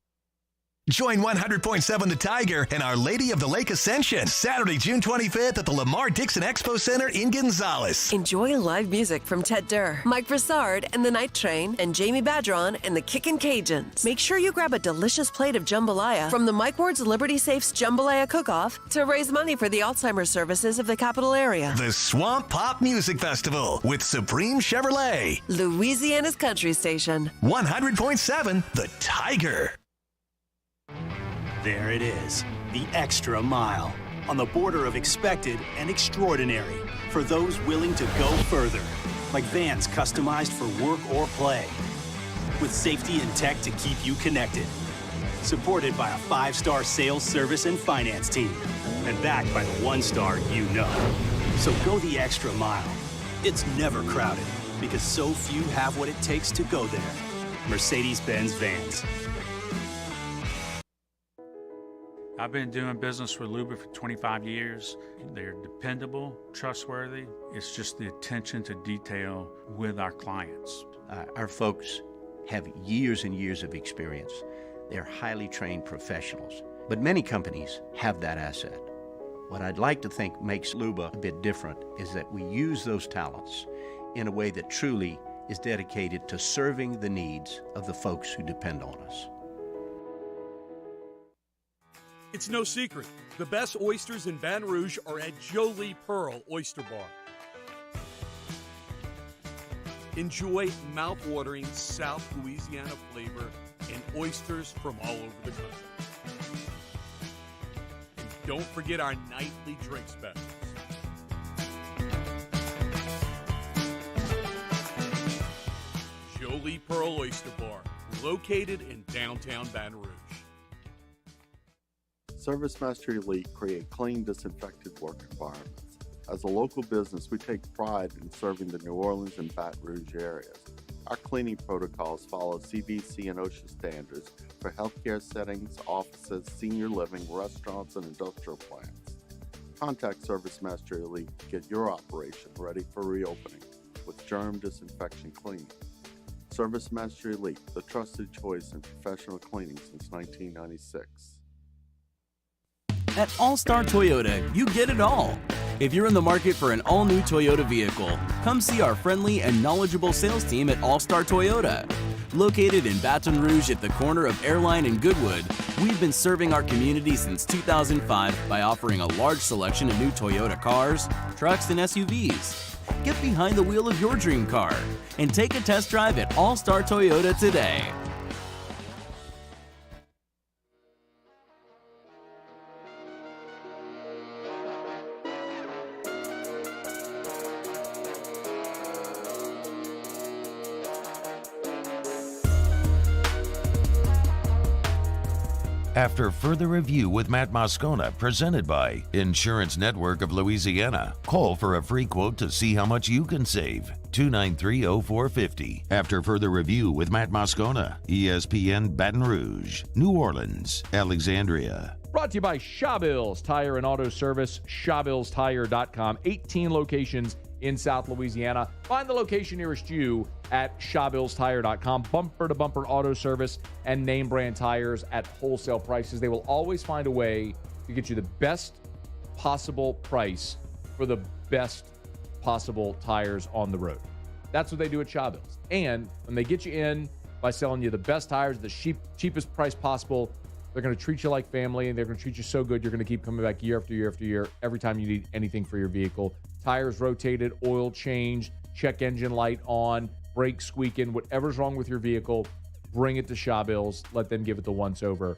Join 100.7 The Tiger and Our Lady of the Lake Ascension, Saturday, June 25th at the Lamar Dixon Expo Center in Gonzales. Enjoy live music from Ted Durr, Mike Broussard and the Night Train, and Jamie Badron and the Kickin' Cajuns. Make sure you grab a delicious plate of jambalaya from the Mike Ward's Liberty Safes Jambalaya Cook-Off to raise money for the Alzheimer's services of the capital area. The Swamp Pop Music Festival with Supreme Chevrolet, Louisiana's country station. 100.7 The Tiger. There it is, the extra mile, on the border of expected and extraordinary, for those willing to go further, like vans customized for work or play, with safety and tech to keep you connected, supported by a 5-star sales, service, and finance team, and backed by the 1-star you know. So go the extra mile. It's never crowded, because so few have what it takes to go there. Mercedes-Benz Vans. I've been doing business with Luba for 25 years. They're dependable, trustworthy. It's just the attention to detail with our clients. Our folks have years and years of experience. They're highly trained professionals, but many companies have that asset. What I'd like to think makes Luba a bit different is that we use those talents in a way that truly is dedicated to serving the needs of the folks who depend on us. It's no secret, the best oysters in Baton Rouge are at Jolie Pearl Oyster Bar. Enjoy mouth-watering South Louisiana flavor and oysters from all over the country. And Don't forget our nightly drink specials. Jolie Pearl Oyster Bar, located in downtown Baton Rouge. ServiceMaster Elite create clean, disinfected work environments. As a local business, we take pride in serving the New Orleans and Baton Rouge areas. Our cleaning protocols follow CDC and OSHA standards for healthcare settings, offices, senior living, restaurants, and industrial plants. Contact ServiceMaster Elite to get your operation ready for reopening with germ disinfection cleaning. ServiceMaster Elite, the trusted choice in professional cleaning since 1996. At All-Star Toyota, you get it all. If you're in the market for an all-new Toyota vehicle, come see our friendly and knowledgeable sales team at All-Star Toyota. Located in Baton Rouge at the corner of Airline and Goodwood, we've been serving our community since 2005 by offering a large selection of new Toyota cars, trucks, and SUVs. Get behind the wheel of your dream car and take a test drive at All-Star Toyota today. After further review with Matt Moscona, presented by Insurance Network of Louisiana. Call for a free quote to see how much you can save. 293-0450. After further review with Matt Moscona, ESPN Baton Rouge, New Orleans, Alexandria. Brought to you by Shawbills Tire and Auto Service, ShawbillsTire.com. 18 locations in South Louisiana. Find the location nearest you at ShawbillsTire.com. Bumper-to-bumper auto service and name brand tires at wholesale prices. They will always find a way to get you the best possible price for the best possible tires on the road. That's what they do at Shawbills. And when they get you in by selling you the best tires, the cheapest price possible, they're going to treat you like family, and they're going to treat you so good you're going to keep coming back year after year after year every time you need anything for your vehicle. Tires rotated, oil changed, check engine light on, brakes squeaking, whatever's wrong with your vehicle, bring it to Shawbills. Let them give it the once-over,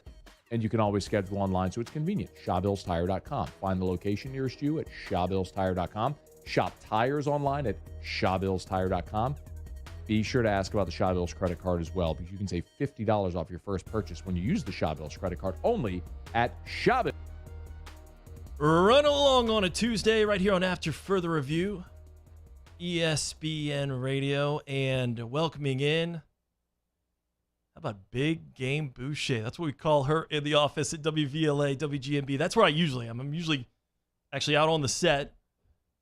and you can always schedule online, so it's convenient. ShawbillsTire.com. Find the location nearest you at ShawbillsTire.com. Shop tires online at ShawbillsTire.com. Be sure to ask about the Shawbills credit card as well, because you can save $50 off your first purchase when you use the Shawbills credit card only at Shawbills. Run along on a Tuesday right here on After Further Review, ESPN Radio, and welcoming in, how about Big Game Boucher? That's what we call her in the office at WVLA, WGNB. That's where I usually am. I'm usually actually out on the set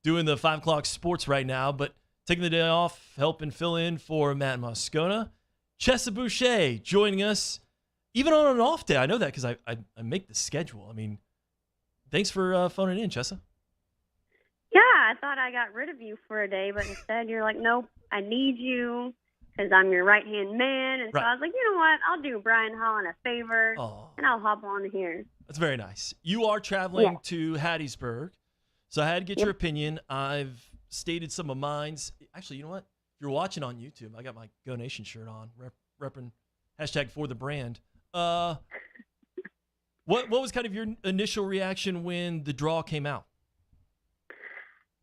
doing the 5 o'clock sports right now, but taking the day off, helping fill in for Matt Moscona. Chessa Boucher joining us, even on an off day. I know that because I make the schedule. I mean, thanks for phoning in, Chessa. Yeah, I thought I got rid of you for a day, but instead you're like, nope, I need you because I'm your right-hand man. And right. So I was like, you know what? I'll do Brian Holland a favor, and I'll hop on here. That's very nice. You are traveling to Hattiesburg, so I had to get your opinion. I've stated some of mine. Actually, you know what? If you're watching on YouTube, I got my Go Nation shirt on, repping hashtag for the brand. What was kind of your initial reaction when the draw came out?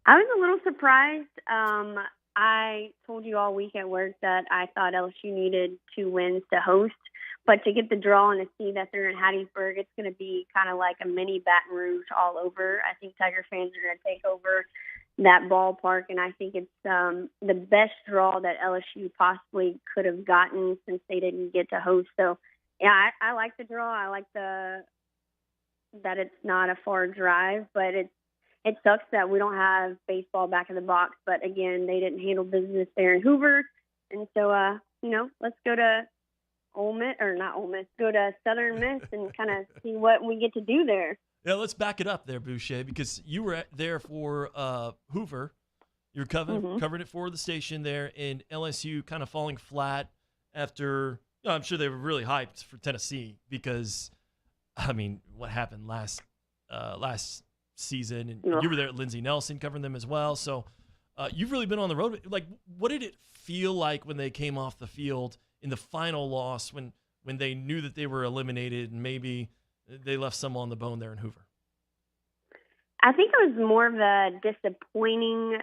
I was a little surprised. I told you all week at work that I thought LSU needed 2 wins to host, but to get the draw and to see that they're in Hattiesburg, it's going to be kind of like a mini Baton Rouge all over. I think Tiger fans are going to take over that ballpark, and I think it's the best draw that LSU possibly could have gotten since they didn't get to host. So, yeah, I like the draw. I like that it's not a far drive, but it sucks that we don't have baseball back in the box. But, again, they didn't handle business there in Hoover. And so, let's go to go to Southern Miss and kind of see what we get to do there. Yeah, let's back it up there, Boucher, because you were there for Hoover. You were covering it for the station there, and LSU kind of falling flat after I'm sure they were really hyped for Tennessee because, I mean, what happened last season, and you were there at Lindsey Nelson covering them as well. So you've really been on the road. Like, what did it feel like when they came off the field in the final loss when they knew that they were eliminated and maybe they left some on the bone there in Hoover? I think it was more of a disappointing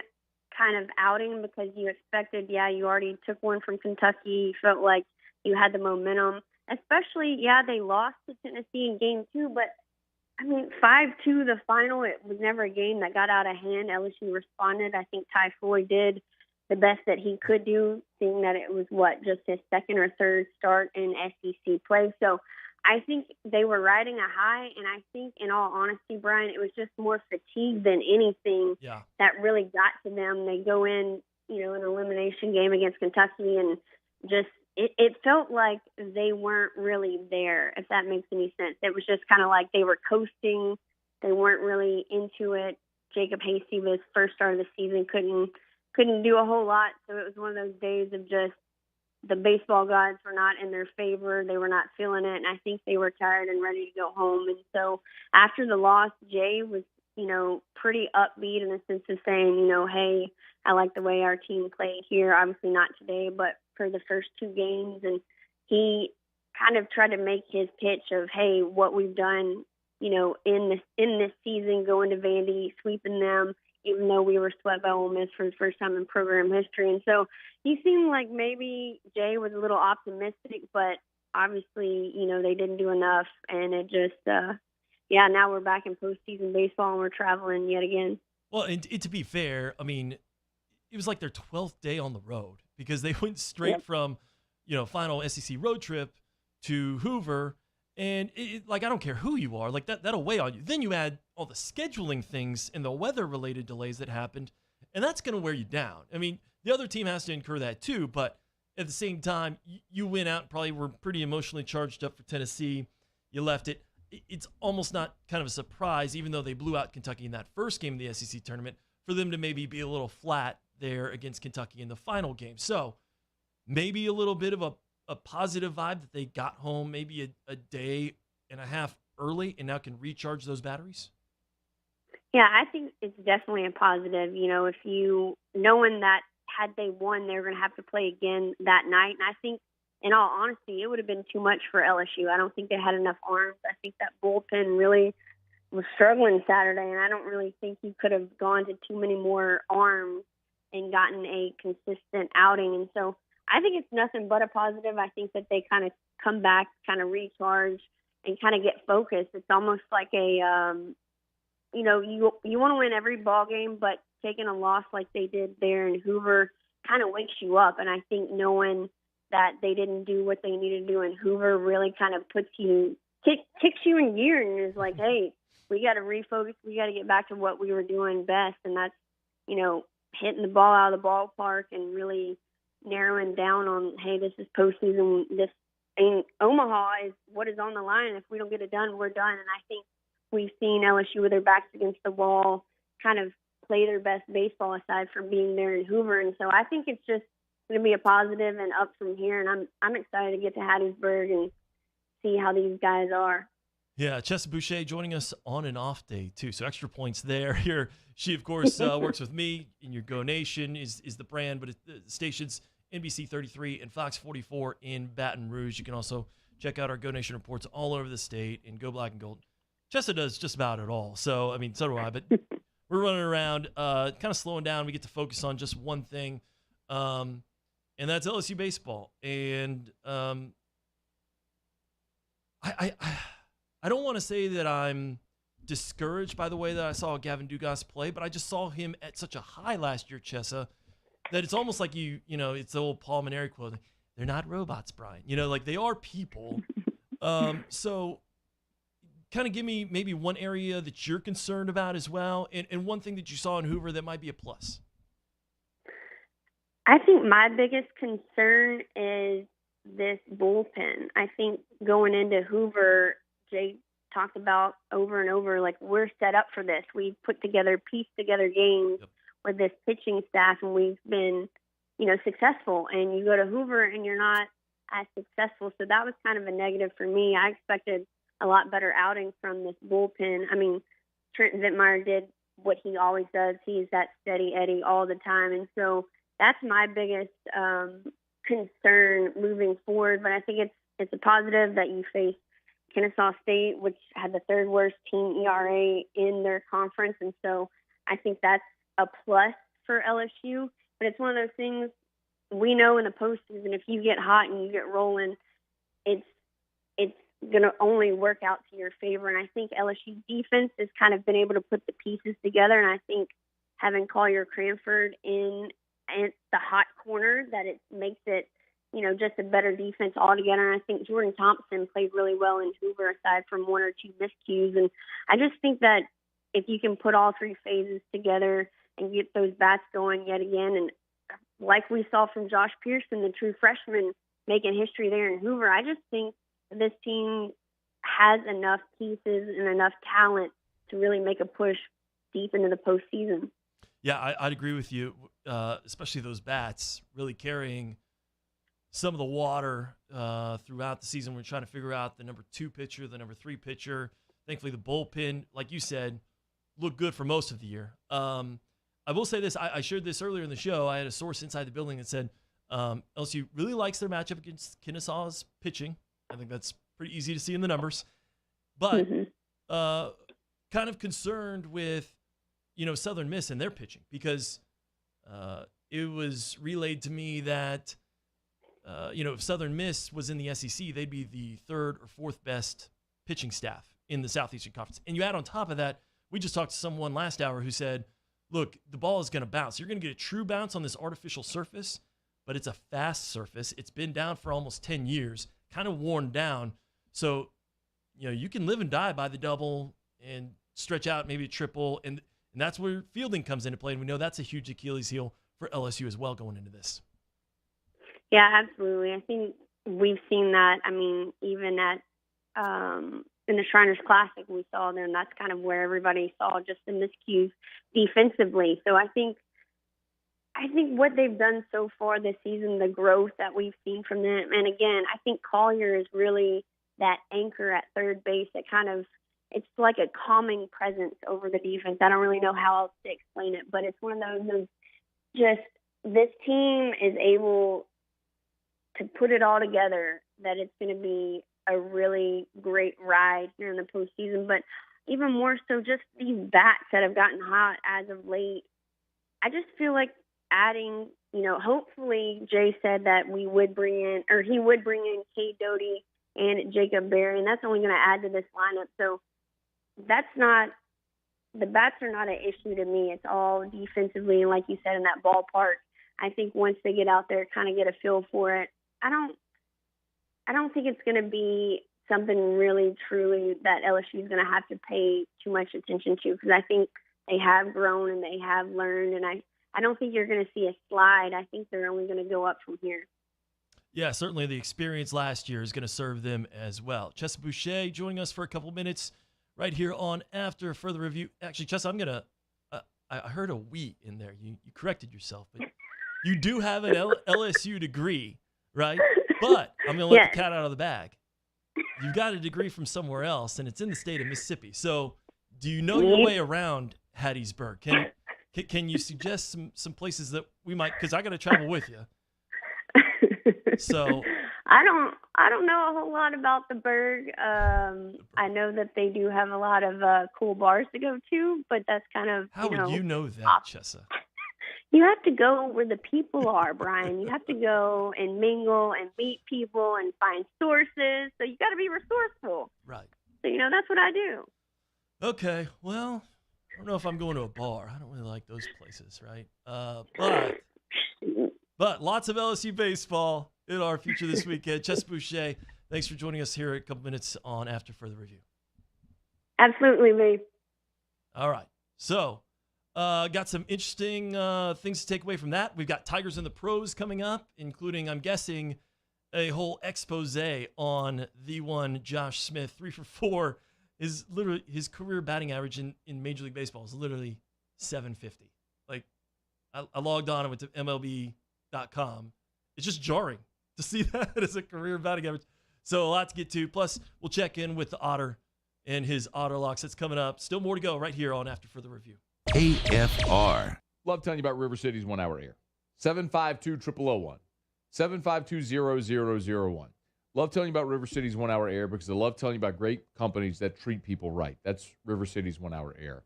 kind of outing because you expected, you already took one from Kentucky. You felt like you had the momentum. Especially, they lost to Tennessee in game 2, but, 5-2 the final, it was never a game that got out of hand. LSU responded. I think Ty Floyd did the best that he could do, seeing that it was, just his second or third start in SEC play. So I think they were riding a high, and I think, in all honesty, Brian, it was just more fatigue than anything that really got to them. They go in, an elimination game against Kentucky, and just it felt like they weren't really there, if that makes any sense. It was just kind of like they were coasting. They weren't really into it. Jacob Hasty was first start of the season, couldn't do a whole lot. So it was one of those days of just the baseball gods were not in their favor. They were not feeling it. And I think they were tired and ready to go home. And so after the loss, Jay was, pretty upbeat in the sense of saying, hey, I like the way our team played here. Obviously not today, but for the first 2 games. And he kind of tried to make his pitch of, hey, what we've done, in this season, going to Vandy, sweeping them, even though we were swept by Ole Miss for the first time in program history. And so he seemed like maybe Jay was a little optimistic, but obviously, they didn't do enough. And it just, now we're back in postseason baseball and we're traveling yet again. Well, and to be fair, it was like their 12th day on the road because they went straight from, final SEC road trip to Hoover. And I don't care who you are, that'll weigh on you. Then you add all the scheduling things and the weather-related delays that happened, and that's going to wear you down. The other team has to incur that too, but at the same time, you went out and probably were pretty emotionally charged up for Tennessee. You left it. It's almost not kind of a surprise, even though they blew out Kentucky in that first game of the SEC tournament, for them to maybe be a little flat there against Kentucky in the final game. So maybe a little bit of a positive vibe that they got home maybe a day and a half early and now can recharge those batteries? Yeah, I think it's definitely a positive. If you knowing that had they won, they were going to have to play again that night. And I think, in all honesty, it would have been too much for LSU. I don't think they had enough arms. I think that bullpen really was struggling Saturday, and I don't really think you could have gone to too many more arms and gotten a consistent outing. And so I think it's nothing but a positive. I think that they kind of come back, kind of recharge, and kind of get focused. It's almost like a, you want to win every ball game, but taking a loss like they did there in Hoover kind of wakes you up. And I think knowing that they didn't do what they needed to do in Hoover really kind of kicks you in gear and is like, hey, we got to refocus. We got to get back to what we were doing best. And that's, hitting the ball out of the ballpark and really narrowing down on, hey, this is postseason. This in Omaha is what is on the line. If we don't get it done, we're done. And I think we've seen LSU with their backs against the wall kind of play their best baseball aside from being there in Hoover. And so I think it's just going to be a positive and up from here. And I'm excited to get to Hattiesburg and see how these guys are. Yeah, Chessa Boucher joining us on an off day, too. So extra points there. Here, she, of course, works with me in your Go Nation is the brand, but the station's NBC 33 and Fox 44 in Baton Rouge. You can also check out our Go Nation reports all over the state and Go Black and Gold. Chessa does just about it all. So, so do I. But we're running around, kind of slowing down. We get to focus on just one thing, and that's LSU baseball. And I don't want to say that I'm discouraged by the way that I saw Gavin Dugas play, but I just saw him at such a high last year, Chessa, that it's almost like it's the old Paul Maneri quote. They're not robots, Brian. They are people. So kind of give me maybe one area that you're concerned about as well, and one thing that you saw in Hoover that might be a plus. I think my biggest concern is this bullpen. I think going into Hoover, Jay talked about over and over, we're set up for this. We've pieced together games with this pitching staff, and we've been, successful. And you go to Hoover and you're not as successful. So that was kind of a negative for me. I expected a lot better outing from this bullpen. Trent Zitmeyer did what he always does. He's that steady Eddie all the time. And so that's my biggest concern moving forward. But I think it's a positive that you face Kennesaw State, which had the third worst team ERA in their conference. And so I think that's a plus for LSU. But it's one of those things we know in the postseason, if you get hot and you get rolling, it's going to only work out to your favor. And I think LSU defense has kind of been able to put the pieces together. And I think having Collier Cranford in the hot corner, that it makes it, just a better defense altogether. And I think Jordan Thompson played really well in Hoover, aside from one or two miscues. And I just think that if you can put all three phases together and get those bats going yet again, and like we saw from Josh Pearson, the true freshman, making history there in Hoover, I just think this team has enough pieces and enough talent to really make a push deep into the postseason. Yeah, I'd agree with you, especially those bats really carrying some of the water throughout the season. We're trying to figure out the number 2 pitcher, the number 3 pitcher. Thankfully, the bullpen, like you said, looked good for most of the year. I will say this. I shared this earlier in the show. I had a source inside the building that said LSU really likes their matchup against Kennesaw's pitching. I think that's pretty easy to see in the numbers. But kind of concerned with, Southern Miss and their pitching, because it was relayed to me that, if Southern Miss was in the SEC, they'd be the 3rd or 4th best pitching staff in the Southeastern Conference. And you add on top of that, we just talked to someone last hour who said, look, the ball is going to bounce. You're going to get a true bounce on this artificial surface, but it's a fast surface. It's been down for almost 10 years, kind of worn down. So, you can live and die by the double and stretch out maybe a triple, and that's where fielding comes into play. And we know that's a huge Achilles heel for LSU as well going into this. Yeah, absolutely. I think we've seen that. I mean, even at in the Shriners Classic, we saw them. That's kind of where everybody saw just the miscues defensively. So I think what they've done so far this season, the growth that we've seen from them, and again, I think Collier is really that anchor at third base that kind of, it's like a calming presence over the defense. I don't really know how else to explain it, but it's one of those just, this team is able to put it all together that it's going to be a really great ride here in the postseason. But even more so, just these bats that have gotten hot as of late, I just feel like adding, hopefully Jay said that he would bring in Cade Doty and Jacob Berry, and that's only going to add to this lineup. So the bats are not an issue to me. It's all defensively, and like you said, in that ballpark, I think once they get out there, kind of get a feel for it, I don't think it's going to be something really, truly that LSU is going to have to pay too much attention to, because I think they have grown and they have learned, and I don't think you're going to see a slide. I think they're only going to go up from here. Yeah, certainly the experience last year is going to serve them as well. Chessa Boucher joining us for a couple minutes right here on After Further Review. Actually, Chessa, I'm going to I heard a "we" in there. You corrected yourself, but you do have an LSU degree, right? But I'm going to let the cat out of the bag. You've got a degree from somewhere else, and it's in the state of Mississippi. So do you know your way around Hattiesburg? Can you suggest some places that we might, because I got to travel with you. So I don't know a whole lot about the Berg. I know that they do have a lot of cool bars to go to, but that's kind of, how would you know that, Chessa? You have to go where the people are, Brian. You have to go and mingle and meet people and find sources. So you got to be resourceful. Right. So, that's what I do. Okay. Well, I don't know if I'm going to a bar. I don't really like those places, right? But lots of LSU baseball in our future this weekend. Chessa Boucher, thanks for joining us here a couple minutes on After Further Review. Absolutely, me. All right. So, got some interesting things to take away from that. We've got Tigers in the Pros coming up, including, I'm guessing, a whole expose on the one Josh Smith. 3 for 4 is literally his career batting average in Major League Baseball is literally 750. Like, I logged on and went to MLB.com. It's just jarring to see that as a career batting average. So a lot to get to. Plus, we'll check in with the Otter and his Otter Locks. That's coming up. Still more to go right here on After Further Review. AFR. Love telling you about River City's 1 hour air. 752-0001. 752-0001. Love telling you about River City's 1 Hour Air because I love telling you about great companies that treat people right. That's River City's 1 Hour Air.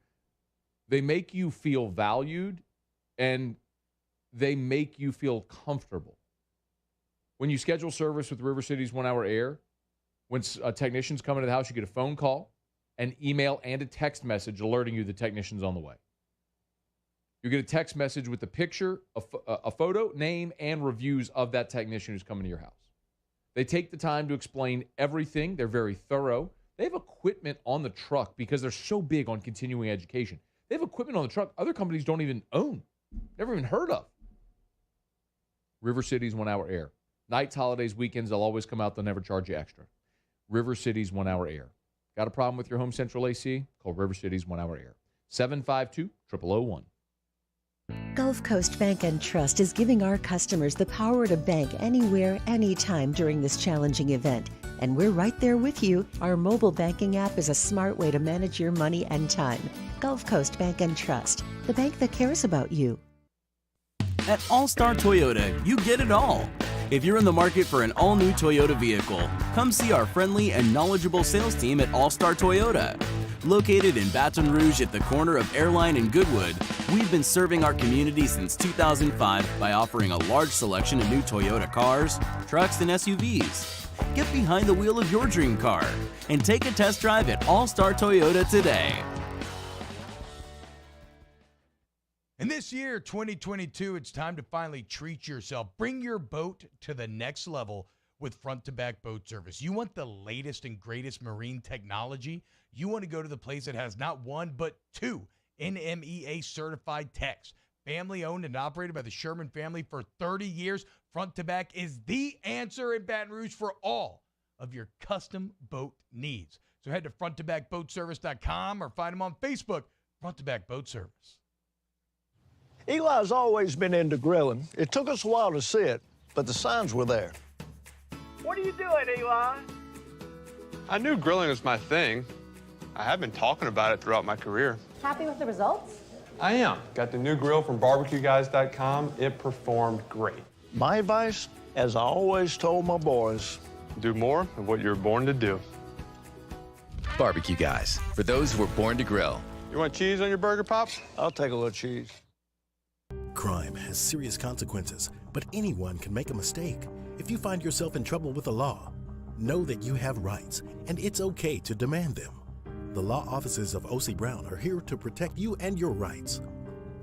They make you feel valued, and they make you feel comfortable. When you schedule service with River City's 1 Hour Air, when technicians come into the house, you get a phone call, an email, and a text message alerting you the technician's on the way. You get a text message with a picture, a photo, name, and reviews of that technician who's coming to your house. They take the time to explain everything. They're very thorough. They have equipment on the truck because they're so big on continuing education. They have equipment on the truck other companies don't even own, never even heard of. River City's 1 Hour Air. Nights, holidays, weekends, they'll always come out. They'll never charge you extra. River City's 1 Hour Air. Got a problem with your home central AC? Call River City's 1 Hour Air. 752-0001. Gulf Coast Bank and Trust is giving our customers the power to bank anywhere, anytime during this challenging event. And we're right there with you. Our mobile banking app is a smart way to manage your money and time. Gulf Coast Bank and Trust, the bank that cares about you. At All-Star Toyota, you get it all. If you're in the market for an all-new Toyota vehicle, come see our friendly and knowledgeable sales team at All-Star Toyota. Located in Baton Rouge at the corner of Airline and Goodwood, we've been serving our community since 2005 by offering a large selection of new Toyota cars, trucks, and SUVs. Get behind the wheel of your dream car and take a test drive at All-Star Toyota today. And this year, 2022, it's time to finally treat yourself. Bring your boat to the next level with front-to-back boat service. You want the latest and greatest marine technology? You want to go to the place that has not one, but two NMEA-certified techs. Family-owned and operated by the Sherman family for 30 years, Front-to-Back is the answer in Baton Rouge for all of your custom boat needs. So head to front-to-backboatservice.com or find them on Facebook, Front-to-Back Boat Service. Eli's always been into grilling. It took us a while to see it, but the signs were there. What are you doing, Eli? I knew grilling was my thing. I have been talking about it throughout my career. Happy with the results? I am. Got the new grill from barbecueguys.com. It performed great. My advice, as I always told my boys, do more of what you're born to do. Barbecue Guys, for those who were born to grill. You want cheese on your burger, Pops? I'll take a little cheese. Crime has serious consequences, but anyone can make a mistake. If you find yourself in trouble with the law, know that you have rights, and it's okay to demand them. The law offices of O.C. Brown are here to protect you and your rights.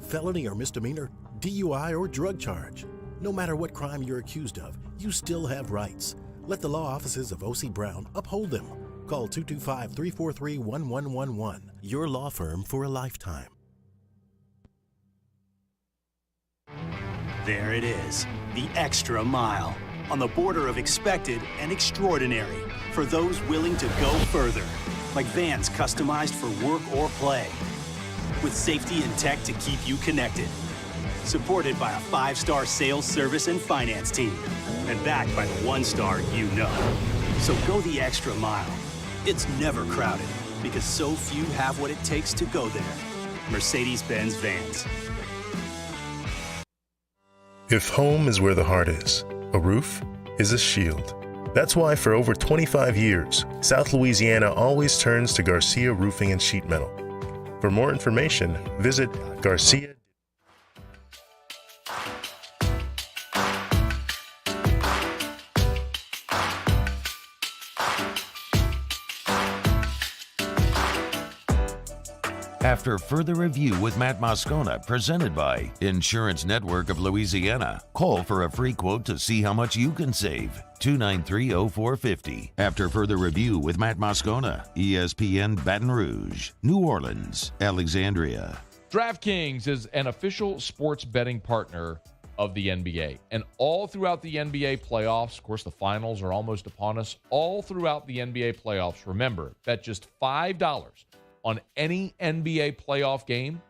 Felony or misdemeanor, DUI or drug charge. No matter what crime you're accused of, you still have rights. Let the law offices of O.C. Brown uphold them. Call 225-343-1111. Your law firm for a lifetime. There it is, the extra mile. On the border of expected and extraordinary. For those willing to go further. Like vans customized for work or play. With safety and tech to keep you connected. Supported by a 5-star sales, service, and finance team. And backed by the 1-star you know. So go the extra mile. It's never crowded because so few have what it takes to go there. Mercedes-Benz Vans. If home is where the heart is, a roof is a shield. That's why for over 25 years, South Louisiana always turns to Garcia Roofing and Sheet Metal. For more information, visit Garcia. After further review with Matt Moscona, presented by Insurance Network of Louisiana. Call for a free quote to see how much you can save. 293-0450. After further review with Matt Moscona, ESPN Baton Rouge, New Orleans, Alexandria. DraftKings is an official sports betting partner of the NBA. And all throughout the NBA playoffs, of course, the finals are almost upon us. All throughout the NBA playoffs, remember, bet just $5 on any NBA playoff game,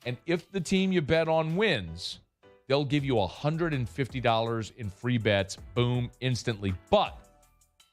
and if the team you bet on wins, they'll give you $150 in free bets, boom, instantly. But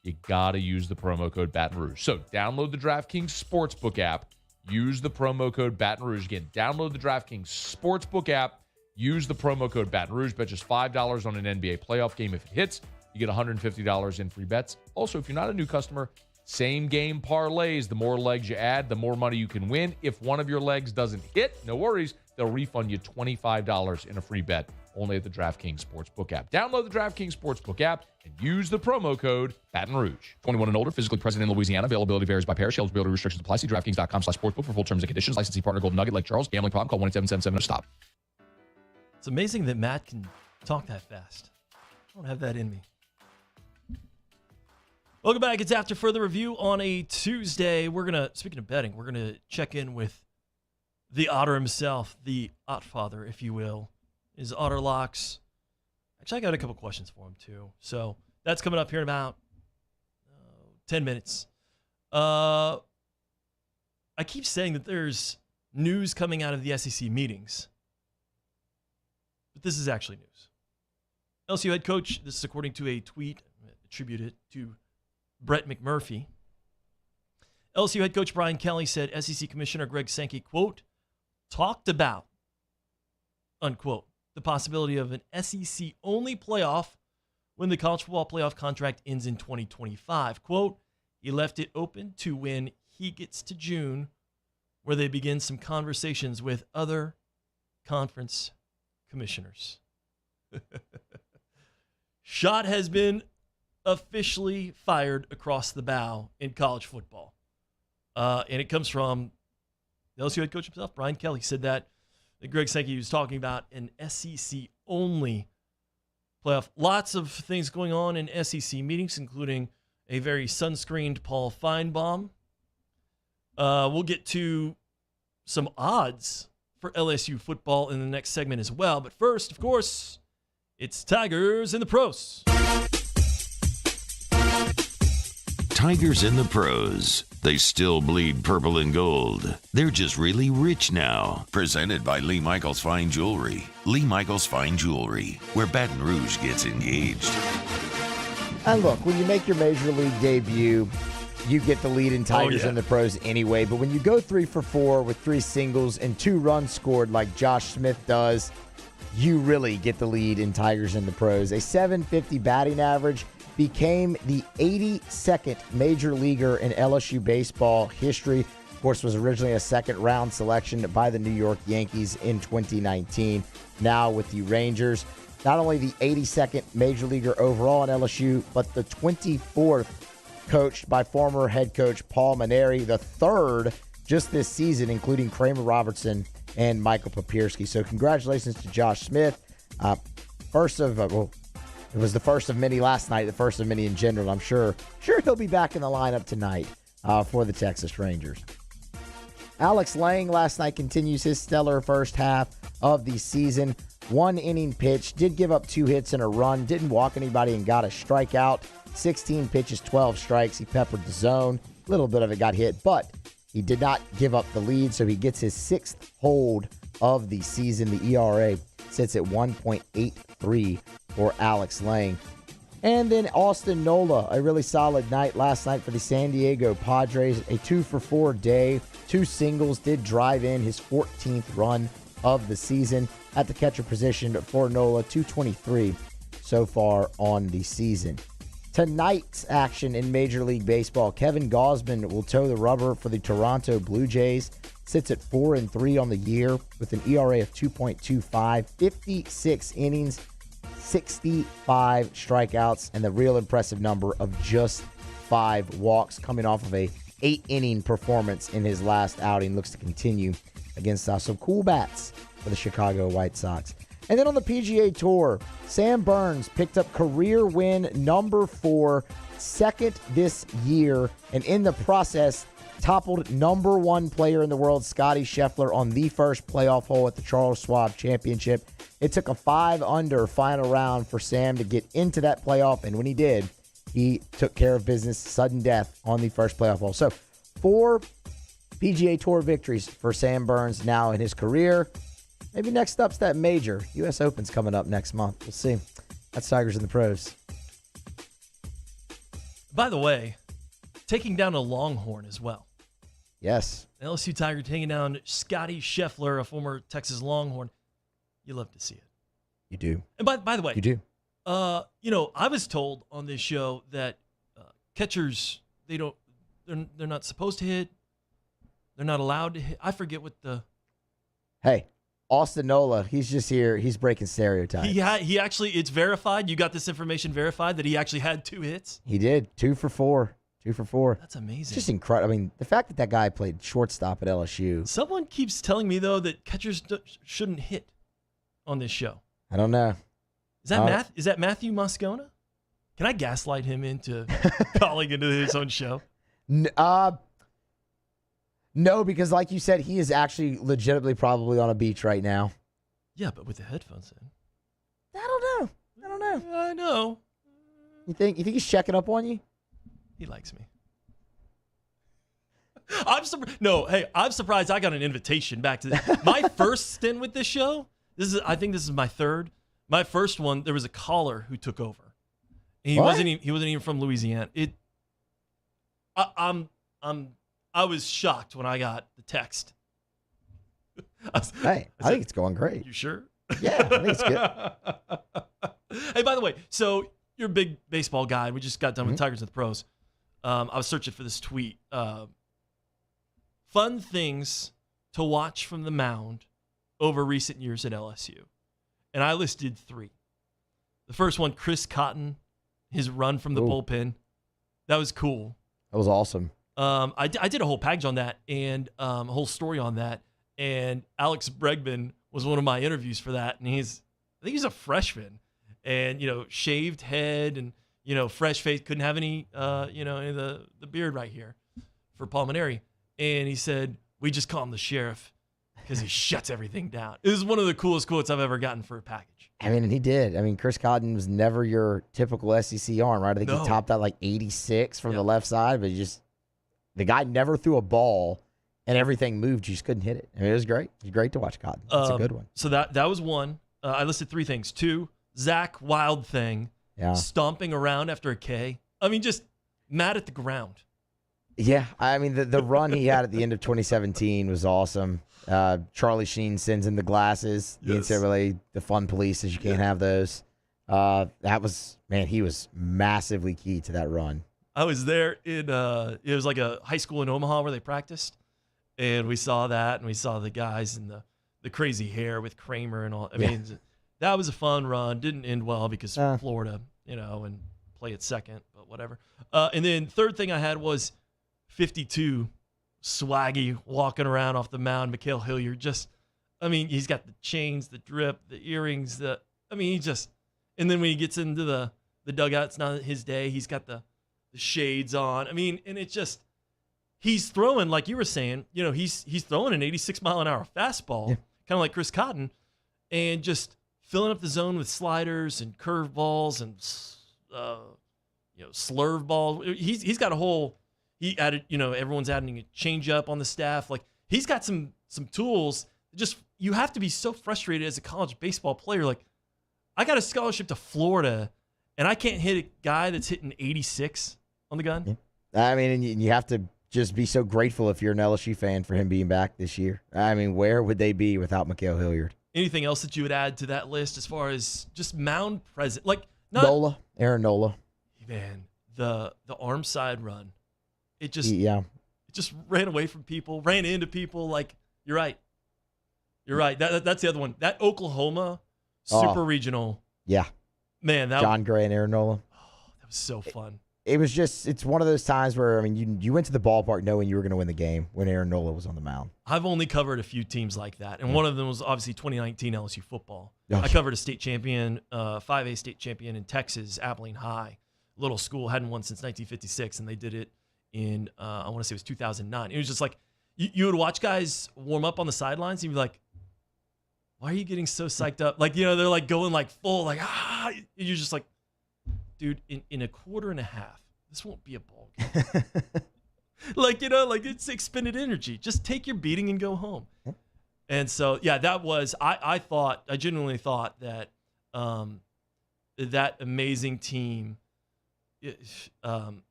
you got to use the promo code Baton Rouge. So download the DraftKings Sportsbook app, use the promo code Baton Rouge. Again, download the DraftKings Sportsbook app, use the promo code Baton Rouge, bet just $5 on an NBA playoff game. If it hits, You get $150 in free bets. Also, if you're not a new customer, same game parlays. The more legs you add, the more money you can win. If one of your legs doesn't hit, no worries. They'll refund you $25 in a free bet only at the DraftKings Sportsbook app. Download the DraftKings Sportsbook app and use the promo code Baton Rouge. 21 and older, physically present in Louisiana. Availability varies by parish. Eligibility restrictions apply. See DraftKings.com/sportsbook for full terms and conditions. Licensee partner Golden Nugget, Lake Charles. Gambling problem? Call 1-877-7-STOP. It's amazing that Matt can talk that fast. I don't have that in me. Welcome back. It's After Further Review on a Tuesday. Speaking of betting, we're going to check in with the Otter himself, the Ottfather, if you will. His Otter Locks. Actually, I got a couple questions for him, too. So that's coming up here in about 10 minutes. I keep saying that there's news coming out of the SEC meetings, but this is actually news. LSU head coach, this is according to a tweet attributed to Brett McMurphy. LSU head coach Brian Kelly said SEC Commissioner Greg Sankey, quote, talked about, unquote, the possibility of an SEC-only playoff when the college football playoff contract ends in 2025. Quote, he left it open to when he gets to June, where they begin some conversations with other conference commissioners. Shot has been officially fired across the bow in college football. And it comes from the LSU head coach himself, Brian Kelly, said that Greg Sankey was talking about an SEC-only playoff. Lots of things going on in SEC meetings, including a very sunscreened Paul Feinbaum. We'll get to some odds for LSU football in the next segment as well. But first, of course, it's Tigers in the Pros. Tigers in the Pros. They still bleed purple and gold. They're just really rich now. Presented by Lee Michaels Fine Jewelry. Lee Michaels Fine Jewelry, where Baton Rouge gets engaged. And look, when you make your Major League debut, you get the lead in Tigers in the Pros anyway. But when you go 3 for 4 with 3 singles and 2 runs scored like Josh Smith does, you really get the lead in Tigers in the Pros. A .750 batting average, became the 82nd major leaguer in LSU baseball history. Of course, was originally a second-round selection by the New York Yankees in 2019. Now with the Rangers, not only the 82nd major leaguer overall in LSU, but the 24th coached by former head coach Paul Mainieri, the 3rd just this season, including Kramer Robertson and Michael Papierski. So congratulations to Josh Smith. It was the first of many last night, the first of many in general. I'm sure he'll be back in the lineup tonight for the Texas Rangers. Alex Lang last night continues his stellar first half of the season. 1 inning pitch, did give up 2 hits and a run, didn't walk anybody and got a strikeout. 16 pitches, 12 strikes. He peppered the zone. A little bit of it got hit, but he did not give up the lead, so he gets his 6th hold of the season. The ERA sits at 1.83 for Alex Lang. And then Austin Nola, a really solid night last night for the San Diego Padres. A 2 for 4 day, 2 singles, did drive in his 14th run of the season at the catcher position for Nola. 223 so far on the season. Tonight's action in Major League Baseball, Kevin Gausman will toe the rubber for the Toronto Blue Jays. Sits at 4-3 on the year with an ERA of 2.25, 56 innings, 65 strikeouts, and the real impressive number of just 5 walks, coming off of a 8-inning performance in his last outing. Looks to continue against some cool bats for the Chicago White Sox. And then on the PGA Tour, Sam Burns picked up career win number 4, 2nd this year, and in the process toppled number 1 player in the world, Scottie Scheffler, on the first playoff hole at the Charles Schwab Championship. It took a 5-under final round for Sam to get into that playoff, and when he did, he took care of business, sudden death on the first playoff hole. So 4 PGA Tour victories for Sam Burns now in his career. Maybe next up's that major. U.S. Open's coming up next month. We'll see. That's Tigers in the Pros. By the way, taking down a Longhorn as well. Yes. LSU Tiger taking down Scottie Scheffler, a former Texas Longhorn. You love to see it. You do. And by the way, you do. I was told on this show that catchers, they're not supposed to hit. They're not allowed to hit. I forget what the. Hey, Austin Nola, he's just here. He's breaking stereotypes. He actually, it's verified. You got this information verified that he actually had 2 hits? He did. 2 for 4. 2 for 4. That's amazing. It's just incredible. I mean, the fact that guy played shortstop at LSU. Someone keeps telling me, though, that catchers shouldn't hit on this show. I don't know. Is that Matthew Moscona? Can I gaslight him into calling into his own show? No, because like you said, he is actually legitimately probably on a beach right now. Yeah, but with the headphones in. I don't know. I know. You think he's checking up on you? He likes me. I'm surprised I got an invitation back to this. My first stint with this show. I think this is my third. My first one, there was a caller who took over. And he wasn't even from Louisiana. I was shocked when I got the text. I think it's going great. You sure? Yeah, I think it's good. Hey, by the way, so you're a big baseball guy. We just got done with Tigers and the Pros. I was searching for this tweet. Fun things to watch from the mound over recent years at LSU. And I listed 3. The first one, Chris Cotton, his run from the bullpen. That was cool. That was awesome. I did a whole package on that and a whole story on that. And Alex Bregman was one of my interviews for that. And I think he's a freshman. And, shaved head and, fresh face. Couldn't have any, any of the beard right here for pulmonary. And he said, we just call him the sheriff because he shuts everything down. It was one of the coolest quotes I've ever gotten for a package. I mean, and he did. I mean, Chris Cotton was never your typical SEC arm, right? I think he topped out like 86 from the left side, but the guy never threw a ball and everything moved. You just couldn't hit it. I mean, it was great. It was great to watch Cotton. That's a good one. So that was one. I listed 3 things. 2, Zach Wild Thing, stomping around after a K. I mean, just mad at the ground. Yeah, I mean, the run he had at the end of 2017 was awesome. Charlie Sheen sends in the glasses. The NCAA, the fun police, as you can't have those. That was, he was massively key to that run. I was there it was like a high school in Omaha where they practiced. And we saw that, and we saw the guys in the crazy hair with Kramer and all. I mean, that was a fun run. Didn't end well because Florida, and play at second, but whatever. And then third thing I had was 52, swaggy, walking around off the mound. Mikhail Hilliard, he's got the chains, the drip, the earrings, and then when he gets into the dugout, it's not his day. He's got the shades on. I mean, and it just, he's throwing, like you were saying, he's throwing an 86-mile-an-hour fastball, kind of like Chris Cotton, and just filling up the zone with sliders and curveballs and, slurve balls. He's got a whole, he added, everyone's adding a changeup on the staff. Like, he's got some tools. Just, you have to be so frustrated as a college baseball player. Like, I got a scholarship to Florida, and I can't hit a guy that's hitting 86 on the gun. I mean, and you have to just be so grateful if you're an LSU fan for him being back this year. I mean, where would they be without Mikhail Hilliard? Anything else that you would add to that list as far as just mound present? Like, Aaron Nola. Man, the arm side run. It just ran away from people, ran into people. Like, you're right. That's the other one. That Oklahoma Super Regional. Yeah. Man, John Gray and Aaron Nola. Oh, that was so fun. It was it's one of those times where, I mean, you went to the ballpark knowing you were going to win the game when Aaron Nola was on the mound. I've only covered a few teams like that, and one of them was obviously 2019 LSU football. I covered a state champion, 5A state champion in Texas, Abilene High. Little school, hadn't won since 1956, and they did it in, I want to say it was 2009. It was just like, you would watch guys warm up on the sidelines, and you'd be like, why are you getting so psyched up? Like, they're like going like full, like, and you're just like, dude, in a quarter and a half, this won't be a ball game. like it's expended energy. Just take your beating and go home. And so, that was, I genuinely thought that that amazing team,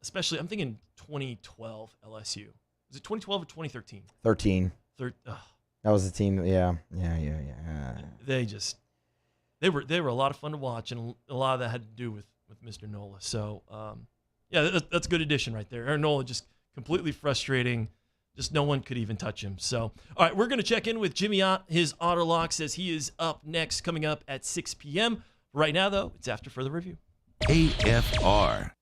especially, I'm thinking 2012 LSU. Was it 2012 or 2013? 13. That was the team. Yeah. They just, they were a lot of fun to watch, and a lot of that had to do with Mr. Nola. So, that's a good addition right there. Aaron Nola just completely frustrating. Just no one could even touch him. So, all right, we're going to check in with Jimmy Ott. His Auto Lock says he is up next, coming up at 6 p.m. Right now, though, it's after further review. AFR.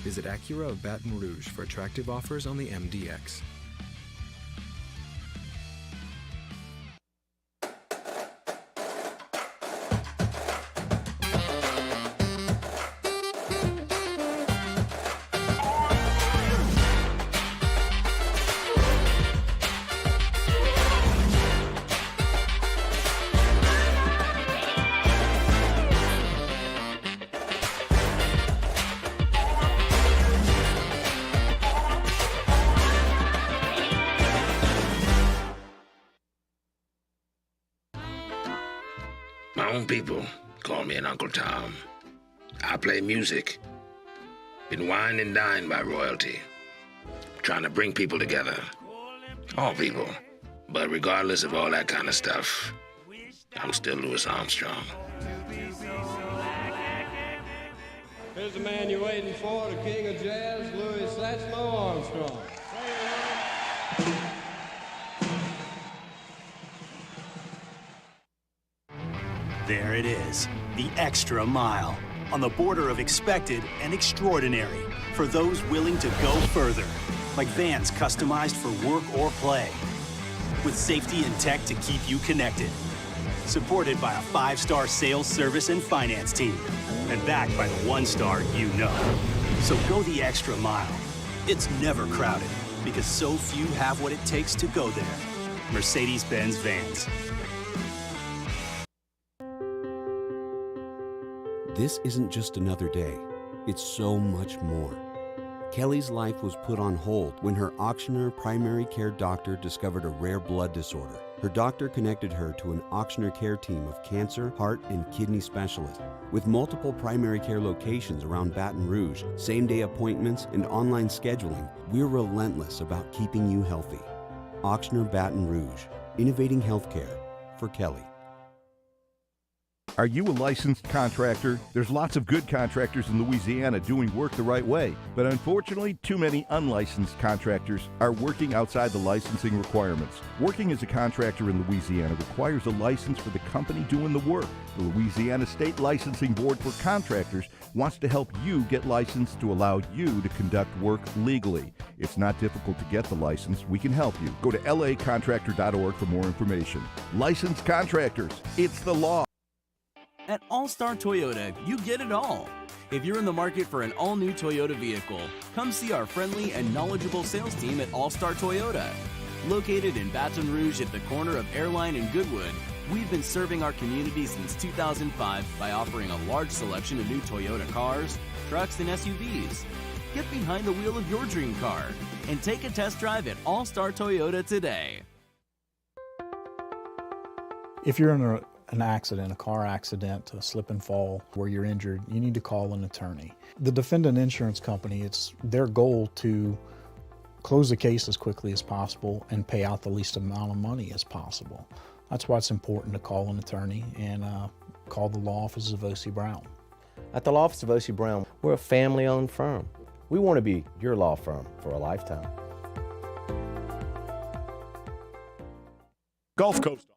Visit Acura of Baton Rouge for attractive offers on the MDX. My own people call me an Uncle Tom. I play music. Been wined and dined by royalty. Trying to bring people together. All people. But regardless of all that kind of stuff, I'm still Louis Armstrong. Here's the man you're waiting for, the king of jazz, Louis Satchmo Armstrong. There it is, the extra mile, on the border of expected and extraordinary, for those willing to go further, like vans customized for work or play, with safety and tech to keep you connected, supported by a 5-star sales, service, and finance team, and backed by the 1-star you know. So go the extra mile. It's never crowded, because so few have what it takes to go there. Mercedes-Benz Vans. This isn't just another day. It's so much more. Kelly's life was put on hold when her auctioneer primary care doctor discovered a rare blood disorder. Her doctor connected her to an auctioneer care team of cancer, heart, and kidney specialists. With multiple primary care locations around Baton Rouge, same-day appointments, and online scheduling, we're relentless about keeping you healthy. Auctioneer Baton Rouge, innovating healthcare for Kelly. Are you a licensed contractor? There's lots of good contractors in Louisiana doing work the right way, but unfortunately, too many unlicensed contractors are working outside the licensing requirements. Working as a contractor in Louisiana requires a license for the company doing the work. The Louisiana State Licensing Board for Contractors wants to help you get licensed to allow you to conduct work legally. It's not difficult to get the license. We can help you. Go to lacontractor.org for more information. Licensed contractors, it's the law. At All-Star Toyota, you get it all. If you're in the market for an all-new Toyota vehicle, come see our friendly and knowledgeable sales team at All-Star Toyota. Located in Baton Rouge at the corner of Airline and Goodwood, we've been serving our community since 2005 by offering a large selection of new Toyota cars, trucks, and SUVs. Get behind the wheel of your dream car and take a test drive at All-Star Toyota today. If you're in an accident, a car accident, a slip and fall where you're injured, you need to call an attorney. The defendant insurance company, it's their goal to close the case as quickly as possible and pay out the least amount of money as possible. That's why it's important to call an attorney and call the law office of O.C. Brown. At the law office of O.C. Brown, we're a family-owned firm. We want to be your law firm for a lifetime. Gulf Coast.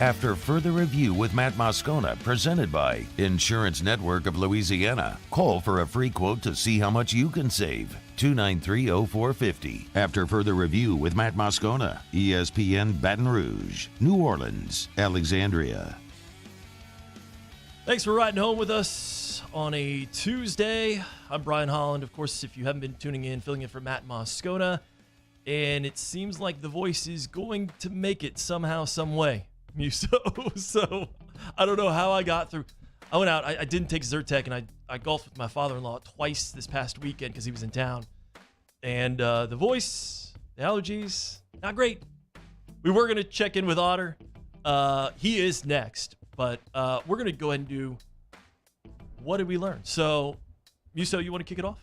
After further review with Matt Moscona, presented by Insurance Network of Louisiana. Call for a free quote to see how much you can save. 293-0450. After further review with Matt Moscona, ESPN Baton Rouge, New Orleans, Alexandria. Thanks for riding home with us on a Tuesday. I'm Brian Holland. Of course, if you haven't been tuning in, filling in for Matt Moscona. and it seems like the voice is going to make it somehow, some way, Muso. So I don't know how I got through. I went out. I didn't take Zyrtec, and I golfed with my father-in-law twice this past weekend because he was in town. And the voice, the allergies, not great. We were going to check in with Otter. He is next, but we're going to go ahead and do what did we learn? So, Muso, you want to kick it off?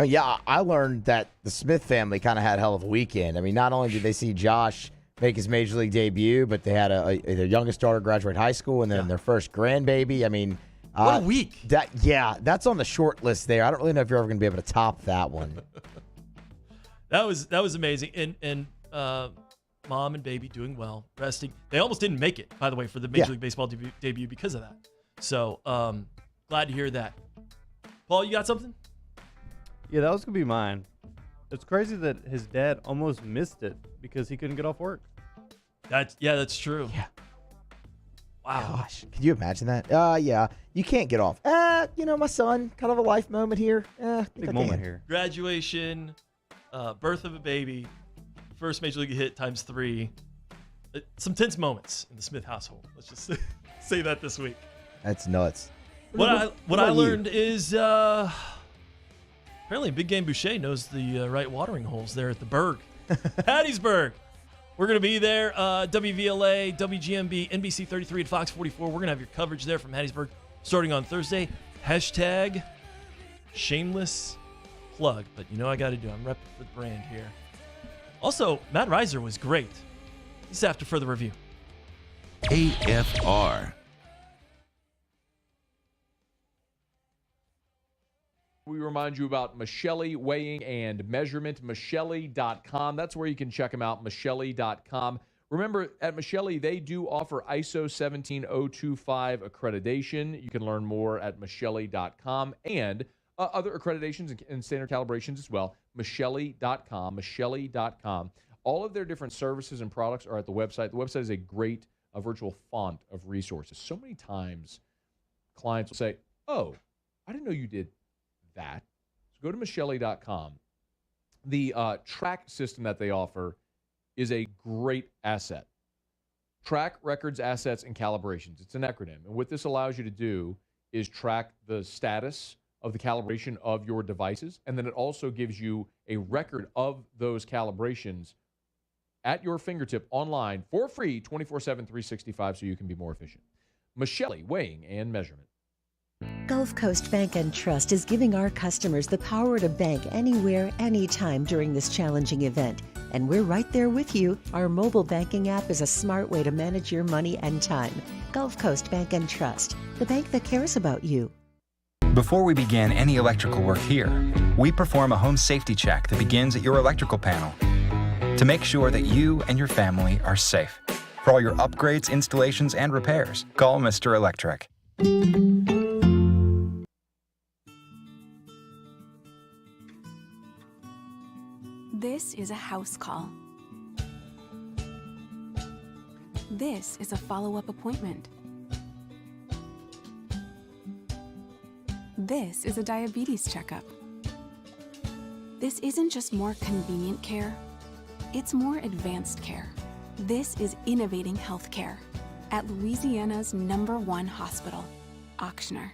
Yeah, I learned that the Smith family kind of had a hell of a weekend. I mean, not only did they see Josh make his Major League debut, but they had their youngest daughter graduate high school and then their first grandbaby. I mean, what a week. That's on the short list there. I don't really know if you're ever going to be able to top that one. That was amazing. And mom and baby doing well, resting. They almost didn't make it, by the way, for the Major League Baseball debut because of that. So, glad to hear that. Paul, you got something? Yeah, that was going to be mine. It's crazy that his dad almost missed it because he couldn't get off work. That's true. Yeah. Wow. Gosh, can you imagine that? Yeah, you can't get off. My son, kind of a life moment here. Big moment here. Graduation, birth of a baby, first Major League hit times 3. Some tense moments in the Smith household. Let's just say that this week. That's nuts. What I learned is apparently Big Game Boucher knows the right watering holes there at the Berg. Hattiesburg. We're going to be there. WVLA, WGMB, NBC 33 and Fox 44. We're going to have your coverage there from Hattiesburg starting on Thursday. Hashtag shameless plug. But you know I got to do. I'm repping for the brand here. Also, Matt Reiser was great. This is after further review. AFR. We remind you about Michelli Weighing and Measurement, Michelli.com. That's where you can check them out, Michelli.com. Remember, at Michelli, they do offer ISO 17025 accreditation. You can learn more at Michelli.com and other accreditations and standard calibrations as well, Michelli.com, Michelli.com. All of their different services and products are at the website. The website is a great virtual font of resources. So many times clients will say, oh, I didn't know you did that. So go to Michelli.com. The track system that they offer is a great asset. Track records, assets, and calibrations. It's an acronym. And what this allows you to do is track the status of the calibration of your devices. And then it also gives you a record of those calibrations at your fingertip online for free 24/7, 365 so you can be more efficient. Michelli Weighing and Measurement. Gulf Coast Bank and Trust is giving our customers the power to bank anywhere, anytime during this challenging event. And we're right there with you. Our mobile banking app is a smart way to manage your money and time. Gulf Coast Bank and Trust, the bank that cares about you. Before we begin any electrical work here, we perform a home safety check that begins at your electrical panel to make sure that you and your family are safe. For all your upgrades, installations, and repairs, call Mr. Electric. This is a house call. This is a follow-up appointment. This is a diabetes checkup. This isn't just more convenient care, it's more advanced care. This is innovating healthcare at Louisiana's #1 hospital, Auctioner.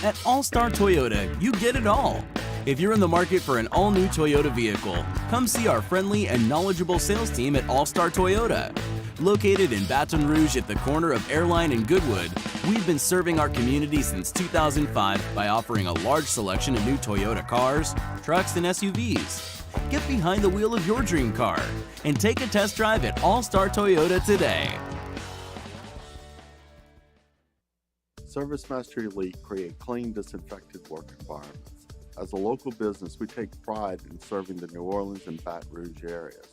At All-Star Toyota, you get it all. If you're in the market for an all-new Toyota vehicle, come see our friendly and knowledgeable sales team at All-Star Toyota. Located in Baton Rouge at the corner of Airline and Goodwood, we've been serving our community since 2005 by offering a large selection of new Toyota cars, trucks, and SUVs. Get behind the wheel of your dream car and take a test drive at All-Star Toyota today. ServiceMaster Elite create clean, disinfected work environments. As a local business, we take pride in serving the New Orleans and Baton Rouge areas.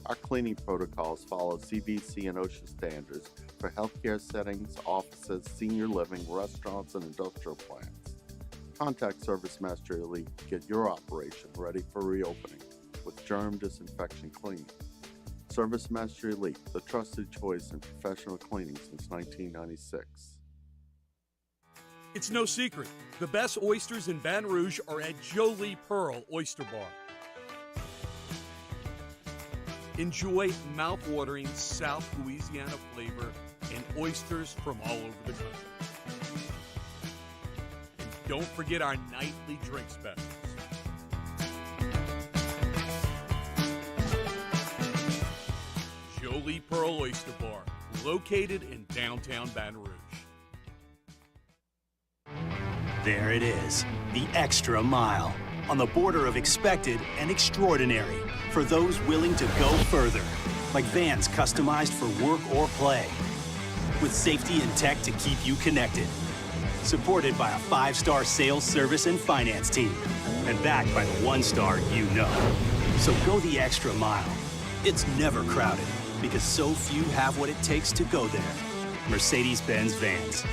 Our cleaning protocols follow CDC and OSHA standards for healthcare settings, offices, senior living, restaurants, and industrial plants. Contact ServiceMaster Elite to get your operation ready for reopening with germ disinfection cleaning. ServiceMaster Elite, the trusted choice in professional cleaning since 1996. It's no secret, the best oysters in Baton Rouge are at Jolie Pearl Oyster Bar. Enjoy mouth-watering South Louisiana flavor and oysters from all over the country. And don't forget our nightly drink specials. Jolie Pearl Oyster Bar, located in downtown Baton Rouge. There it is, the extra mile, on the border of expected and extraordinary for those willing to go further, like vans customized for work or play, with safety and tech to keep you connected, supported by a 5-star sales, service, and finance team, and backed by the 1-star you know. So go the extra mile. It's never crowded, because so few have what it takes to go there. Mercedes-Benz Vans.